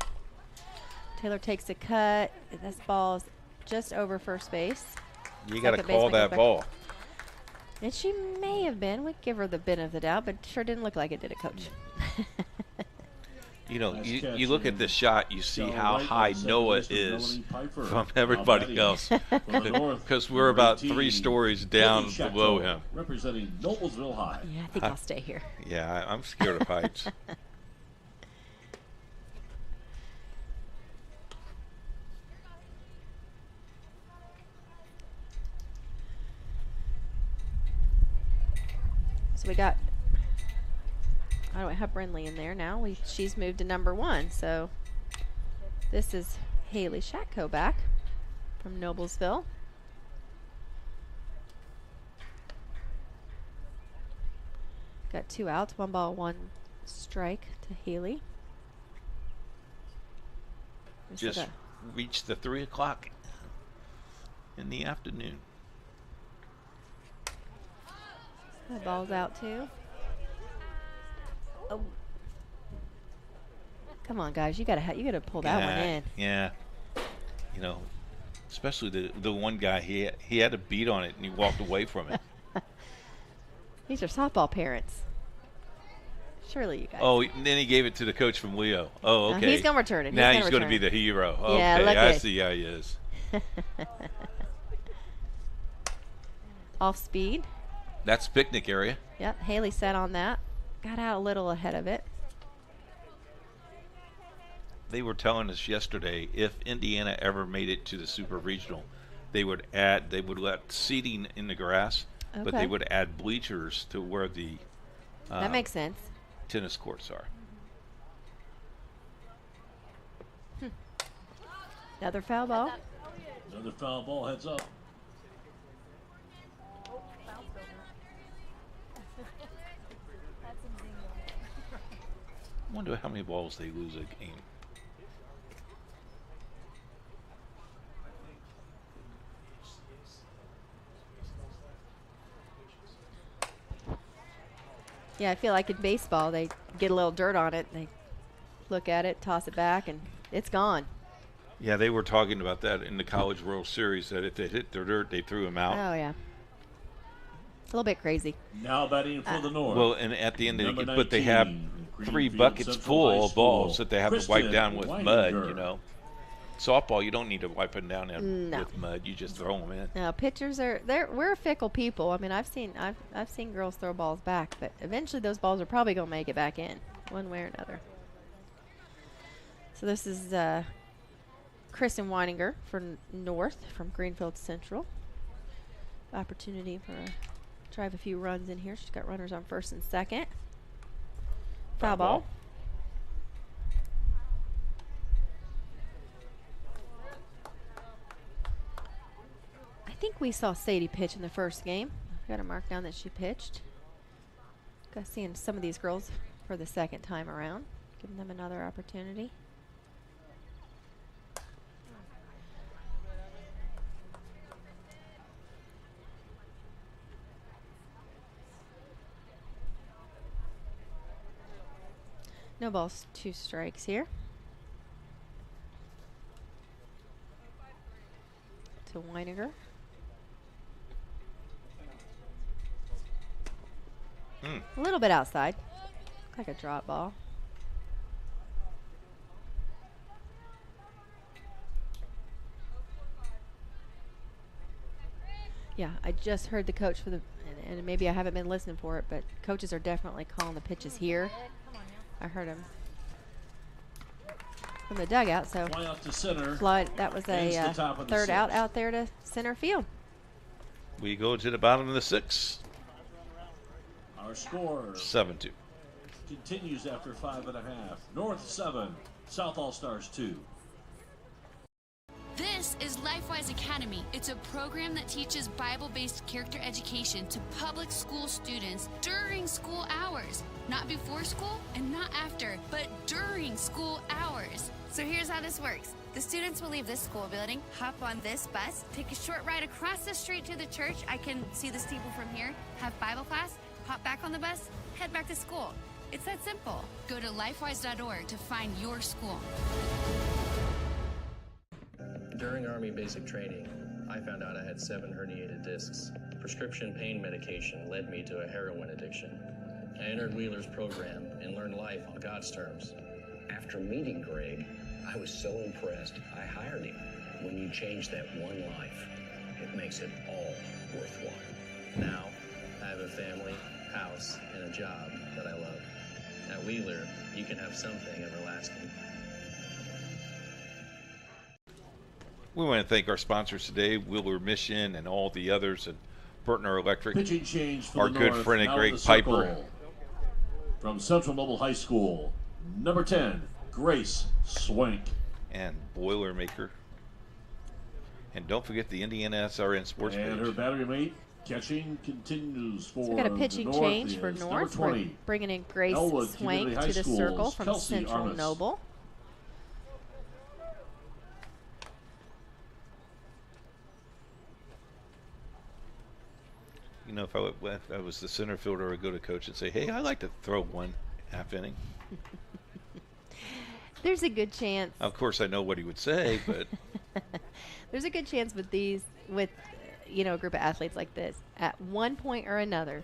H: Taylor takes a cut. This ball's just over first base.
G: You got to call that ball.
H: And she may have been. We'd give her the benefit of the doubt, but sure didn't look like it, did it, Coach?
G: You know, you look at the shot, you see how high Noah is from everybody else, because we're about 3 stories down below him.
I: Representing Noblesville High.
H: Yeah, I think I'll stay here.
G: Yeah, I'm scared of heights.
H: So we got, I don't have Brinley in there now. She's moved to number 1. So this is Haley Shatko back from Noblesville. Got 2 outs, 1 ball, 1 strike to Haley.
G: Just reached the 3 o'clock in the afternoon.
H: The ball's out too. Oh, come on, guys! You gotta pull that one in.
G: Yeah, you know, especially the one guy he had a beat on it and he walked away from it.
H: These are softball parents. Surely you guys.
G: Oh, and then he gave it to the coach from Leo. Oh, okay.
H: He's gonna return it.
G: Now he's gonna be the hero.
H: Yeah,
G: okay, I see how he is.
H: Off speed.
G: That's picnic area.
H: Yep, Haley sat on that. Got out a little ahead of it.
G: They were telling us yesterday if Indiana ever made it to the Super Regional, they would let seating in the grass, but they would add bleachers to where the
H: that makes sense.
G: Tennis courts are.
H: Another foul ball.
I: Another foul ball, heads up.
G: I wonder how many balls they lose a game.
H: Yeah, I feel like in baseball they get a little dirt on it, they look at it, toss it back, and it's gone.
G: Yeah, they were talking about that in the College World Series, that if they hit their dirt, they threw them out.
H: Oh, yeah. It's a little bit crazy.
I: Now batting for the North.
G: Well, and at the end, but they have 3 buckets full of balls that they have to wipe down with mud, you know. Softball, you don't need to wipe them down with mud. You just throw them in.
H: No, pitchers we're fickle people. I mean, I've seen girls throw balls back, but eventually those balls are probably going to make it back in one way or another. So this is Kristen Weininger for North from Greenfield Central. Opportunity for drive a few runs in here. She's got runners on first and second. Foul ball. I think we saw Sadie pitch in the first game. I've got to mark down that she pitched. Got seeing some of these girls for the second time around, giving them another opportunity. No balls, 2 strikes here. To Weininger. A little bit outside. Like a drop ball. Yeah, I just heard the coach for the, and maybe I haven't been listening for it, but coaches are definitely calling the pitches here. I heard him. from the dugout. So
I: Fly out to center.
H: That was a third out there to center field.
G: We go to the bottom of the 6th.
I: Our score
G: 7-2.
I: continues after 5.5. North 7, South All-Stars 2.
F: This is LifeWise Academy. It's a program that teaches Bible-based character education to public school students during school hours. Not before school and not after, but during school hours.
L: So here's how this works. The students will leave this school building, hop on this bus, take a short ride across the street to the church. I can see the steeple from here, have Bible class, hop back on the bus, head back to school. It's that simple.
F: Go to lifewise.org to find your school.
W: During Army basic training, I found out I had 7 herniated discs. Prescription pain medication led me to a heroin addiction. I entered Wheeler's program and learned life on God's terms. After meeting Greg, I was so impressed, I hired him. When you change that one life, it makes it all worthwhile. Now, I have a family, house, and a job that I love. At Wheeler, you can have something everlasting.
G: We want to thank our sponsors today, Wheeler Mission and all the others, and Burtner Electric.
I: Pitching change for
G: our
I: the
G: good
I: North,
G: friend
I: now
G: Greg
I: in the
G: Piper.
I: circle. From Central Mobile High School, number 10, Grace Swank.
G: And Boilermaker. And don't forget the IndianaSRN Sports
I: And
G: page.
I: her battery mate, catching continues for
H: So we got a pitching
I: the North
H: change for
I: is
H: North.
I: number
H: We're
I: 20,
H: bringing in Grace
I: Elwood
H: Swank
I: Community High
H: to the
I: School's
H: circle from
I: Kelsey
H: Central
I: Armas.
H: Noble.
G: You know, if I was the center fielder, I'd go to coach and say, hey, I like to throw one half inning.
H: There's a good chance.
G: Of course, I know what he would say, but
H: there's a good chance with a group of athletes like this, at one point or another,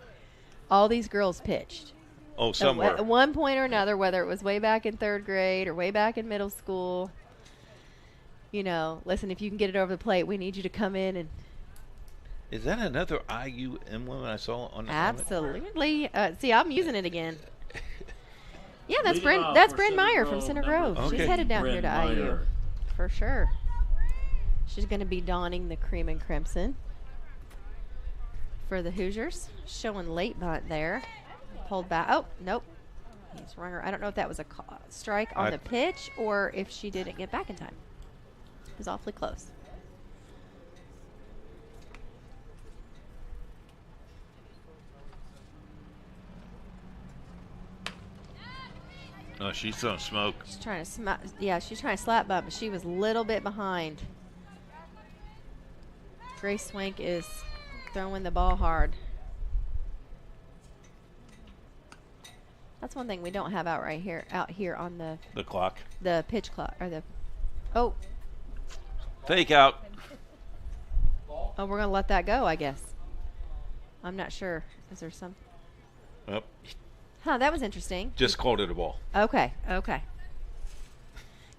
H: all these girls pitched.
G: Oh, somewhere.
H: At one point or another, whether it was way back in 3rd grade or way back in middle school, listen, if you can get it over the plate, we need you to come in and.
G: Is that another IU emblem I saw on the
H: Absolutely. See, I'm using it again. Yeah, that's
I: Leading off
H: That's
I: for
H: Bryn
I: Center
H: Meyer
I: Grove,
H: from Center
I: number
H: Grove.
G: Okay.
H: She's headed down
I: Bryn
H: here to
I: Meyer.
H: IU. For sure. She's going to be donning the cream and crimson for the Hoosiers. Showing late bunt there. Pulled back. Oh, nope. He's rung her. I don't know if that was a strike on the pitch or if she didn't get back in time. It was awfully close.
G: Oh, she's throwing smoke.
H: She's trying to she's trying to slap butt, but she was a little bit behind. Grace Swank is throwing the ball hard. That's one thing we don't have out here on the
G: clock.
H: The pitch clock or
G: Fake out.
H: Oh, we're gonna let that go, I guess. I'm not sure. Is there some?
G: Yep.
H: Huh, that was interesting.
G: Just called it a ball.
H: Okay.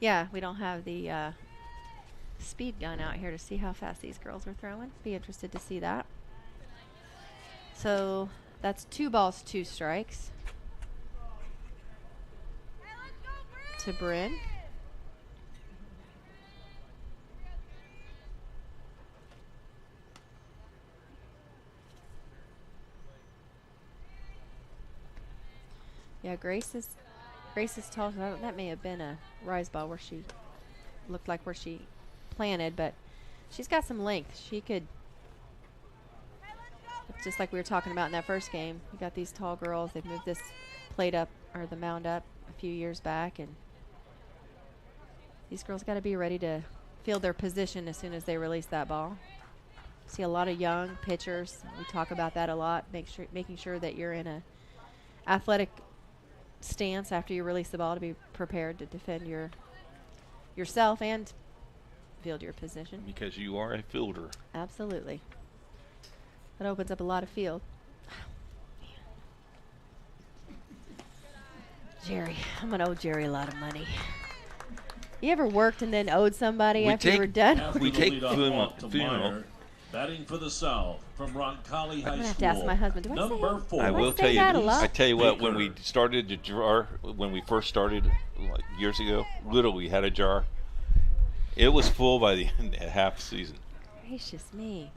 H: Yeah, we don't have the speed gun out here to see how fast these girls are throwing. Be interested to see that. So that's 2 balls, 2 strikes to Bryn. Yeah, Grace is tall. That may have been a rise ball where she looked like where she planted, but she's got some length. She could, just like we were talking about in that first game, you got these tall girls. They've moved this plate up or the mound up a few years back, and these girls got to be ready to field their position as soon as they release that ball. See a lot of young pitchers. We talk about that a lot. Making sure that you're in a athletic stance after you release the ball to be prepared to defend yourself and field your position.
G: Because you are a fielder.
H: Absolutely. That opens up a lot of field. Jerry, I'm gonna owe Jerry a lot of money. You ever worked and then owed somebody after you were done?
G: We take funeral.
I: Batting for the South from Roncalli High
H: I'm gonna have
I: School.
H: to ask my husband. Do I say
I: Number 4.
G: I will tell you. I tell you what. When we started the jar, when we first started like years ago, literally had a jar. It was full by the end of half the season.
H: Gracious me.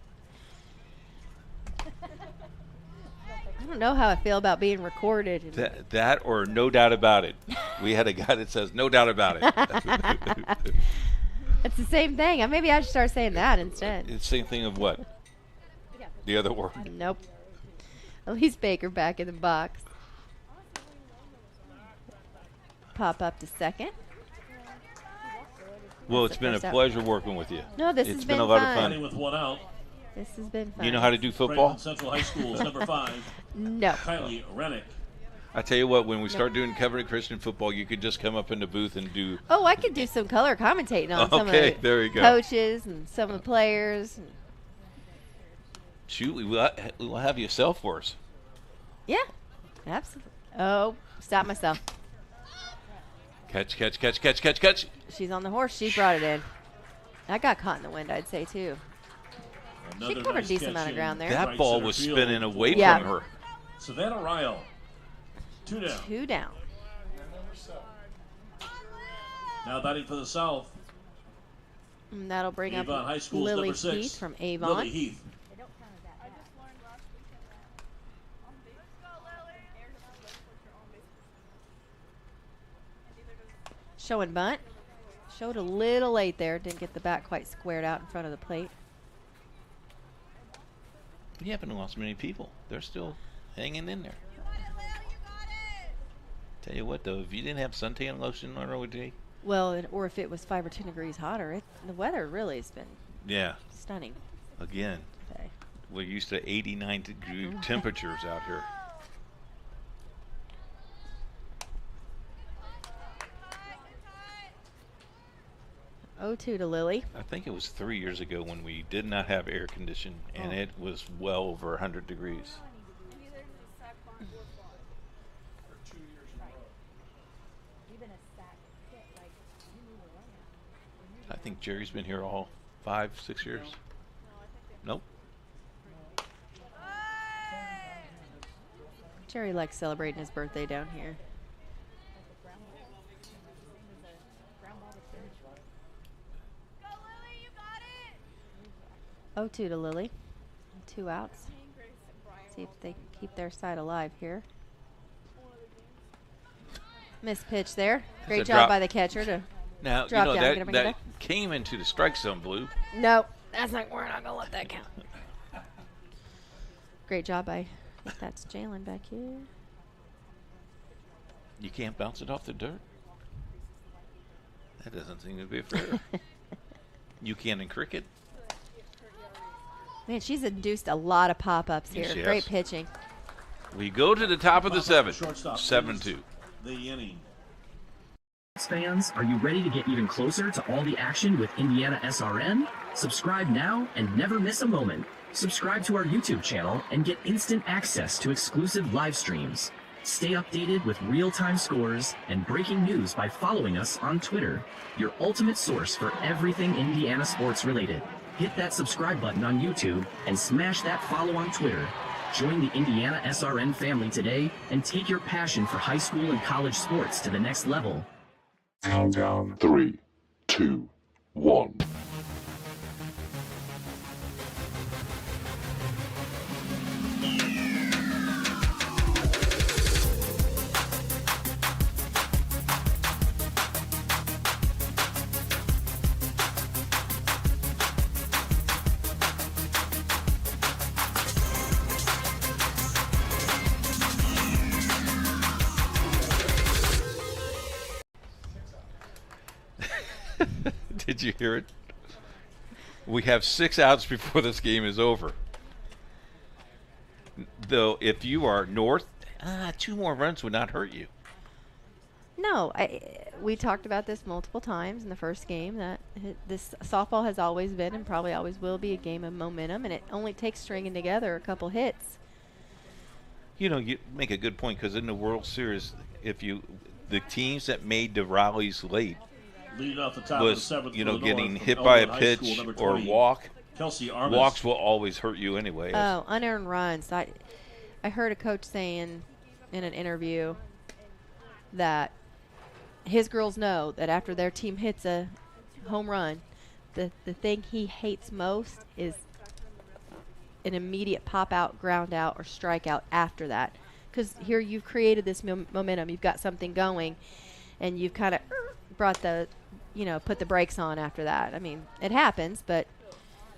H: I don't know how I feel about being recorded.
G: That or no doubt about it. We had a guy that says no doubt about it.
H: It's the same thing. Maybe I should start saying that instead.
G: It's the same thing of what? The other word?
H: Nope. Elise Baker back in the box. Pop up to second.
G: Well, it's been a pleasure working with you.
H: No, this has
G: It's
H: been
G: a lot
H: fun.
G: of fun.
I: With one out.
H: This has been fun.
G: You know how to do football?
I: Central High School's number 5.
H: No.
I: Kylie Rennick.
G: I tell you what, when we start doing Covenant Christian football, you could just come up in the booth and do.
H: Oh, I could do some color commentating on some of
G: Okay,
H: the
G: there you go.
H: coaches and some of the players.
G: Shoot, we'll have you sell for us.
H: Yeah, absolutely. Oh, stop myself.
G: Catch, catch, catch, catch, catch, catch.
H: She's on the horse. She brought it in. I got caught in the wind, I'd say, too. She covered a decent amount of ground there.
G: That ball was spinning away from her.
I: Savannah Ryle. 2 down.
H: 2 down.
I: Now batting for the South.
H: And that'll bring
I: Avon
H: up
I: High School's
H: Lily
I: number 6.
H: Heath from Avon.
I: Lily Heath.
H: Showing bunt. Showed a little late there. Didn't get the bat quite squared out in front of the plate.
G: You haven't lost many people. They're still hanging in there. Tell you what, though, if you didn't have suntan lotion on early day.
H: Well, or if it was 5 or 10 degrees hotter, the weather really has been stunning.
G: Again,
H: today.
G: We're used to 89-degree temperatures out here.
H: Oh, 2 to Lily.
G: I think it was 3 years ago when we did not have air conditioning, and it was well over 100 degrees. I think Jerry's been here all 5-6 years. Nope.
H: Jerry likes celebrating his birthday down here. Oh, 2 to Lily. 2 outs. See if they keep their side alive here. Missed pitch there. Great job by the catcher to
G: now,
H: drop
G: you know,
H: down.
G: that came into the strike zone, Blue.
H: No, that's not. We're not gonna let that count. Great job by. I think that's Jalen back here.
G: You can't bounce it off the dirt. That doesn't seem to be fair. You can in cricket.
H: Man, she's induced a lot of pop-ups here.
G: Yes,
H: Great pitching.
G: We go to the top of the 7th. 7-2.
I: The inning.
J: Fans, are you ready to get even closer to all the action with IndianaSRN? Subscribe now and never miss a moment. Subscribe to our YouTube channel and get instant access to exclusive live streams. Stay updated with real-time scores and breaking news by following us on Twitter, your ultimate source for everything Indiana sports related. Hit that subscribe button on YouTube and smash that follow on Twitter. Join the IndianaSRN family today and take your passion for high school and college sports to the next level.
P: Countdown. 3, 2, 1.
G: Did you hear it? We have 6 outs before this game is over. Though, if you are north, 2 more runs would not hurt you.
H: No, we talked about this multiple times in the first game, that this softball has always been and probably always will be a game of momentum, and it only takes stringing together a couple hits.
G: You know, you make a good point, because in the World Series, the teams that made the rallies late
I: Leading off the top
G: was,
I: of the 7th
G: you know,
I: for the
G: getting
I: North,
G: hit by a
I: Elmwood High
G: pitch
I: School, number
G: or
I: 20,
G: walk
I: Kelsey Armas.
G: Walks will always hurt you anyway.
H: Oh, unearned runs. I heard a coach saying in an interview that his girls know that after their team hits a home run, the thing he hates most is an immediate pop out, ground out, or strikeout after that. Because here you've created this momentum. You've got something going, and you've kind of brought the, put the brakes on after that. I mean, it happens, but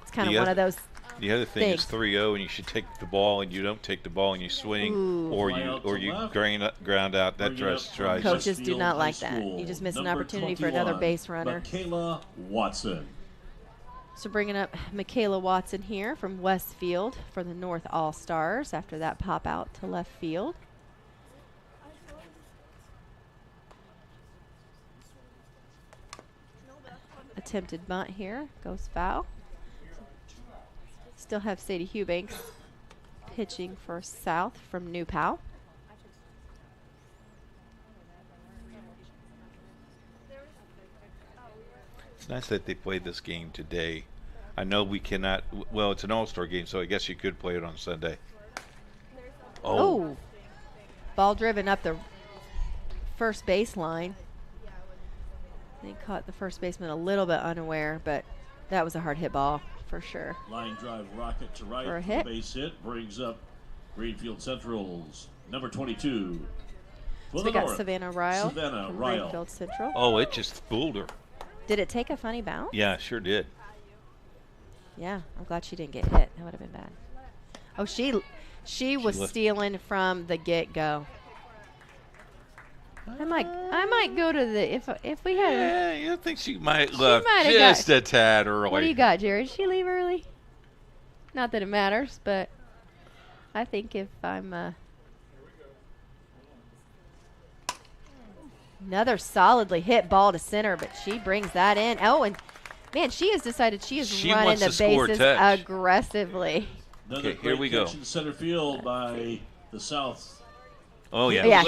H: it's kind of one of those
G: The other thing
H: things.
G: is 3-0, and you should take the ball, and you don't take the ball, and you swing, or you ground out. That drives.
H: Coaches do not like that. You just miss an opportunity for another base runner.
I: Michaela Watson.
H: So bringing up Michaela Watson here from Westfield for the North All-Stars after that pop out to left field. Attempted bunt here, goes foul. Still have Sadie Hubanks pitching for South from New Pal.
G: It's nice that they played this game today. I know we cannot. Well, it's an all-star game, so I guess you could play it on Sunday.
H: Oh. Ball driven up the first baseline. They caught the first baseman a little bit unaware, but that was a hard hit ball for sure.
I: Line drive rocket to right
H: for a
I: for
H: hit.
I: The base hit brings up Greenfield Central's number 22.
H: So we got Savannah Ryle from
I: Ryle.
H: Greenfield Central.
G: Oh, it just fooled her.
H: Did it take a funny bounce?
G: Yeah, sure did.
H: Yeah, I'm glad she didn't get hit. That would have been bad. Oh, she was stealing from the get-go. I might go to the if we had.
G: Yeah, I think she might left just a tad early.
H: What do you got, Jerry? Did she leave early? Not that it matters, but I think if I'm another solidly hit ball to center, but she brings that in. Oh, and man, she has decided she is running the bases aggressively.
G: Okay, here we go.
I: In center field by the South.
G: Oh yeah,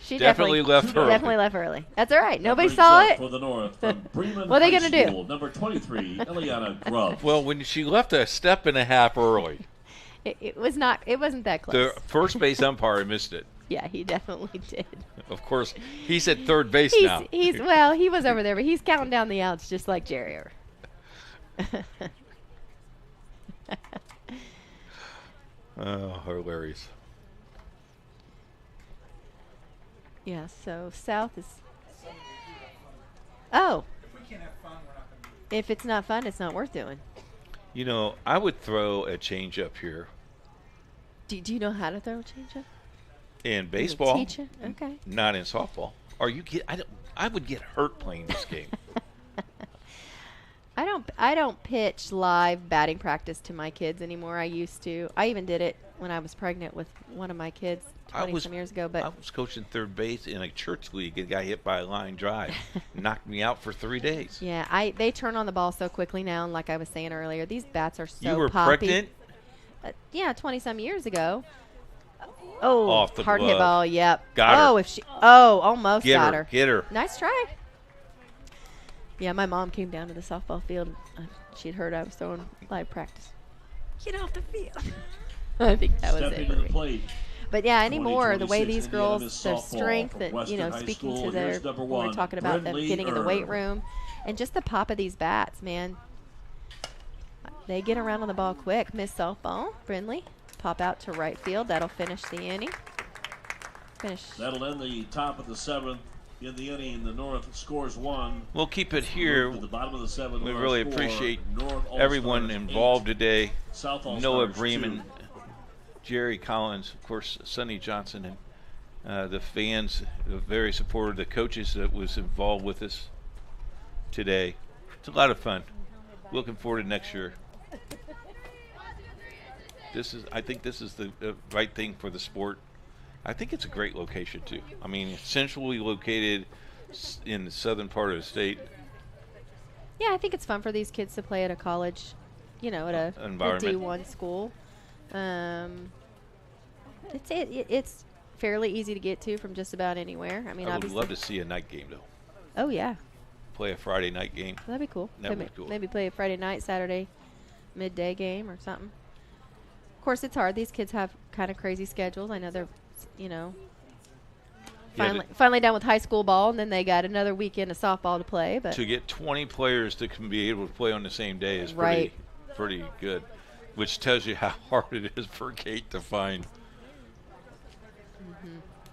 H: she
G: definitely left early.
H: Definitely left early. That's all right. Nobody saw it.
I: For the North, from Bremen
H: what are they
I: High
H: gonna
I: School,
H: do?
I: Number 23, Eliana Grubb.
G: Well, when she left a step and a half early,
H: it wasn't that close.
G: the first base umpire missed it.
H: Yeah, he definitely did.
G: Of course, he's at third base now.
H: He was over there, but he's counting down the outs just like Jerry.
G: Oh, hilarious.
H: Yeah, so South is. Oh.
S: If we can't have fun, we're not going to do
H: it. If it's not fun, it's not worth doing.
G: You know, I would throw a changeup here.
H: Do you know how to throw a changeup?
G: In baseball,
H: teach you? Okay.
G: Not in softball. Are you kidding? I would get hurt playing this game.
H: I don't pitch live batting practice to my kids anymore. I used to. I even did it when I was pregnant with one of my kids 20-some years ago. But
G: I was coaching third base in a church league. A guy hit by a line drive, knocked me out for 3 days.
H: Yeah, they turn on the ball so quickly now, and like I was saying earlier, these bats are so
G: You were
H: poppy.
G: pregnant?
H: Yeah, 20-some years ago. Oh,
G: off the
H: hard
G: glove.
H: hit ball. Yep.
G: Got her.
H: Almost
G: Get
H: got
G: her.
H: her.
G: Get her.
H: Nice try. Yeah, my mom came down to the softball field. She'd heard I was throwing live practice. Get off the field. I think that was it for me. But yeah, anymore, the way these girls, their strength, that speaking to their, when we're talking about them getting in the weight room, and just the pop of these bats, man. They get around on the ball quick. Miss softball, Brindley, pop out to right field. That'll finish the inning.
I: That'll end the top of the 7th. In the inning, the North scores 1.
G: We'll keep it here.
I: To the bottom of the 7th.
G: We really appreciate everyone involved today. Noah Bremen, Jerry Collins, of course, Sonny Johnson, and the fans, very supportive. The coaches that was involved with us today. It's a lot of fun. Looking forward to next year. I think this is the right thing for the sport. I think it's a great location too. I mean, it's centrally located in the southern part of the state.
H: Yeah, I think it's fun for these kids to play at a college, at a D1 school. It's fairly easy to get to from just about anywhere. I mean,
G: I would
H: obviously.
G: love to see a night game though.
H: Oh yeah.
G: Play a Friday night game.
H: That'd be cool.
G: That would be cool.
H: Maybe play a Friday night, Saturday midday game or something. Of course, it's hard. These kids have kind of crazy schedules. I know they're, finally done with high school ball, and then they got another weekend of softball to play. But
G: to get 20 players that can be able to play on the same day is pretty good, which tells you how hard it is for Kate to find.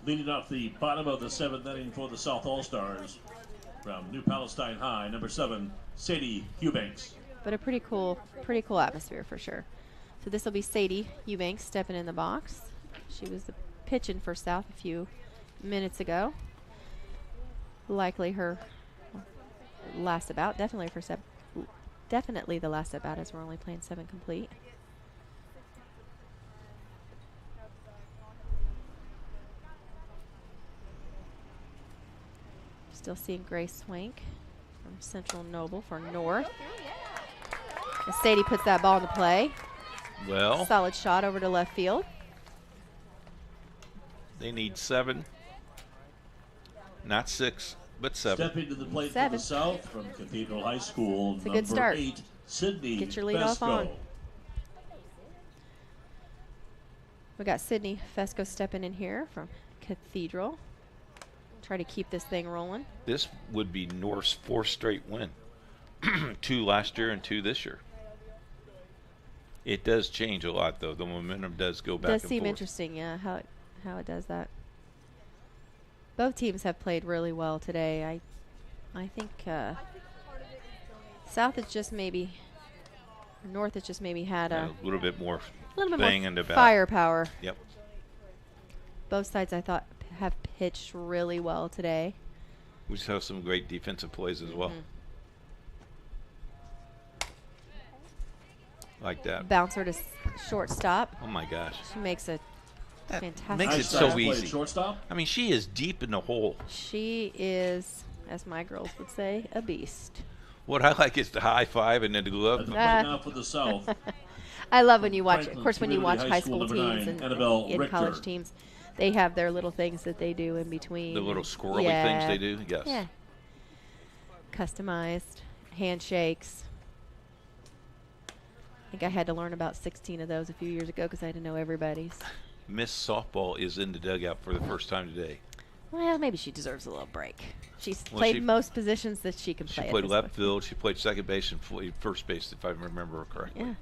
I: Leading off the bottom of the 7th inning for the South All-Stars from New Palestine High, number 7, Sadie Eubanks.
H: But a pretty cool atmosphere for sure. So this will be Sadie Eubanks stepping in the box. She was pitching for South a few minutes likely her last at bat, definitely the last at bat, as we're only playing 7 complete. Still seeing Grace Swank from Central Noble for North. As Sadie puts that ball into play.
G: Well,
H: solid shot over to left field.
G: They need 7, not 6, but 7.
I: Stepping to the plate for the South from Cathedral High School,
H: it's a good start.
I: 8, Sydney
H: Get your lead off on. We got Sydney Fesco stepping in here from Cathedral. Try to keep this thing rolling.
G: This would be North's 4th straight win. 2 last year and 2 this year. It does change a lot, though. The momentum does go back and forth.
H: Does seem interesting, yeah, how it does that. Both teams have played really well today. I think South has just maybe, North has just maybe had a
G: little bit more
H: bang
G: in the back.
H: Firepower.
G: Yep.
H: Both sides, I thought, have pitched really well today.
G: We saw some great defensive plays as well. Like that.
H: Bouncer to shortstop.
G: Oh my gosh.
H: She makes a fantastic.
G: Makes it so easy.
I: Shortstop.
G: I mean, she is deep in the hole.
H: She is, as my girls would say, a beast.
G: What I like is the high five and then the glove.
I: Now for the South.
H: I love when you watch, of course, when you watch
I: Community
H: high school teams
I: 9,
H: and college teams, they have their little things that they do in between.
G: The little squirrely things they do, yes.
H: Yeah. Customized handshakes. I think I had to learn about 16 of those a few years ago because I didn't know everybody's.
G: Miss Softball is in the dugout for the first time today.
H: Well, maybe she deserves a little break. She's played most positions that she can play.
G: She played left field, she played second base, and played first base, if I remember correctly.
H: Yeah.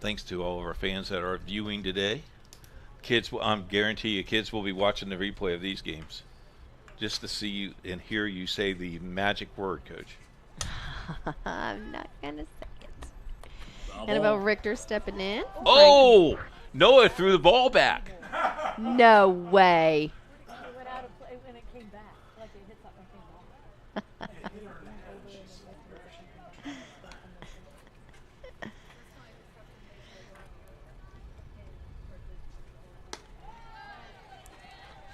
G: Thanks to all of our fans that are viewing today. Kids, I guarantee you, kids will be watching the replay of these games just to see you and hear you say the magic word, Coach.
H: I'm not going to say it. Annabelle Richter stepping in.
G: Oh! Noah threw the ball back.
H: No way.
N: It went out of play when it came back. Like it hit something and came back.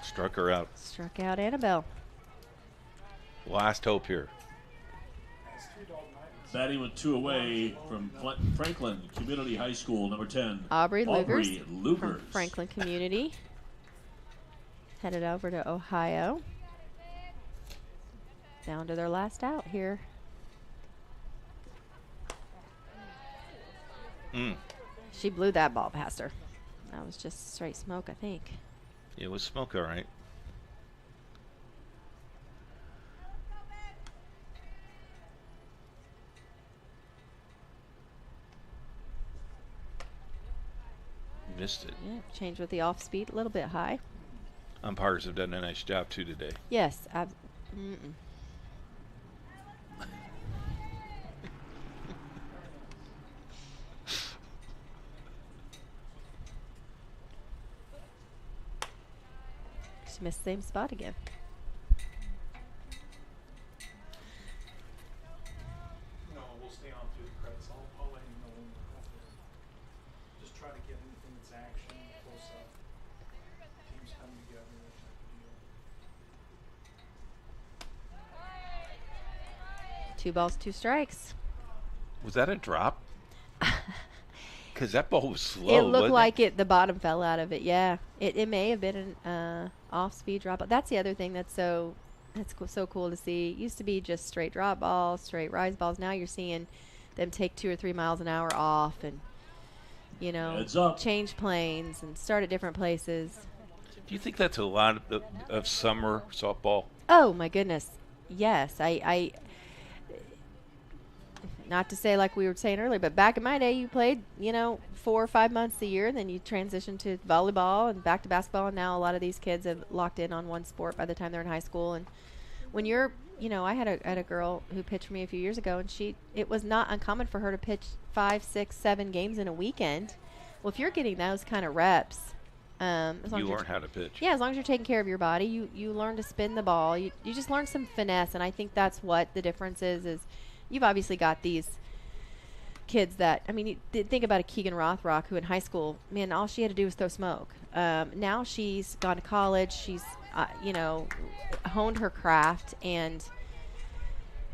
G: Struck her out.
H: Struck out Annabelle.
G: Last hope here.
I: Batting with 2 away from Franklin Community High School, number 10.
H: Aubrey Lugers
I: from
H: Franklin Community. Headed over to Ohio. Down to their last out here. She blew that ball past her. That was just straight smoke, I think.
G: It was smoke, all right. Missed it.
H: Yeah, change with the off speed, a little bit high.
G: Umpires have done a nice job too today.
H: Yes. She missed the same spot again.
S: No, we'll stay on through the credits. I'll let you know when we're comfortable. Just try to get anything that's action, close up. Teams come together, that type of deal.
H: 2 balls, 2 strikes.
G: Was that a drop? Because that ball was slow.
H: It looked like the bottom fell out of it. Yeah, it may have been an off-speed drop. But that's the other thing that's so That's so cool to see. It used to be just straight drop balls, straight rise balls. Now you're seeing them take 2 or 3 miles an hour off and, you know, change planes and start at different places.
G: Do you think that's a lot of summer softball?
H: Oh, my goodness. Yes. I not to say like we were saying earlier, but back in my day, you played, you know, 4 or 5 months a year, then you transitioned to volleyball and back to basketball, and now a lot of these kids have locked in on one sport by the time they're in high school. And when you're, you know, I had a girl who pitched for me a few years ago, and it was not uncommon for her to pitch 5, 6, 7 games in a weekend. Well, if you're getting those kind of reps, as long
G: you
H: as
G: learn how to pitch.
H: Yeah, as long as you're taking care of your body, you learn to spin the ball. You just learn some finesse, and I think that's what the difference is you've obviously got these kids that, I mean, you think about a Keegan Rothrock who in high school, man, all she had to do was throw smoke. Now she's gone to college. She's, you know, honed her craft, and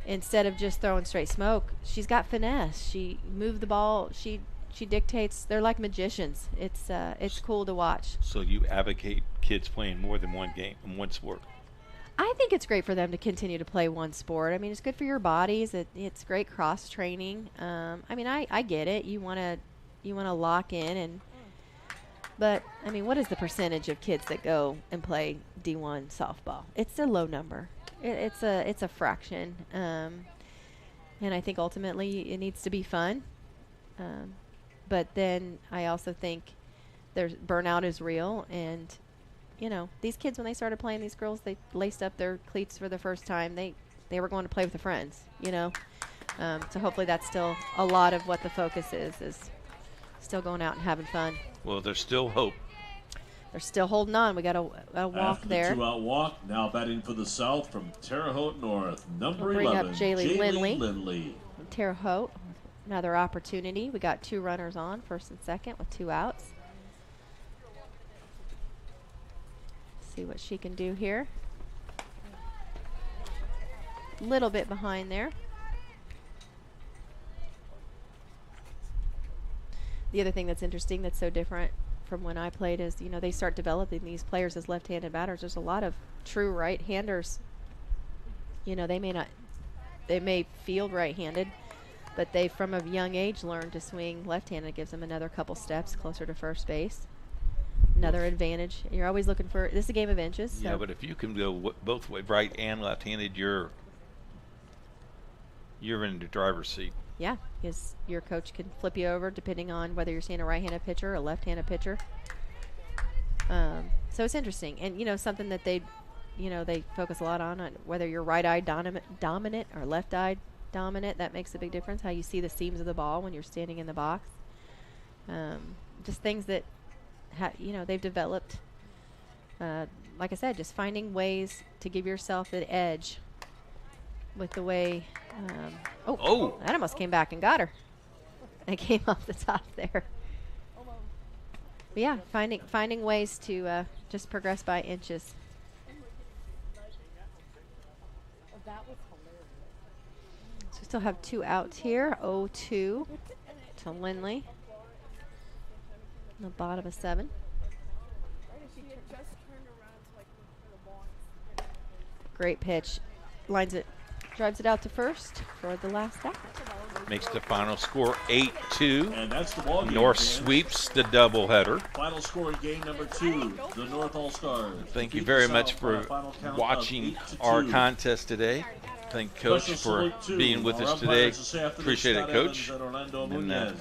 H: instead of just throwing straight smoke, she's got finesse. She moved the ball. She dictates. They're like magicians. It's cool to watch.
G: So you advocate kids playing more than one game in one sport?
H: I think it's great for them to continue to play one sport. I mean, it's good for your bodies. It's great cross training. I mean, I get it. You want to lock in, but I mean, what is the percentage of kids that go and play D1 softball? It's a low number. It's a fraction, and I think ultimately it needs to be fun. But then I also think there's burnout is real, and you know, these kids, when they started playing, these girls, they laced up their cleats for the first time. They were going to play with their friends, you know. So hopefully that's still a lot of what the focus is still going out and having fun.
G: Well, there's still hope.
H: They're still holding on. We got a walk
I: After
H: there.
I: The 2-out walk, now batting for the South from Terre Haute North, number 11,
H: bring up Jaylee
I: Lindley.
H: Terre Haute, another opportunity. We got 2 runners on, first and second, with 2 outs. See what she can do here. Little bit behind there. The other thing that's interesting that's so different from when I played is, you know, they start developing these players as left-handed batters. There's a lot of true right-handers. You know, they may field right-handed, but they from a young age learn to swing left-handed. It gives them another couple steps closer to first base. Another advantage. You're always looking for, this is a game of inches. So.
G: Yeah, but if you can go both way, right and left-handed, you're in the driver's seat.
H: Yeah, because your coach can flip you over depending on whether you're seeing a right-handed pitcher or a left-handed pitcher. So it's interesting, and you know, something that they focus a lot on whether you're right-eye dominant or left-eye dominant. That makes a big difference. How you see the seams of the ball when you're standing in the box. Just things that. You know, they've developed, like I said, just finding ways to give yourself an edge with the way. That almost came back and got her. It came off the top there. But yeah, finding ways to just progress by inches. So we still have 2 outs here. 0-2 to Lindley. The bottom of 7. Great pitch. Lines it, drives it out to first for the last out.
G: Makes the final score 8-2.
I: And that's the ball game.
G: North sweeps the doubleheader.
I: Final score in game number 2, the North All-Stars.
G: Thank you very much for watching our contest today. Thank Coach for being with us today. Appreciate it, Coach. And,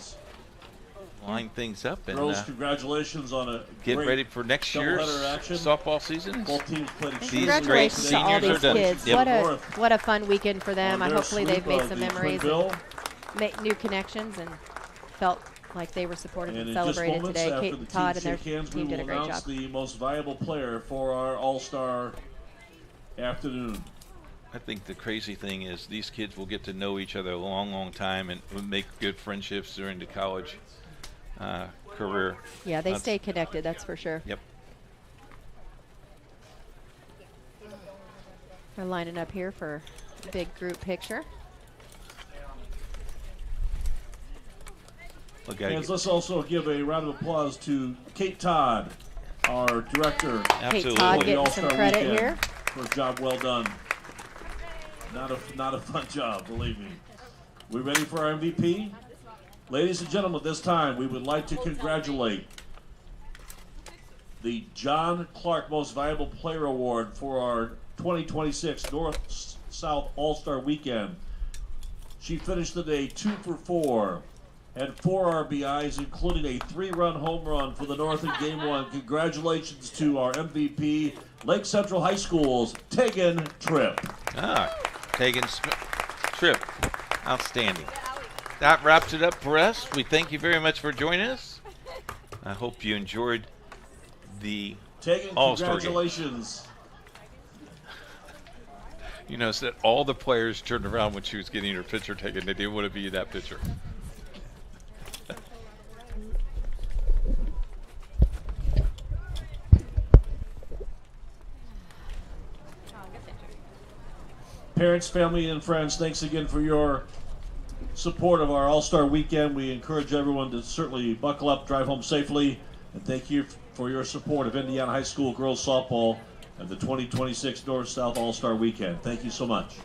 G: line things up and
I: girls, congratulations on a
G: get ready for next year's softball season.
I: Both teams played
H: these great seniors to all these kids. Yep. What a fun weekend for them. Hopefully they've made some memories, and made new connections, and felt like they were supported and celebrated today. Kate, Todd, and their team did a great job.
I: The most valuable player for our All-Star afternoon.
G: I think the crazy thing is these kids will get to know each other a long, long time and make good friendships during the college career.
H: Yeah, they stay connected, that's for sure.
G: Yep.
H: We're lining up here for a big group picture.
I: And let's also give a round of applause to Kate Todd, our director.
H: Kate Todd getting some credit here
I: for a job well done. Not a fun job, believe me. We ready for our MVP? Ladies and gentlemen, this time we would like to congratulate the John Clark Most Valuable Player Award for our 2026 North-South All-Star Weekend. She finished the day 2 for 4, had 4 RBIs, including a 3-run home run for the North in Game 1. Congratulations to our MVP, Lake Central High School's Tegan Tripp.
G: Tegan Tripp. Outstanding. That wraps it up for us. We thank you very much for joining us. I hope you enjoyed the All-Star game.
I: Congratulations.
G: You notice that all the players turned around when she was getting her picture taken. They didn't want to be in that picture.
I: Parents, family, and friends, thanks again for your support of our All-Star Weekend. We encourage everyone to certainly buckle up, drive home safely, and thank you for your support of Indiana High School girls softball and the 2026 North-South All-Star Weekend. Thank you so much.